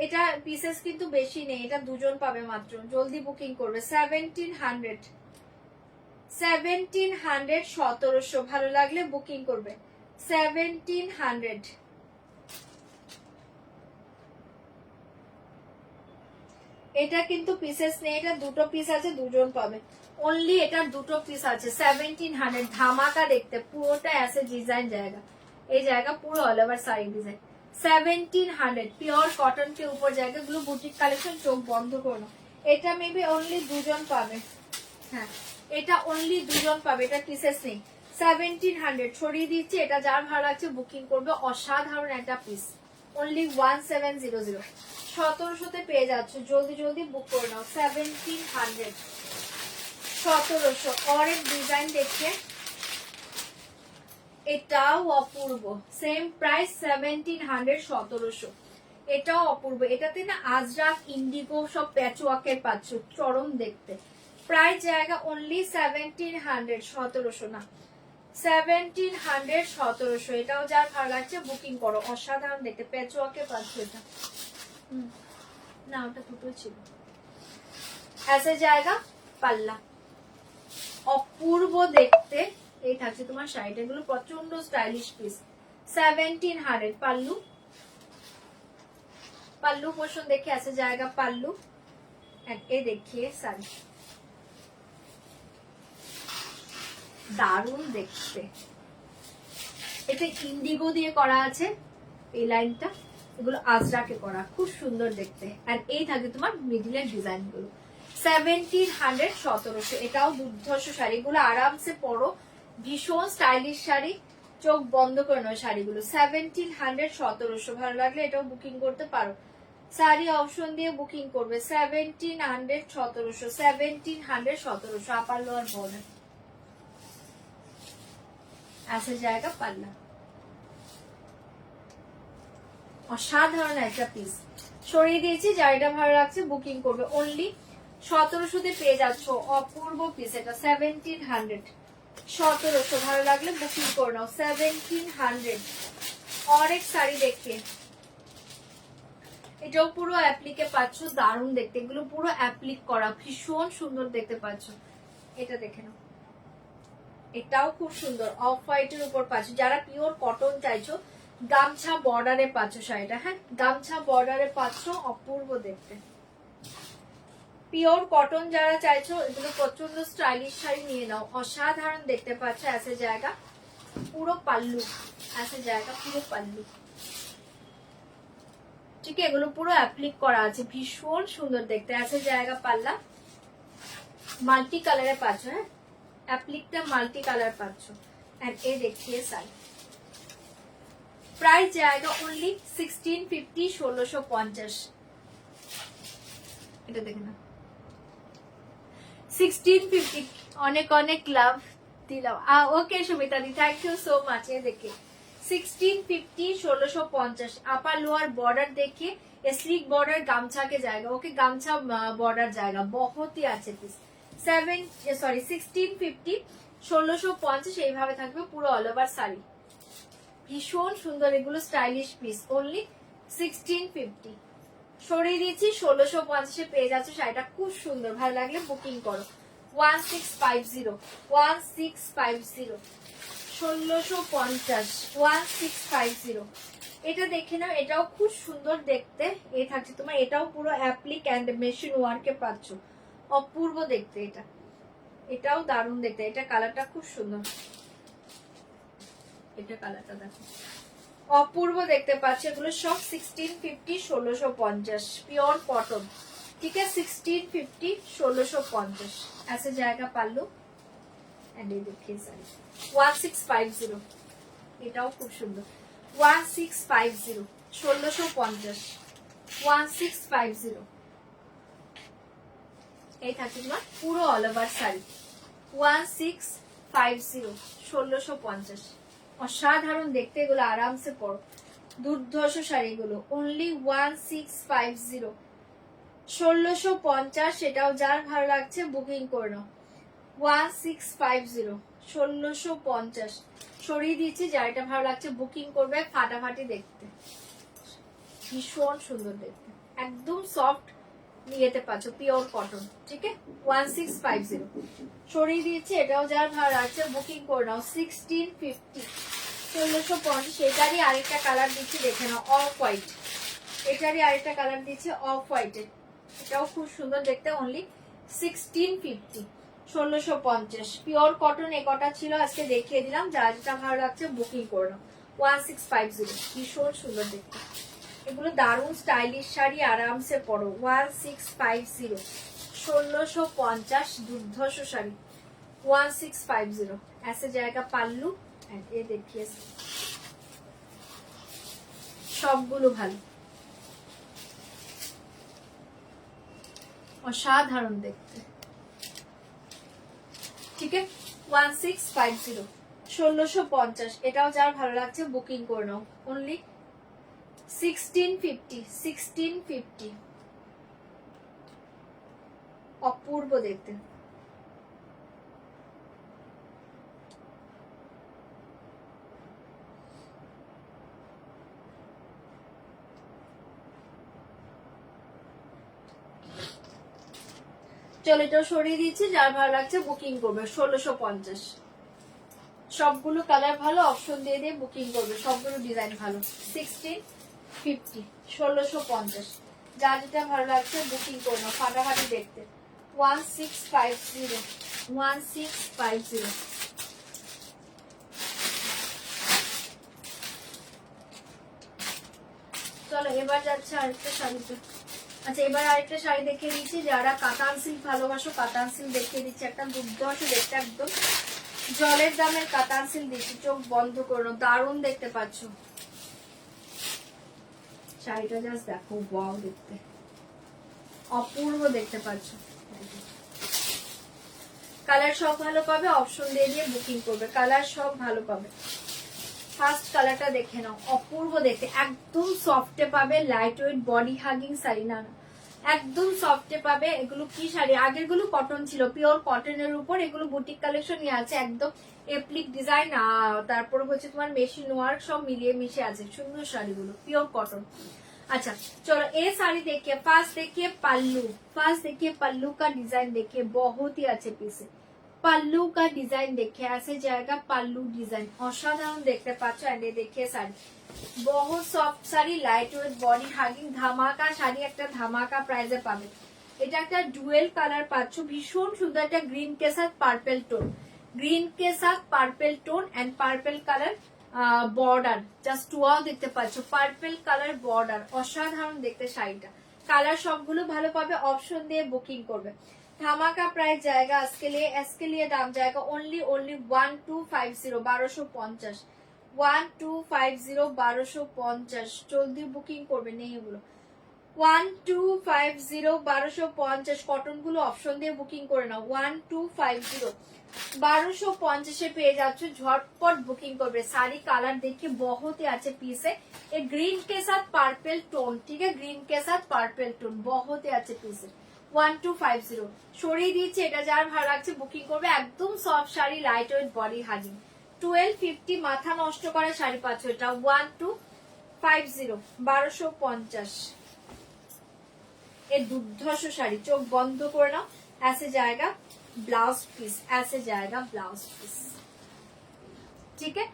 Speaker 1: এটা পিসেস কিন্তু বেশি নেই, এটা দুজন পাবে মাত্র, জলদি বুকিং করবে। 1700 1700 ভালো লাগলে বুকিং করবে। 1700 এটা কিন্তু পিসেস নেই, এটা দুটো পিস আছে, দুজন পাবে অনলি, এটা দুটো পিস আছে। 1700 ধামাকা দেখতে, পুরোটা ऐसे ডিজাইন जाएगा, এই জায়গা পুরো all over sari design. 1700 pure cotton के ऊपर जाएगा, এগুলো বুটিক কালেকশন, চোখ বন্ধ করো। এটা মেবি অনলি দুজন পাবে, হ্যাঁ এটা অনলি দুজন পাবে, এটা পিসেস নেই। 1700 ছড়িয়ে দিচ্ছি, এটা যার ভালো লাগছে বুকিং করবে, অসাধারণ একটা পিস। অনলি 1700 1700 পেয়ে যাচ্ছ, জলদি জলদি বুক করে নাও। 1700 1700। और एक डिजाइन देखिए, এটাও অপূর্ব, সেম প্রাইস 1700 1700। এটাও অপূর্ব, এটাতে না আজরাক ইন্ডিগো সব প্যাচওয়ার্কের পাচ্ছ, চরম দেখতে। প্রাইস জায়গা অনলি 1700 1700 না, 1700 1700। এটাও যার ভালো লাগছে বুকিং করো, অসাধারণ দেখতে, প্যাচওয়ার্কের পাচ্ছ এটা। না ওটা দুটো ছিল। ऐसे जाएगा পাল্লা, অপূর্ব দেখতে এই থাকছে তোমার শাড়িটা, এগুলো প্রচন্ড স্টাইলিশ পিস। 1700 পাল্লু, पल्लू पोर्शन देखिए, ऐसे जाएगा पल्लू एंड ये देखिए साड़ी, দারুণ দেখতে। এটা ইন্ডিগো দিয়ে করা আছে এই লাইনটা, এগুলো আজরাকে করা, খুব সুন্দর দেখতে। আর এই থাকে তোমার মিডিলের ডিজাইন গুলো। 1700 1700 এটাও দুর্ধর্ষ শাড়ি, এগুলো আরামসে পরো, ভীষণ স্টাইলিশ শাড়ি, চোখ বন্ধ করে নাও শাড়িগুলো। 1700 1700 ভালো লাগলে এটাও বুকিং করতে পারো, শাড়ি অপশন দিয়ে বুকিং করবে। 1700 1700 1700 1700 আপার লোয়ার বর্ডার। ऐसे जाएगा পাল্লা, অসাধারণ একটা পিস। সরিয়ে দিয়েছি, যার এটা ভালো লাগছে বুকিং করবে। অনলি 1700 পেয়ে যাচ্ছ, অপূর্ব পিস এটা। 1700 1700 ভালো লাগলে বুকিং করে নাও। 1700। और एक শাড়ি দেখে, এটাও পুরো অ্যাপ্লিকে পাচ্ছ, দারুণ দেখতে, এগুলো পুরো অ্যাপ্লিক করা, ভীষণ সুন্দর দেখতে পাচ্ছ। এটা দেখে নাও, এটাও খুব সুন্দর, অফ হোয়াইটের উপর পাচ্ছ। যারা পিওর কটন চাইছো, গামছা বর্ডারে পাচ্ছ শাড়িটা, হ্যাঁ গামছা বর্ডারে পাচ্ছ, অপূর্ব দেখতে। পিওর কটন যারা চাইছো, এগুলো প্রচন্ড স্টাইলিশ শাড়ি নিয়ে নাও, অসাধারণ দেখতে পাচ্ছ। ऐसे जाएगा পুরো পাল্লু, ऐसे जाएगा পুরো পাল্লু, ঠিক আছে, এগুলো পুরো অ্যাপ্লিক করা আছে, ভীষণ সুন্দর দেখতে। ऐसे जाएगा পাল্লা মাল্টি কালারে পাচ্ছ, হ্যাঁ অ্যাপ্লিকটা মাল্টি কালার পাচ্ছ। এন্ড এ দেখিয়ে শাড়ি প্রাইস জায়গা অনলি 1650, 1650। এটা দেখে না 1650। অনেক অনেক লাভ দিলাম। ওকে সুমিতাদি, থ্যাংক ইউ সো মাচ। এ দেখে 1650, 1650। আপার লোয়ার বর্ডার देखिए, स्लीक बॉर्डर गामछा के जाएगा। ओके गामछा बॉर्डर जाएगा, बहुत ही আছে পিস। 1650, 1650 এইভাবে থাকবে পুরো অল ওভার শাড়ি। ভীষণ সুন্দর এগুলো স্টাইলিশ পিস। অনলি 1650 সরিয়ে দিয়েছি 1650 পেয়ে যাচ্ছে শাড়িটা। খুব সুন্দর, ভালো লাগলে বুকিং করো। 1650, 1650, 1650, 1650। এটা দেখে নাও, এটাও খুব সুন্দর দেখতে। এ থাকছে তোমার, এটাও পুরো অ্যাপ্লিক এন্ড মেশিন ওয়ার্কে পাচ্ছ, অপূর্ব দেখতে। এটাও দারুণ দেখতে। এটা কালারটা খুব সুন্দর, এটা কালারটা দেখো অপূর্ব দেখতে পাচ্ছ। এগুলো সব 1650, 1650 পিওর কটন। ठीक है 1650, 1650 ऐसे जाएगा पाल्लू। एंड ये देखिए साड़ी 1650, এটাও খুব সুন্দর। 1650, 1650, 1650। এই থাকছে তোমার পুরো অল ওভার শাড়ি। 1650, 1650। অসাধারণ দেখতে, এগুলো আরামসে পরো, দুর্ধর্ষ শাড়িগুলো। অনলি 1650, 1650। এটাও যার ভালো লাগছে বুকিং করে নাও। 1650, 1650 সরিয়ে দিচ্ছি। যার এটা ভালো লাগছে বুকিং করবে। ফাটাফাটি দেখতে, ভীষণ সুন্দর দেখতে, একদম সফট নিয়েতে পাচ্ছ, পিওর কটন। ঠিক আছে 1650 সরিয়ে দিয়েছি। এটাও যার ভালো লাগছে বুকিং করে নাও। 1650, 1650। এটারই আরেকটা কালার দিচ্ছি, দেখে নাও, অফ হোয়াইট। এটারই আরেকটা কালার দিচ্ছি অফ হোয়াইটের, এটাও খুব সুন্দর দেখতে। Only 1650, 1650 pure cotton. এ কটা ছিল, আজকে দেখিয়ে দিলাম। যার যেটা ভালো লাগছে বুকিং করে নাও। 1650, ভীষণ সুন্দর দেখতে। এগুলো দারুণ স্টাইলিশ শাড়ি, আরামসে পরো। 1650, 1650 দুর্ধর্ষ শাড়ি। 1650 ऐसे जाएगा পাল্লু। এ দেখিয়ে সবগুলো ভালো, অসাধারণ দেখতে। ঠিক আছে 1650, 1650। এটাও যার ভালো লাগছে বুকিং করে নাও। অনলি 1650, 1650। অপূর্ব দেখতে। চলো এটাও সরিয়ে দিচ্ছি। যার ভালো লাগছে বুকিং করবে। 1650 সবগুলো কালার ভালো, অপশন দিয়ে দিয়ে বুকিং করবে। সবগুলো ডিজাইন ভালো। 1650, 1650 যার যেটা ভালো লাগছে বুকিং করবে। ফাটাফাটি দেখতে। 1650, 1650। চলো এবার যাচ্ছে আরেকটা শাড়িতে। আচ্ছা এবার আরেকটা শাড়ি দেখিয়ে দিচ্ছি। যারা কাতান সিল্ক ভালোবাসো, কাতান সিল্ক দেখিয়ে দিচ্ছি। একটা দুর্ধর্ষ দেখতে, একদম জলের দামের কাতান সিল্ক দিচ্ছি। চোখ বন্ধ করো, দারুণ দেখতে পাচ্ছ শাড়িটা। জাস্ট দেখো, ওয়াও দেখতে, অপূর্ব দেখতে পাচ্ছ। কালার সব ভালো পাবে, অপশন দিয়ে দিয়ে বুকিং করবে। কালার সব ভালো পাবে। ফার্স্ট কালারটা দেখে নাও, অপূর্ব দেখতে, একদম সফটে পাবে। Light weight body hugging sari, না একদম সফটে পাবে। এগুলো কি শাড়ি, আগের গুলো কটন ছিল, পিওর কটনের উপর। এগুলো বুটিক কালেকশন নিয়ে আছে, একদম এপ্লিক ডিজাইন, তারপর হচ্ছে তোমার মেশিন ওয়ার্ক, সব মিলিয়ে মিশে আছে। সুন্দর শাড়িগুলো, পিওর কটন। अच्छा चलो ये साड़ी देखिए। फर्स्ट देखिए पल्लू, फर्स्ट देखिए पल्लू का डिजाइन देखिए, बहुत ही अच्छे पीस है। पल्लू का डिजाइन देखिए, ऐसे जाएगा पल्लू डिजाइन, असाधारण देखते पाচ্ছ। एंड ये देखिए साड़ी बहुत soft sari, light weight body hugging, ধামাকা শাড়ি, একটা ধামাকা প্রাইসে পাবে। এটা একটা ডুয়েল কালার পাচ্ছ, ভীষণ সুন্দর। একটা গ্রিন কে সাথ পার্পল টোন, গ্রিন কে সাথ purple tone and purple colour border, just wow দেখতে পাচ্ছ। পার্পল কালার বর্ডার, অসাধারণ দেখতে শাড়িটা। কালার সবগুলো ভালো পাবে, অপশন দিয়ে বুকিং করবে। धमाका प्राइस जाएगा इसके लिए दाम जाएगा ओनली 1250 1250 1250 1250 जल्दी बुकिंग করবে নেই এগুলো 1250 1250 কটন গুলো অপশন দিয়ে বুকিং করে নাও 1250 1250 এ পেয়ে যাচ্ছ झटपट बुकिंग করবে सारी कलर देखिए बहुत ही अच्छे पीस है ये ग्रीन के साथ पर्पल टोन ठीक है ग्रीन के साथ पर्पल टोन बहुत ही अच्छे पीस है 1250 সরিয়ে দিয়েছে এটা যার ভালো লাগছে বুকিং করবে একদম soft sari light weight body hugging 1250 মাথা নষ্ট করা শাড়ি পাচ্ছ এটা 1250 1250 এই দুর্ধর্ষ শাড়ি চোখ বন্ধ করে নাও ऐसे जाएगा ब्लाउज पीस ऐसे जाएगा ब्लाउज पीस ठीक है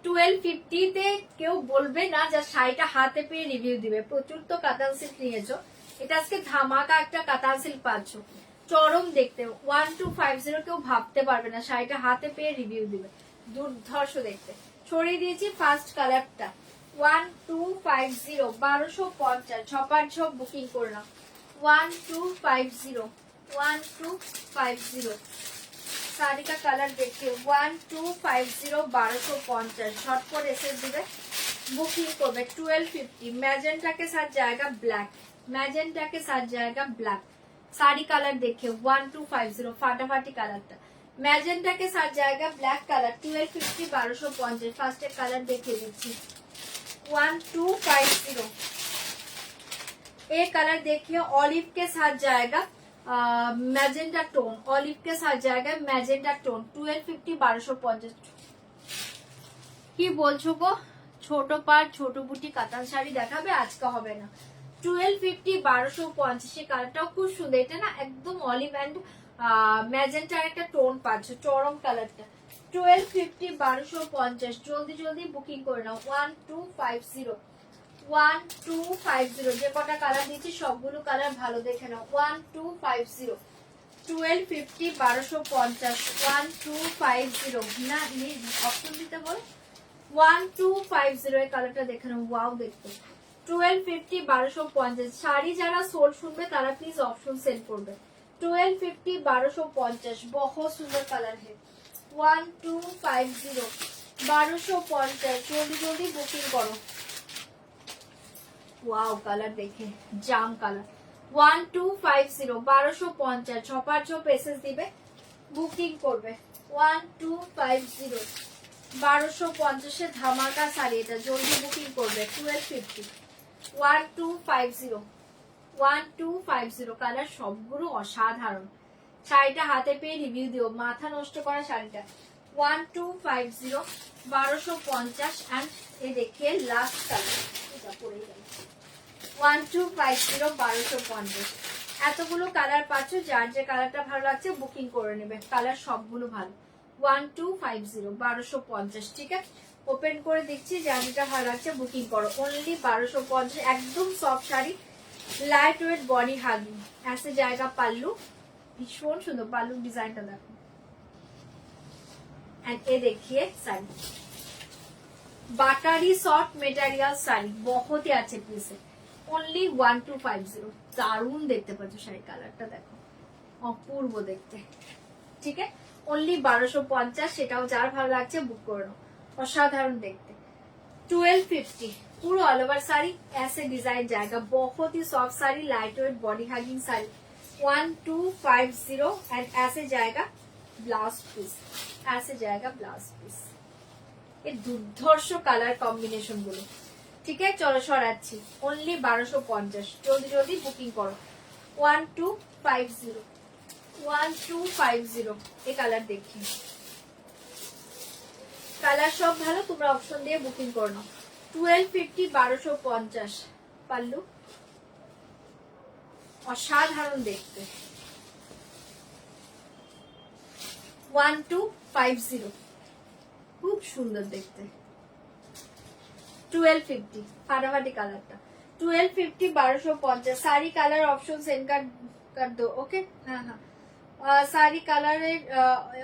Speaker 1: 1250 তে কেউ বলবে না যে শাড়িটা হাতে পেয়ে রিভিউ দিবে প্রচুর তো কাতান সিল্ক নিয়েছো এটা আজকে ধামাকা একটা কাতান সিল্ক পাচ্ছ চরম দেখতে 1250 কেউ ভাবতে পারবে না শাড়িটা হাতে পেয়ে রিভিউ দিবে দুর্ধর্ষ দেখতে ছড়িয়ে দিয়েছি ফার্স্ট কালারটা 1250 1250 ছপার ছপ বুকিং করে নাও 1250 1250 साड़ी का कलर देखिए 1250 1250 झटपट एसएस दिवे बुकिंग করবে 1250 मैजेंटा के साथ जाएगा ब्लैक मैजेंटा के साथ जाएगा ब्लैक साड़ी कलर देखिए 1250 फाटाफाटी कलरটা मैजेंटा के साथ जाएगा ब्लैक कलर 1250 1250 फर्स्ट एक कलर देखिए दिচ্ছি 1250 एक कलर देखिए ऑलिव के साथ जाएगा मैजेंटा टोन ऑलिव के साथ जाएगा मैजेंटा टोन 1250 1250 কি বলছো গো ছোট পার ছোট বুটি কাতান শাড়ি দেখাবে আজকে হবে না 1250 1250 এই কালারটাও খুব সুন্দর এটা না একদম অলিভ এন্ড ম্যাজেন্টার একটা টোন পাচ্ছ চরম কালারটা 1250 1250 জলদি জলদি বুকিং করে নাও 1250 1250 যে কটা কালার দিচ্ছি সবগুলো কালার ভালো দেখে নাও 1250 1250 1250 1250 না অপশন দিতে বল 1250 এই কালারটা দেখে নাও ওয়াও দেখতে 1250 1250 শাড়ি যারা সোল শুনবে তারা প্লিজ অপশন সেন্ড করবে 1250 1250 बहुत सुंदर कलर है 1250 1250 जल्दी जल्दी बुकिंग करो वाओ कलर देखे जाम कलर 1250 1250 ছপার ছপ এসএস দিবে বুকিং করবে 1250 1250 এর ধামাকা শাড়ি এটা জলদি বুকিং করবে 1250 1250 1250 কালার সবগুলো অসাধারণ শাড়িটা হাতে পেয়ে রিভিউ দিও মাথা নষ্ট করা শাড়িটা 1250 1250 এন্ড এই দেখে লাস্ট কালার এটা পরে গেল 1250 1250 এতগুলো কালার পাচ্ছ যার যে কালারটা ভালো লাগছে বুকিং করে নেবে কালার সবগুলো ভালো 1250 1250 ঠিক আছে ওপেন করে দেখছি যার যেটা ভালো লাগছে বুকিং করো অনলি 1250 একদম soft sari light weight body hugging ऐसे जाएगा पल्लू भीषण सुंदर पल्लू डिजाइन का देखो एंड ये देखिए साड़ी बाटारी सॉफ्ट मटेरियल साड़ी बहुत ही अच्छे पीस है ओनली 1250 दारुण देखते पाচ্ছ শাড়ি কালারটা দেখো অপূর্ব দেখতে ঠিক আছে ओनली 1250 সেটাও যার ভালো লাগছে বুক করে নাও অসাধারণ দেখতে 1250 पूरा ऑल ओवर साड़ी ऐसे डिजाइन जाएगा बहुत ही soft sari light weight body hugging sari 1250 and ऐसे जाएगा ब्लाउज पीस ऐसे जाएगा ब्लाउज पीस ये दुर्धर्ष कलर कॉम्बिनेशन गुलो ठीक है चलो सराচ্ছি ओनली 1250 जल्दी जल्दी बुकिंग करो 1250 1250 ये कलर देखिए कलर सब ভালো তোমরা অপশন দিয়ে বুকিং করে নাও 1250 1250 পাল্লু অসাধারণ দেখতে 1250 খুব সুন্দর দেখতে 1250 ফাটাফাটি কালারটা 1250 1250 सारी कलर ऑप्शन सेंड कर दो ओके हाँ हाँ सारी कलरेर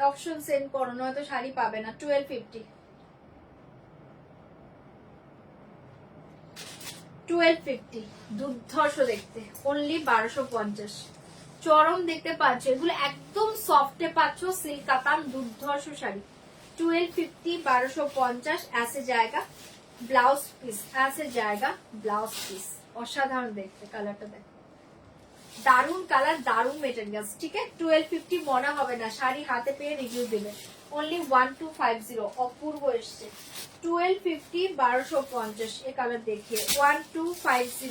Speaker 1: ऑप्शन सेंड करो ना तो শাড়ি পাবে না 1250 1250 দুর্ধর্ষ দেখতে ओनली 1250 চরম দেখতে পাচ্ছ, এগুলো একদম সফটে পাচ্ছ, সিল্ক কাতান দুর্ধর্ষ শাড়ি। 1250 1250 ऐसे जाएगा ব্লাউজ পিস, ऐसे जाएगा ব্লাউজ পিস। অসাধারণ দেখতে, কালারটা দেখো, দারুন কালার, দারুন মেটেরিয়ালস। ঠিক আছে, 1250 মনে হবে না, শাড়ি হাতে পেয়ে রিভিউ দেবে। অনলি 1250, অপূর্ব এসছে। 1250 1250 এ কালার দেখিয়ে 1250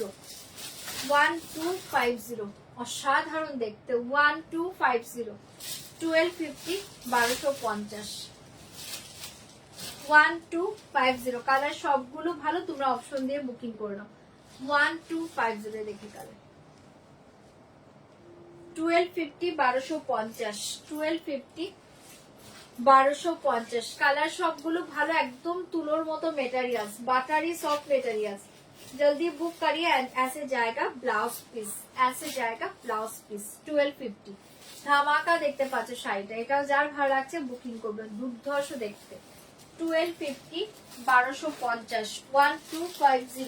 Speaker 1: 1250, অসাধারণ দেখতে। 1250 1250 1250 1250। কালার সবগুলো ভালো, তোমরা অপশন দিয়ে বুকিং করে নাও। 1250 দেখি কালার। 1250 1250 1250 1250। কালার সবগুলো ভালো, একদম তুলোর মতো মেটেরিয়ালস, বাটারি সফট মেটেরিয়ালস। जल्दी बुक करिए। ऐसे जाएगा ब्लाउज पीस, ऐसे जाएगा ब्लाउज पीस। 1250 ধামাকা দেখতে পাচ্ছ শাড়িটা, এটা যার ভালো লাগছে বুকিং করবেন, দুর্ধর্ষ দেখতে। 1250 1250 1250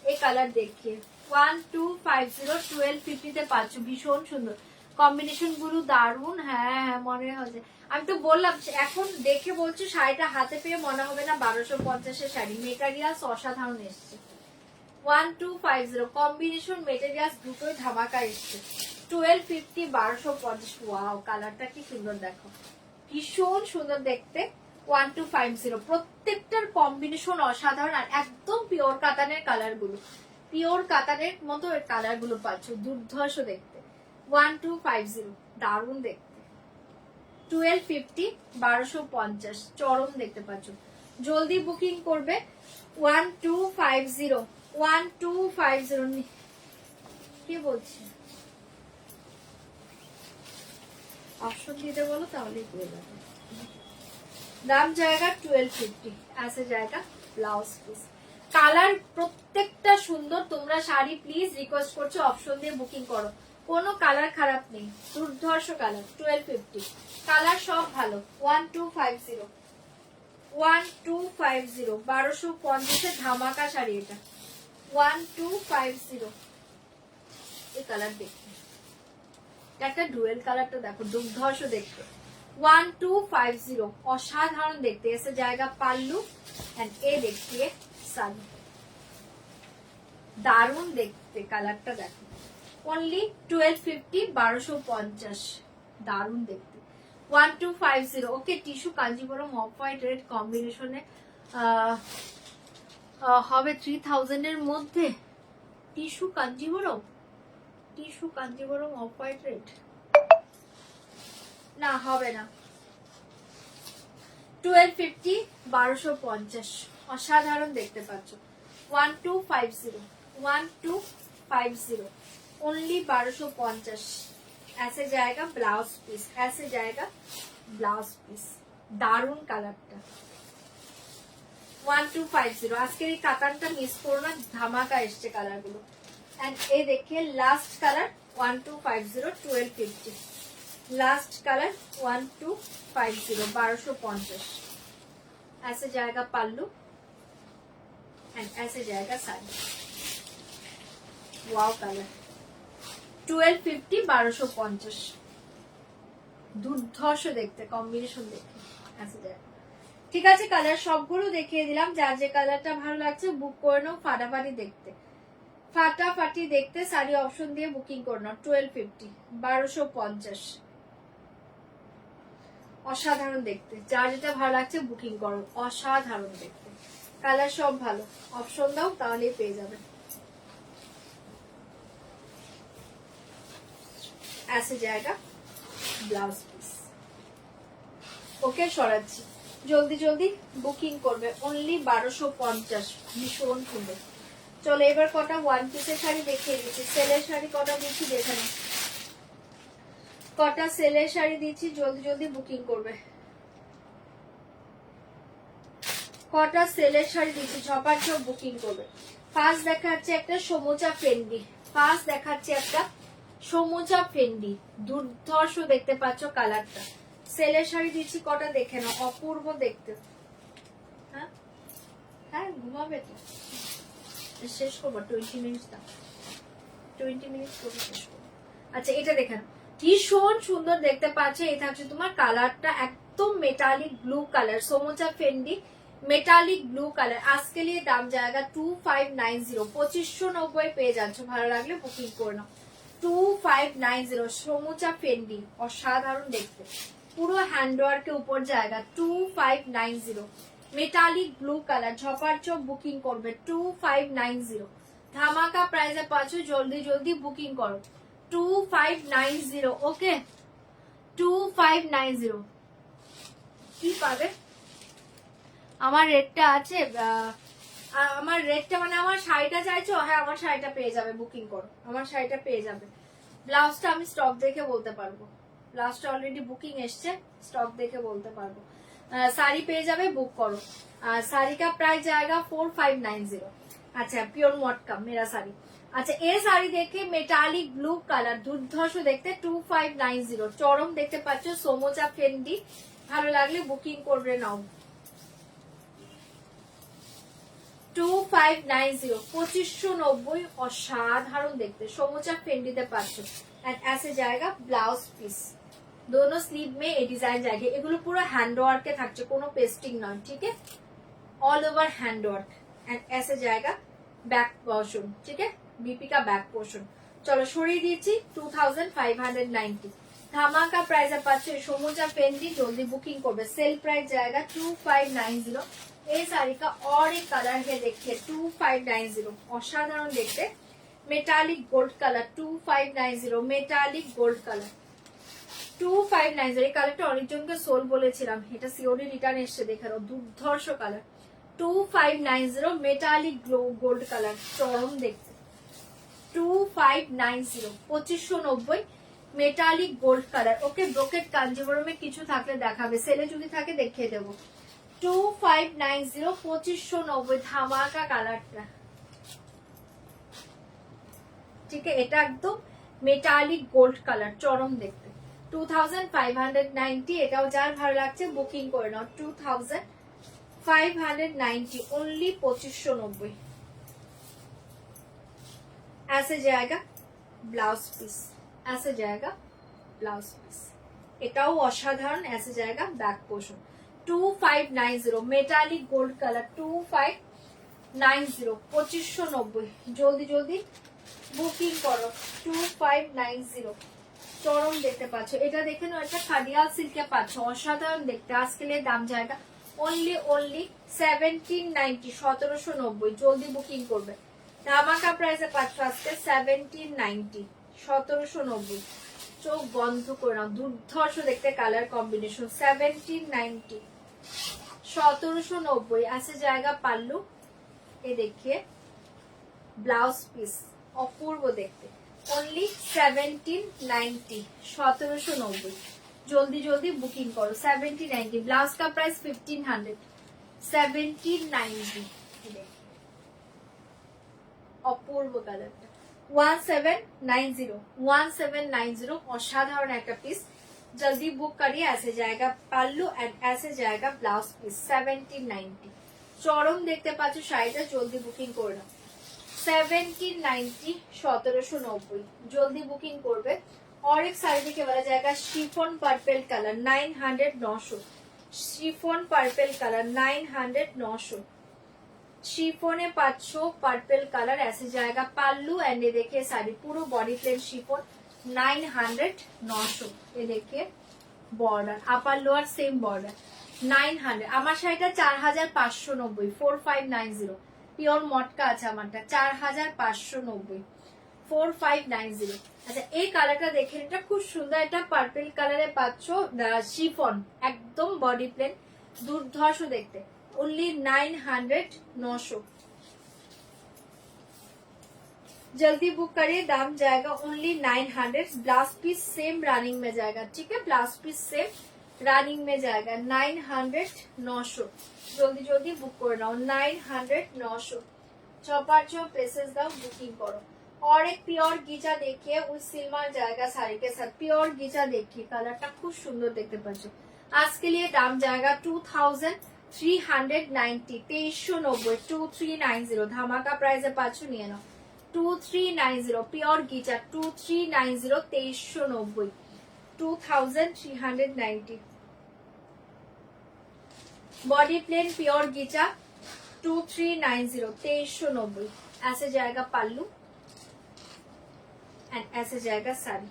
Speaker 1: এই কালার দেখিয়ে 1250 1250 তে পাচ্ছ, ভীষণ সুন্দর কম্বিনেশন গুলো, দারুন। হ্যাঁ হ্যাঁ মনে হচ্ছে, আমি তো বললাম এখন দেখে বলছি, শাড়িটা হাতে পেয়ে মনে হবে না 1250 এর শাড়ি, মেটেরিয়ালস অসাধারণ এসছে। 1250 কম্বিনেশন মেটেরিয়ালস দুটোই ধামাকা এসছে। 1250 1250। ওয়াও, কালারটা কি সুন্দর দেখো, ভীষণ সুন্দর দেখতে। 1250 প্রত্যেকটার কম্বিনেশন অসাধারণ, আর একদম পিওর কাতানের কালার গুলো, পিওর কাতানের মতো কালার গুলো পাচ্ছ, দুর্ধর্ষ দেখতে। 1250 দারুণ দেখতে। 1250 1250 চরম দেখতে পাচ্ছ, জলদি বুকিং করবে। 1250 1250 কি বলছি, অপশন দিতে বলো তাহলেই পেয়ে যাবে। দাম জায়গা 1250, ऐसे जाएगा ব্লাউজ পিস। কালার প্রত্যেকটা সুন্দর, তোমরা শাড়ি প্লিজ রিকোয়েস্ট করছো অপশন দিয়ে বুকিং করো, কোনো কালার খারাপ নেই, দুর্ধর্ষ কালার। 1250 কালার সব ভালো। 1250 1250 1250 ধামাকা শাড়ি এটা। 1250 এই কালার দেখতে, একটা ডুয়েল কালারটা দেখো, দুর্ধর্ষ দেখতে। 1250 অসাধারণ দেখতে। এসে জায়গা পাল্লু এন্ড এ দেখতে শাড়ি, দারুণ দেখতে, কালারটা দেখো। অনলি 1250 1250 দারুণ দেখতে। 1250 okay. Tissue Kanjivaram off white red কম্বিনেশনে হবে 3000 এর মধ্যে। Tissue Kanjivaram, tissue Kanjivaram off white red না, হবে না। 1250 1250 অসাধারণ দেখতে পাচ্ছ। 1250 1250 ओनली 1250। ऐसे जाएगा ब्लाउज पीस, ऐसे जाएगा ब्लाउज पीस। दारुण কালারটা। 1250 আজকের এই কাতানটা মিস করো না, ধামাকা এসছে কালার গুলো। এন্ড এই দেখে লাস্ট কালার 1250 1250 लास्ट कलर 1250 1250। ऐसे जाएगा पल्लू एंड ऐसे जाएगा साड़ी। वाव कलर 1250 1250 দুর্ধর্ষ দেখতে, কম্বিনেশন দেখতে। ऐसे जाएगा। ঠিক আছে, কালার সবগুলো দেখিয়ে দিলাম, যার যে কালারটা ভালো লাগছে বুক করে নাও। ফাটাফাটি দেখতে, ফাটাফাটি দেখতে শাড়ি অপশন দিয়ে বুকিং করে নাও। 1250 1250 অসাধারণ দেখতে, যার যেটা ভালো লাগছে বুকিং করো। অসাধারণ দেখতে, কালার সব ভালো, অপশন দাও তাহলেই পেয়ে যাবে। ऐसे जाएगा ব্লাউজ পিস। ওকে, সরাচ্ছি, জলদি জলদি বুকিং করবে। অনলি 1250, ভীষণ সুন্দর। চলো এবার কটা ওয়ান পিসের শাড়ি দেখিয়ে দিচ্ছি। সেলের শাড়ি কটা দিচ্ছি দেখে নাও, কটা সেলের শাড়ি দিচ্ছি, জলদি জলদি বুকিং করবে। কটা সেলের শাড়ি দিচ্ছি, ঝপার ঝপ বুকিং করবে। ফার্স্ট দেখাচ্ছে একটা সমুচা ফেন্ডি, ফার্স্ট দেখাচ্ছে একটা সমুচা ফেন্ডি, দুর্ধর্ষ দেখতে পাচ্ছ কালারটা। সেলের শাড়ি দিচ্ছি কটা দেখে নাও, অপূর্ব দেখতে। হ্যাঁ হ্যাঁ, ঘুমাবে তো, শেষ করবো 20 মিনিট, দাও 20 মিনিট করে শেষ করবো। আচ্ছা এটা দেখেন ভীষণ সুন্দর দেখতে পাচ্ছে। এটা হচ্ছে তোমার কালারটা একদম মেটালিক ব্লু কালার, সোমোচা ফেন্ডি মেটালিক ব্লু কালার। আজকে নিয়ে দাম জায়গা 2590, 2590 পেয়ে যাচ্ছ। ভালো লাগলে বুকিং করে নাও। 2590 সোমোচা ফেন্ডি, অসাধারণ দেখতে, পুরো হ্যান্ডওয়ার্কের উপর জায়গা। 2590 মেটালিক ব্লু কালার, ঝপার চপ বুকিং করবে। 2590 ধামাকা প্রাইসে পাচ্ছ, জলদি জলদি বুকিং করো। 2590 ওকে, 2590 কি পাবে। আমার রেটটা আছে, আমার রেটটা মানে আমার শাড়িটা চাইছো, হ্যাঁ আমার শাড়িটা পেয়ে যাবে, বুকিং করো, আমার শাড়িটা পেয়ে যাবে। ব্লাউজটা আমি স্টক দেখে বলতে পারবো, ব্লাউজটা অলরেডি বুকিং এসছে, স্টক দেখে বলতে পারবো। শাড়ি পেয়ে যাবে, বুক করো। শাড়ি কা প্রাইস জায়গা 4590। আচ্ছা পিওর মটকা মেরা শাড়ি। আচ্ছা এই শাড়ি দেখে মেটালিক ব্লু কালার, দুর্ধর্ষ দেখতে, 2590 চরম দেখতে পাচ্ছ, সোমোচা ফেন্ডি। ভালো লাগলে বুকিং করবে নাও। 2590 2590 অসাধারণ দেখতে, সোমোচা ফেন্ডিতে পাচ্ছ। एंड ऐसे जाएगा ब्लाउज पीस, दोनों स्लीव में ये डिजाइन जाएगी। এগুলো পুরো হ্যান্ড ওয়ার্কে থাকছে, কোনো পেস্টিং নয়, ঠিক है, all over hand work. And ऐसे जाएगा बैक पोर्शन, ठीक है, बीपी का बैक पोर्शन। চলো সরিয়ে দিয়েছি 2590 ধামাকা প্রাইসে পাচ্ছে সোমোচা ফেন্ডি। জলদি বুকিং করবে, সেল প্রাইস जाएगा 2590। এই শাড়ি का और एक कलर है देखिए 2590, অসাধারণ দেখতে, metallic gold colour. 2590 metallic gold colour, 2590। এই কালারটা অনেকজনকে সোল বলেছিলাম, এটা সিওরি রিটার্ন এসছে, দেখে নাও, দুর্ধর্ষ কালার। 2590 মেটালিক গোল্ড কালার, চরম দেখতে। 2590 2590 মেটালিক গোল্ড কালার। ওকে ব্রোকেট কাঞ্জিবরমে কিছু থাকলে দেখাবে, সেলে যদি থাকে দেখিয়ে দেবো। 2590 2590 ধামাকা কালারটা, ঠিক আছে, এটা একদম মেটালিক গোল্ড কালার, চরম দেখতে। 2590 এটাও যার ভালো লাগছে বুকিং করে নাও। 2590 ओनली 2590। ऐसे जाएगा ब्लाउज पीस, ऐसे जाएगा ब्लाउज पीस, এটাও অসাধারণ। ऐसे जाएगा back portion. 2590 metallic gold colour, 2590 2590 জলদি জলদি বুকিং করো। 2590 চরম দেখতে পাচ্ছ, এটা দেখে নাও, একটা খাদিয়াল সিল্কে পাচ্ছ, অসাধারণ দেখতে। আজকে দাম জায়গা অনলি 1790 1790 জলদি বুকিং করবে। ধামাকা প্রাইসে পাচ্ছ আজকে 1790 1790। চোখ বন্ধ করে নাও, দুর্ধর্ষ দেখতে কালার কম্বিনেশন। 1790 1790 ऐसे जाएगा पाल्लू, ये देखिए ब्लाउज पीस, অপূর্ব দেখতে। অনলি 1790 1790 জলদি জলদি বুকিং করো। 1790 ব্লাউজ का प्राइस 1500। 1790 অপূর্ব কালারটা। 1790 1790 অসাধারণ একটা পিস, जल्दी बुक करिए। ऐसे जाएगा पाल्लू एंड ऐसे जाएगा ब्लाउज पीस। 1790 চরম দেখতে পাচ্ছ শাড়িটা, জলদি বুকিং করে নাও। 1790 1790 জলদি বুকিং করবে। और एक साड़ी देखिए वाला जाएगा chiffon purple colour 900 900 chiffon purple colour 900 900 शिफोने 500 purple colour. ऐसे जाएगा पाल्लू एंड ये देखिए साड़ी पूरा बॉडी प्लेन शिफोन 900 900। ये देखिए border upper lower same border 900। আমার শাড়িটা 4590 4590 পিওর মটকা আছে আমারটা 4590 4590। আচ্ছা এই কালারটা দেখেন, এটা খুব সুন্দর, এটা পার্পল কালারে পাচ্ছ, শিফন একদম বডি প্লেন, দুর্ধর্ষ দেখতে। ओनली 900 900 जल्दी बुक करिए, दाम जाएगा only 900। Blouse piece same running में जाएगा, ठीक है, ब्लाउज पीस सेम रनिंग में जाएगा 900 900 जल्दी जल्दी बुक कर नाओ। 900 900 चौपार चौप पेसेस दाओ, बुकिंग करो। और एक प्योर गीचा देखिए उस सिल्वर जाएगा साड़ी के साथ, प्योर गीचा देखिए कलरটা খুব সুন্দর দেখতে পাচ্ছ। आज के लिए दाम जाएगा 2390 2390 2390 ধামাকা প্রাইসে পাচ্ছ, নিয়ে নাও। 2390 পিওর গিচা 2390 2390 2390 बॉडी प्लेन प्योर गीचा 2390 2390 ऐसे जाएगा पल्लू एंड ऐसे जाएगा साड़ी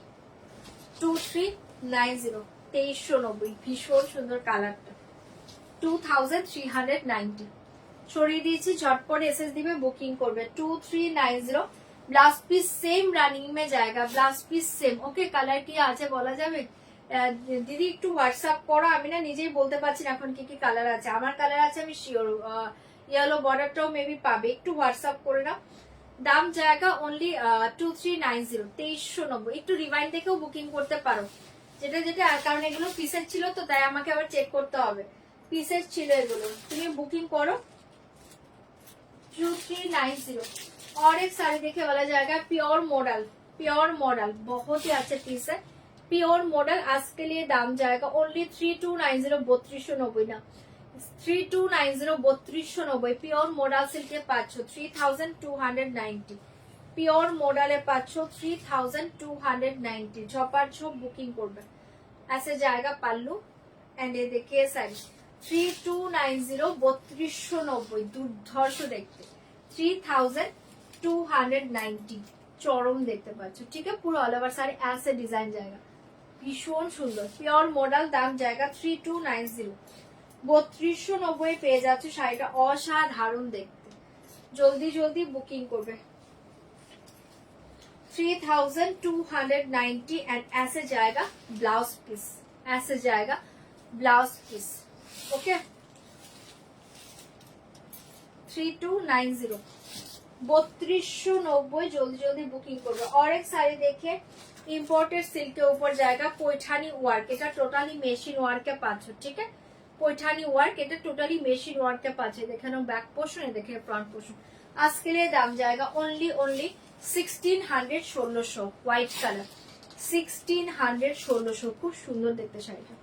Speaker 1: 2390 2390 भीषण सुंदर কালারটা 2390 ছড়িয়ে দিয়েছি ঝটপট এসএস দিবে বুকিং করবে 2390 ব্লাউজ পিস সেম রানিং में जाएगा blouse piece same okay colour কি আছে বলা যাবে দিদি একটু হোয়াটসঅ্যাপ করো আমি না নিজেই বলতে পারছি না এখন কি কি কালার আছে আমার কালার আছে আমি শিওর ইয়েলো বর্ডারটাও মেবি পাবে একটু হোয়াটসঅ্যাপ করে নাও দাম জায়গা অনলি 2390 2390 একটু রিমাইন্ড দেখেও বুকিং করতে পারো যেটা যেটা কারণ এগুলো পিসের ছিল তো তাই আমাকে আবার চেক করতে হবে পিসের ছিল এগুলো তুমি বুকিং করো 2390 और एक साड़ी देखे वाला जाएगा प्योर मॉडल बहुत ही अच्छे पीस है प्योर मॉडल आज के लिए दाम जाएगा ओनली 3290 3290 ना 3290 3290 प्योर मॉडल सिल्क के 3290 प्योर मॉडल है 3290 झपार झप बुकिंग करबे ऐसे जाएगा पल्लू एंड ये देखिए साड़ी 3290 3290 दुर्धर्ष देखते 3290 চরম দেখতে পাচ্ছ ঠিক আছে পুরো অল ওভার সারি ऐसे डिजाइन जाएगा ভীষণ সুন্দর পিওর মডেল দাম জায়গা 3290 3290 পেয়ে যাচ্ছে শাড়িটা অসাধারণ দেখতে জলদি জলদি বুকিং করবে 3290 एंड ऐसे जाएगा ब्लाउज पीस ऐसे जाएगा ब्लाउज पीस ओके 3290 3290 जल्दी जल्दी बुकिंग करবে और एक साड़ी देखिए इम्पोर्टेड सिल्क के ऊपर जाएगा पैठानी वर्क এটা টোটালি মেশিন ওয়ার্কে পাচ্ছ ঠিক আছে पैठानी वर्क এটা টোটালি মেশিন ওয়ার্কে পাচ্ছ দেখেন ব্যাক পোর্শন দেখে ফ্রন্ট পোর্শন আজকে लिए दाम जाएगा ओनली 1600 1600 হোয়াইট কালার 1600 1600 খুব সুন্দর দেখতে শাড়িটা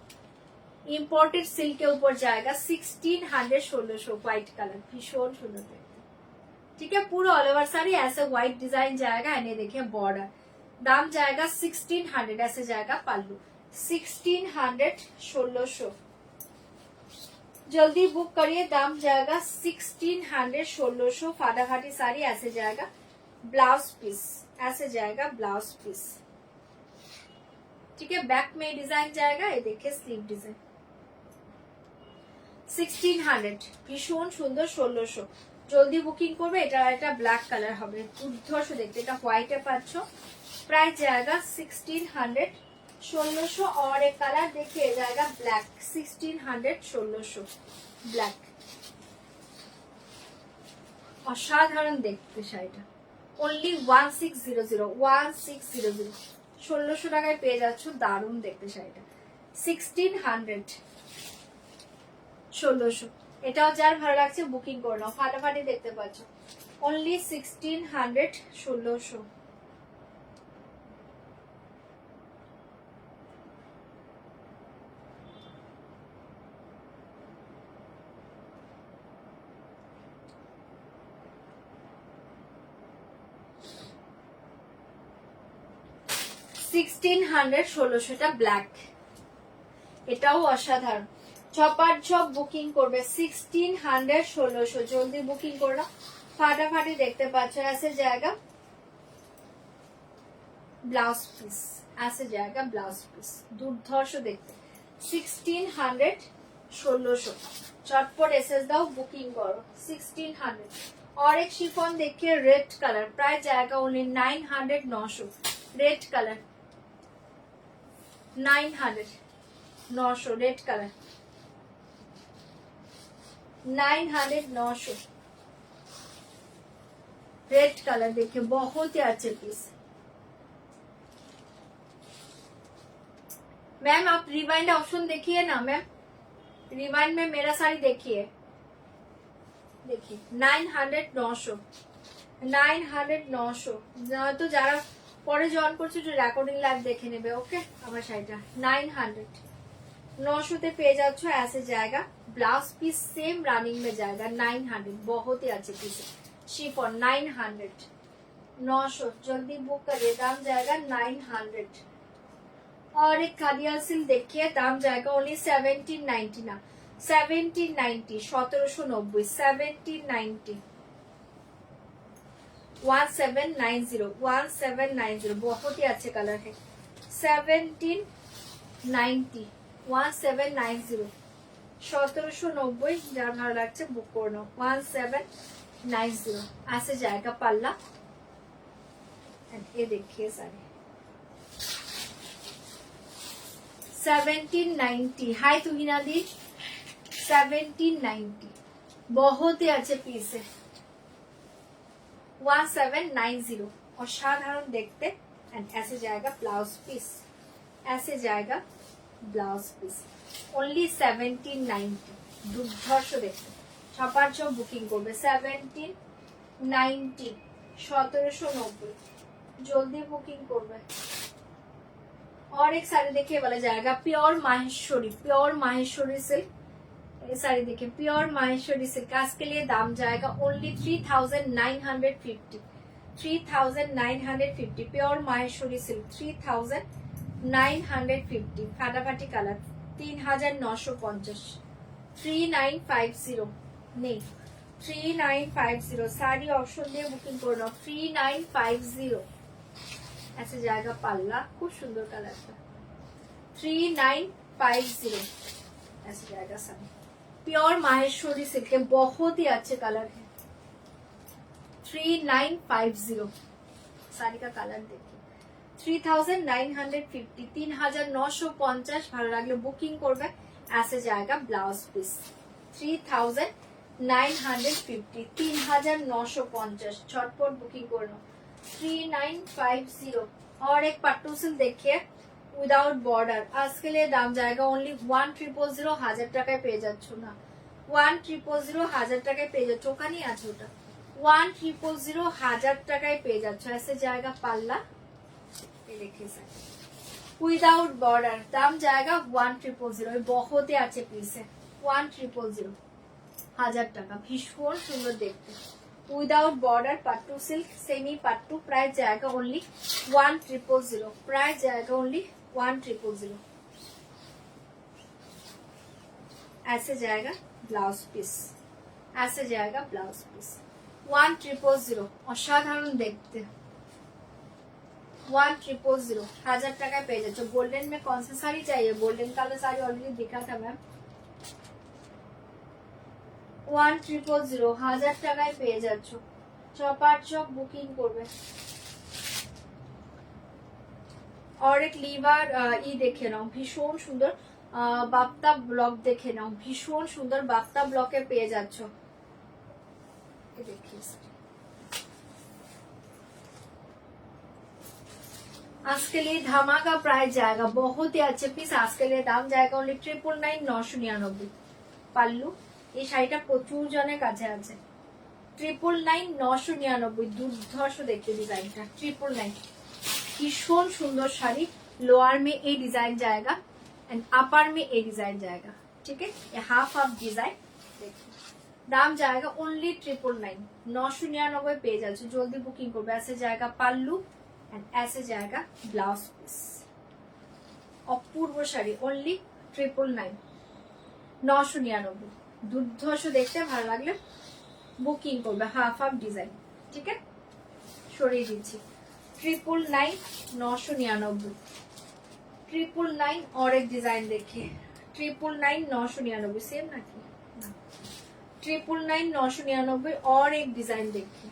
Speaker 1: इम्पोर्टेड सिल्क के ऊपर जाएगा 1600 1600 व्हाइट कलर भीषण सुंदर देखते ठीक है पूरा ऑल ओवर साड़ी ऐसे व्हाइट डिजाइन जाएगा एंड देखिए बॉर्डर दाम जाएगा 1600 ऐसे जाएगा पल्लू 1600 1600 जल्दी बुक करिए दाम जाएगा 1600 1600 फाटाफाटी साड़ी ऐसे जाएगा ब्लाउज पीस ऐसे जाएगा ब्लाउज पीस ठीक है बैक में डिजाइन जाएगा ये देखिए स्लीव डिजाइन 1600 ভীষণ সুন্দর 1600 জলদি বুকিং করবে এটা ব্ল্যাক কালার হবে দুর্ধর্ষ দেখতে এটা হোয়াইটে পাচ্ছ प्राइस जाएगा 1600 1600 और एक कलर देखिए जाएगा ब्लैक 1600 1600 ब्लैक অসাধারণ দেখতে শাড়িটা ओनली 1600 1600 1600 টাকায় পেয়ে যাচ্ছ দারুণ দেখতে শাড়িটা 1600 1600 এটাও যার ভালো লাগছে বুকিং করে নাও ফাটাফাটি দেখতে পাচ্ছ ओनली 1600 1600 1600 1600 এটা ব্ল্যাক এটাও অসাধারণ ছপার ছপ বুকিং করবে 1600 1600 জলদি বুকিং করো ফাটাফাটি দেখতে পাচ্ছ ऐसे जाएगा ब्लाउज पीस ऐसे जाएगा ब्लाउज पीस দুর্ধর্ষ দেখতে 1600 1600 চটপট এসএস দাও বুকিং করো 1600 और एक शिफॉन देखिए रेड कलर प्राइस जाएगा only 900 900 red colour 900 900 red colour 900 900 red colour देखिए बहुत ही अच्छे पीस मैम आप रिवाइंड ऑप्शन देखिए ना मैम रिवाइंड में मेरा साड़ी देखिए 900 900 900 900 तो যারা পরে জয়েন করছো একটু রেকর্ডিং লাইভ দেখে নেবে ওকে আমার শাড়িটা 900 900 তে পেয়ে যাচ্ছ ऐसे जाएगा ब्लाउज पीस सेम रनिंग में जाएगा 900 बहुत ही अच्छे पीस शिफॉन 900 900 जल्दी बुक करिए, दाम जाएगा 900। और एक खादिया सिल्क देखिए, दाम जाएगा ओनली 1790 ना 1790, 1790, 1790, 1790, 1790, बहुत ही अच्छे कलर है। 1790, 1790, 1790, যার ভালো লাগছে বুক করে নাও। 1790 ऐसे जाएगा पल्ला। ये देखिए साड़ी 1790। हाय तुहिना दी, 1790, बहुत ही अच्छे पीस है। 1790 और साधारण देखते। एंड ऐसे जाएगा ब्लाउज पीस, ऐसे जाएगा ब्लाउज पीस ओनली 1790। दुर्धर्ष देखते छपार सब बुकिंग करबे 1790, 1790, जल्दी बुकिंग करबे। और एक साड़ी देखिए वाला जाएगा pure Maheshwari, pure Maheshwari silk. ये साड़ी देखिए प्योर माहेश्वरी सिल्क, आज के लिए दाम जाएगा ओनली 3950, 3950, प्योर माहेश्वरी सिल्क 3950, फाटाफाटी कलर 3950, 3950 नहीं 3950, साड़ी ऑप्शन दिए बुकिंग करो 3950। ऐसे जाएगा पल्ला, खूब सुंदर कलर का 3950, ऐसे जाएगा साड़ी प्योर माहेश्वरी सिल्क के, बहुत ही अच्छे कलर है 3950। साड़ी का कलर देखिए 3950, 3950 ভালো লাগলে বুকিং করবে। ऐसे जाएगा ब्लाउज पीस 3950, 3950, झटपट बुकिंग कर लो 3950। और एक पट्टू सिल्क देखिए विदाउट बॉर्डर, आज के लिए दाम जाएगा ओनली 1000, 1000 টাকায় পেয়ে যাচ্ছ না 1000, 1000 টাকায় পেয়ে যাচ্ছ, ওখানেই আছে ওটা 1000, 1000 টাকায় পেয়ে যাচ্ছ। ऐसे जाएगा पल्ला, ये देखिए सर विदाउट बॉर्डर, दाम जाएगा 1000, बहुत ही अच्छे पीस है 1000, 1000 টাকা, भीषण सुंदर देखते। Without border pattu silk, semi pattu, price जाएगा ओनली 1000, प्राइस जाएगा ओनली 1000। ऐसे जाएगा ब्लाउज पीस, ऐसे जाएगा ब्लाउज पीस 1000, असाधारण देखते 1000, 1000 টাকায় পেয়ে যাচ্ছ। गोल्डन में कौन सा साड़ी चाहिए? गोल्डन कलर साड़ी ऑलरेडी दिखा था मैम 1000, 1000 টাকায় পেয়ে যাচ্ছ, চপার চপ বুকিং করবে। और एक लीवर ই দেখে নাও, ভীষণ সুন্দর বাপ্তা ব্লক দেখে নাও, ভীষণ সুন্দর বাপ্তা ব্লকে পেয়ে যাচ্ছ। देखिए आज के लिए धमाका प्राइस जाएगा, बहुत ही अच्छे पीस। आज के लिए दाम जाएगा ओनली 999, 999, পাল্লু। এই শাড়িটা প্রচুর জনের কাছে আছে 999, 999, দুর্ধর্ষ দেখতে ডিজাইনটা 999, भीषण सुंदर शाड़ी। लोअर में ये डिजाइन जाएगा एंड अपर में ये डिजाइन जाएगा, ठीक है, ये हाफ हाफ डिजाइन। देखिए दाम जाएगा ओनली 999, 999 पे जाए, जल्दी बुकिंग करो। ऐसे जाएगा पल्लू एंड ऐसे जाएगा ब्लाउज पीस। अपूर्व शाड़ी ओनली 999, 999, दुर्धर्ष देखते ভালো লাগলে বুকিং করবে। হাফ হাফ ডিজাইন, ঠিক আছে, সরিয়ে দিচ্ছি 999, 999, 999। और एक डिजाइन देखिए 999, 999, सेम ना कि 999, 999। और एक डिजाइन देखिए,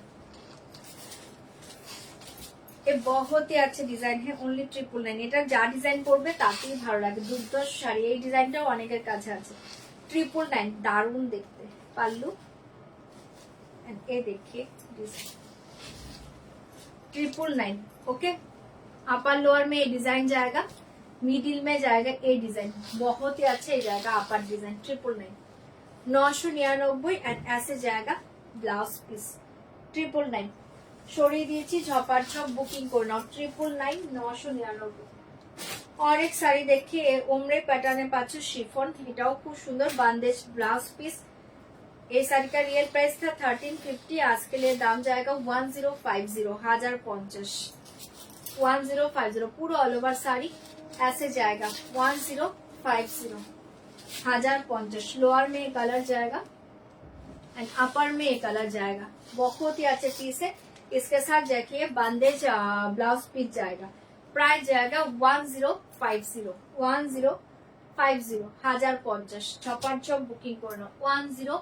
Speaker 1: ये बहुत ही अच्छे डिजाइन है ओनली 999। এটা যা ডিজাইন পড়বে তাতেই ভালো লাগে, দুর্ধর্ষ শাড়ি। এই ডিজাইনটাও অনেকের কাছে আছে 999, দারুণ দেখতে। পাল্লু एंड ये देखिए डिजाइन 999, ओके। अपर लोअर में ये डिजाइन जाएगा, मिडिल में जाएगा ये डिजाइन, बहुत ही अच्छा ही जाएगा अपर डिजाइन 999, 999। एंड ऐसे जाएगा ब्लाउज पीस 999। সরিয়ে দিয়েছি, ঝপার ঝপ বুকিং করে নাও 999, 999। और एक শাড়ি देखिए ओमरे पैटर्ने পাচ্ছ শিফন, এটাও খুব সুন্দর, বান্দেজ ব্লাউজ পিস ये साड़ी का रियल प्राइस था 1350, आज के लिए दाम जाएगा 1050, 1050, 1050 पूरा ऑल ओवर साड़ी ऐसे जाएगा 1050, 1050। लोअर में ये कलर जाएगा एंड अपर में ये कलर जाएगा, बहुत ही अच्छे पीस है। इसके साथ देखिए बंदेज ब्लाउज पीस जाएगा, प्राइस जाएगा 1050, 1050, 1050। छपार चौक बुकिंग करना 1050,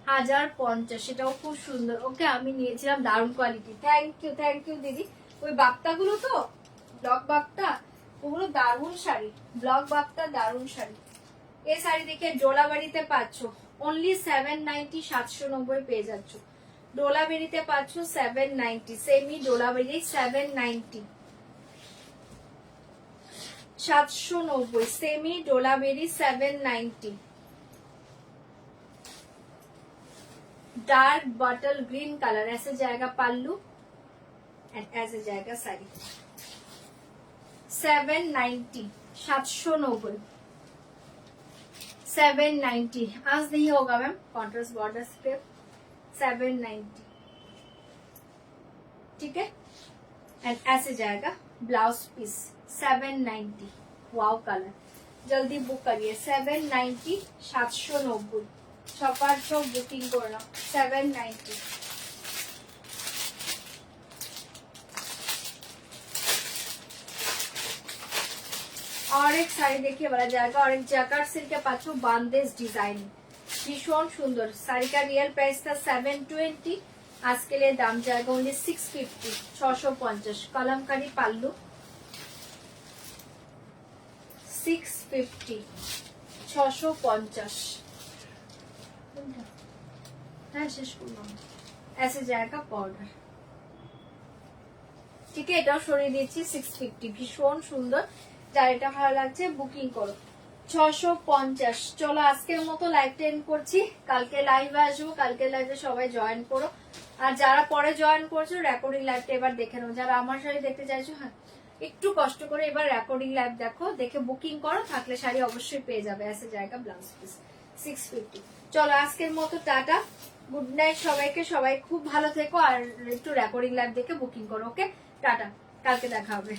Speaker 1: 1050। এটাও খুব সুন্দর। ওকে আমি নিয়েছিলাম, দারুণ কোয়ালিটি। থ্যাংক ইউ দিদি। ওই বাক্তাগুলো তো ব্লক বাক্তা, ওগুলো দারুণ শাড়ি, ব্লক বাক্তা দারুণ শাড়ি। এই শাড়ি দেখে ডোলাবাড়িতে পাচ্ছ অনলি 790, 790 পেয়ে যাচ্ছ। ডোলাবেরিতে পাচ্ছ 790, সেমি ডোলাবেরি 790, 790 सेमी डोलाबेरी 790। डार्क बटल ग्रीन कलर ऐसे जाएगा पल्लू एंड ऐसे जाएगा साड़ी 790, 790, 790। आज नहीं होगा मैम, कॉन्ट्रास्ट बॉर्डर पे 790, ठीक है। एंड ऐसे जाएगा ब्लाउज पीस 790, वाव कलर। जल्दी बुक करिए 790, 790। छपार चौक बुकिंग करना 790। और एक साड़ी देखिए बड़ा जाएगा, और एक जैकार्ड सिल्क के पाछो बांदेज डिजाइन, भीषण सुंदर। साड़ी का रियल प्राइस था 720, आज के लिए दाम जाएगा ओनली 650, 650। कलमकारी पाल्लू 650, 650। ऐसे जाएगा पाउडर, ठीक है। এটাও সরিয়ে দিয়েছি 650, ভীষণ সুন্দর। যার এটা ভালো লাগছে বুকিং করো 650। চলো আজকের মতো লাইভটা এন্ড করছি, কালকে লাইভে আসবো, কালকে লাইভে সবাই জয়েন করো। আর যারা পরে জয়েন করছো রেকর্ডিং লাইভটা এবার দেখে নাও, যারা আমার শাড়ি দেখতে চাইছো হ্যাঁ একটু কষ্ট করে এবার রেকর্ডিং লাইভ দেখো, দেখে বুকিং করো, থাকলে শাড়ি অবশ্যই পেয়ে যাবে। ऐसे জায়গা ব্লাউজ পিস 650। চলো আজকের মতো টাটা, গুড নাইট সবাইকে, সবাই খুব ভালো থেকো, আর একটু রেকর্ডিং লাইভ দেখে বুকিং করো। ওকে টাটা, কালকে দেখা হবে।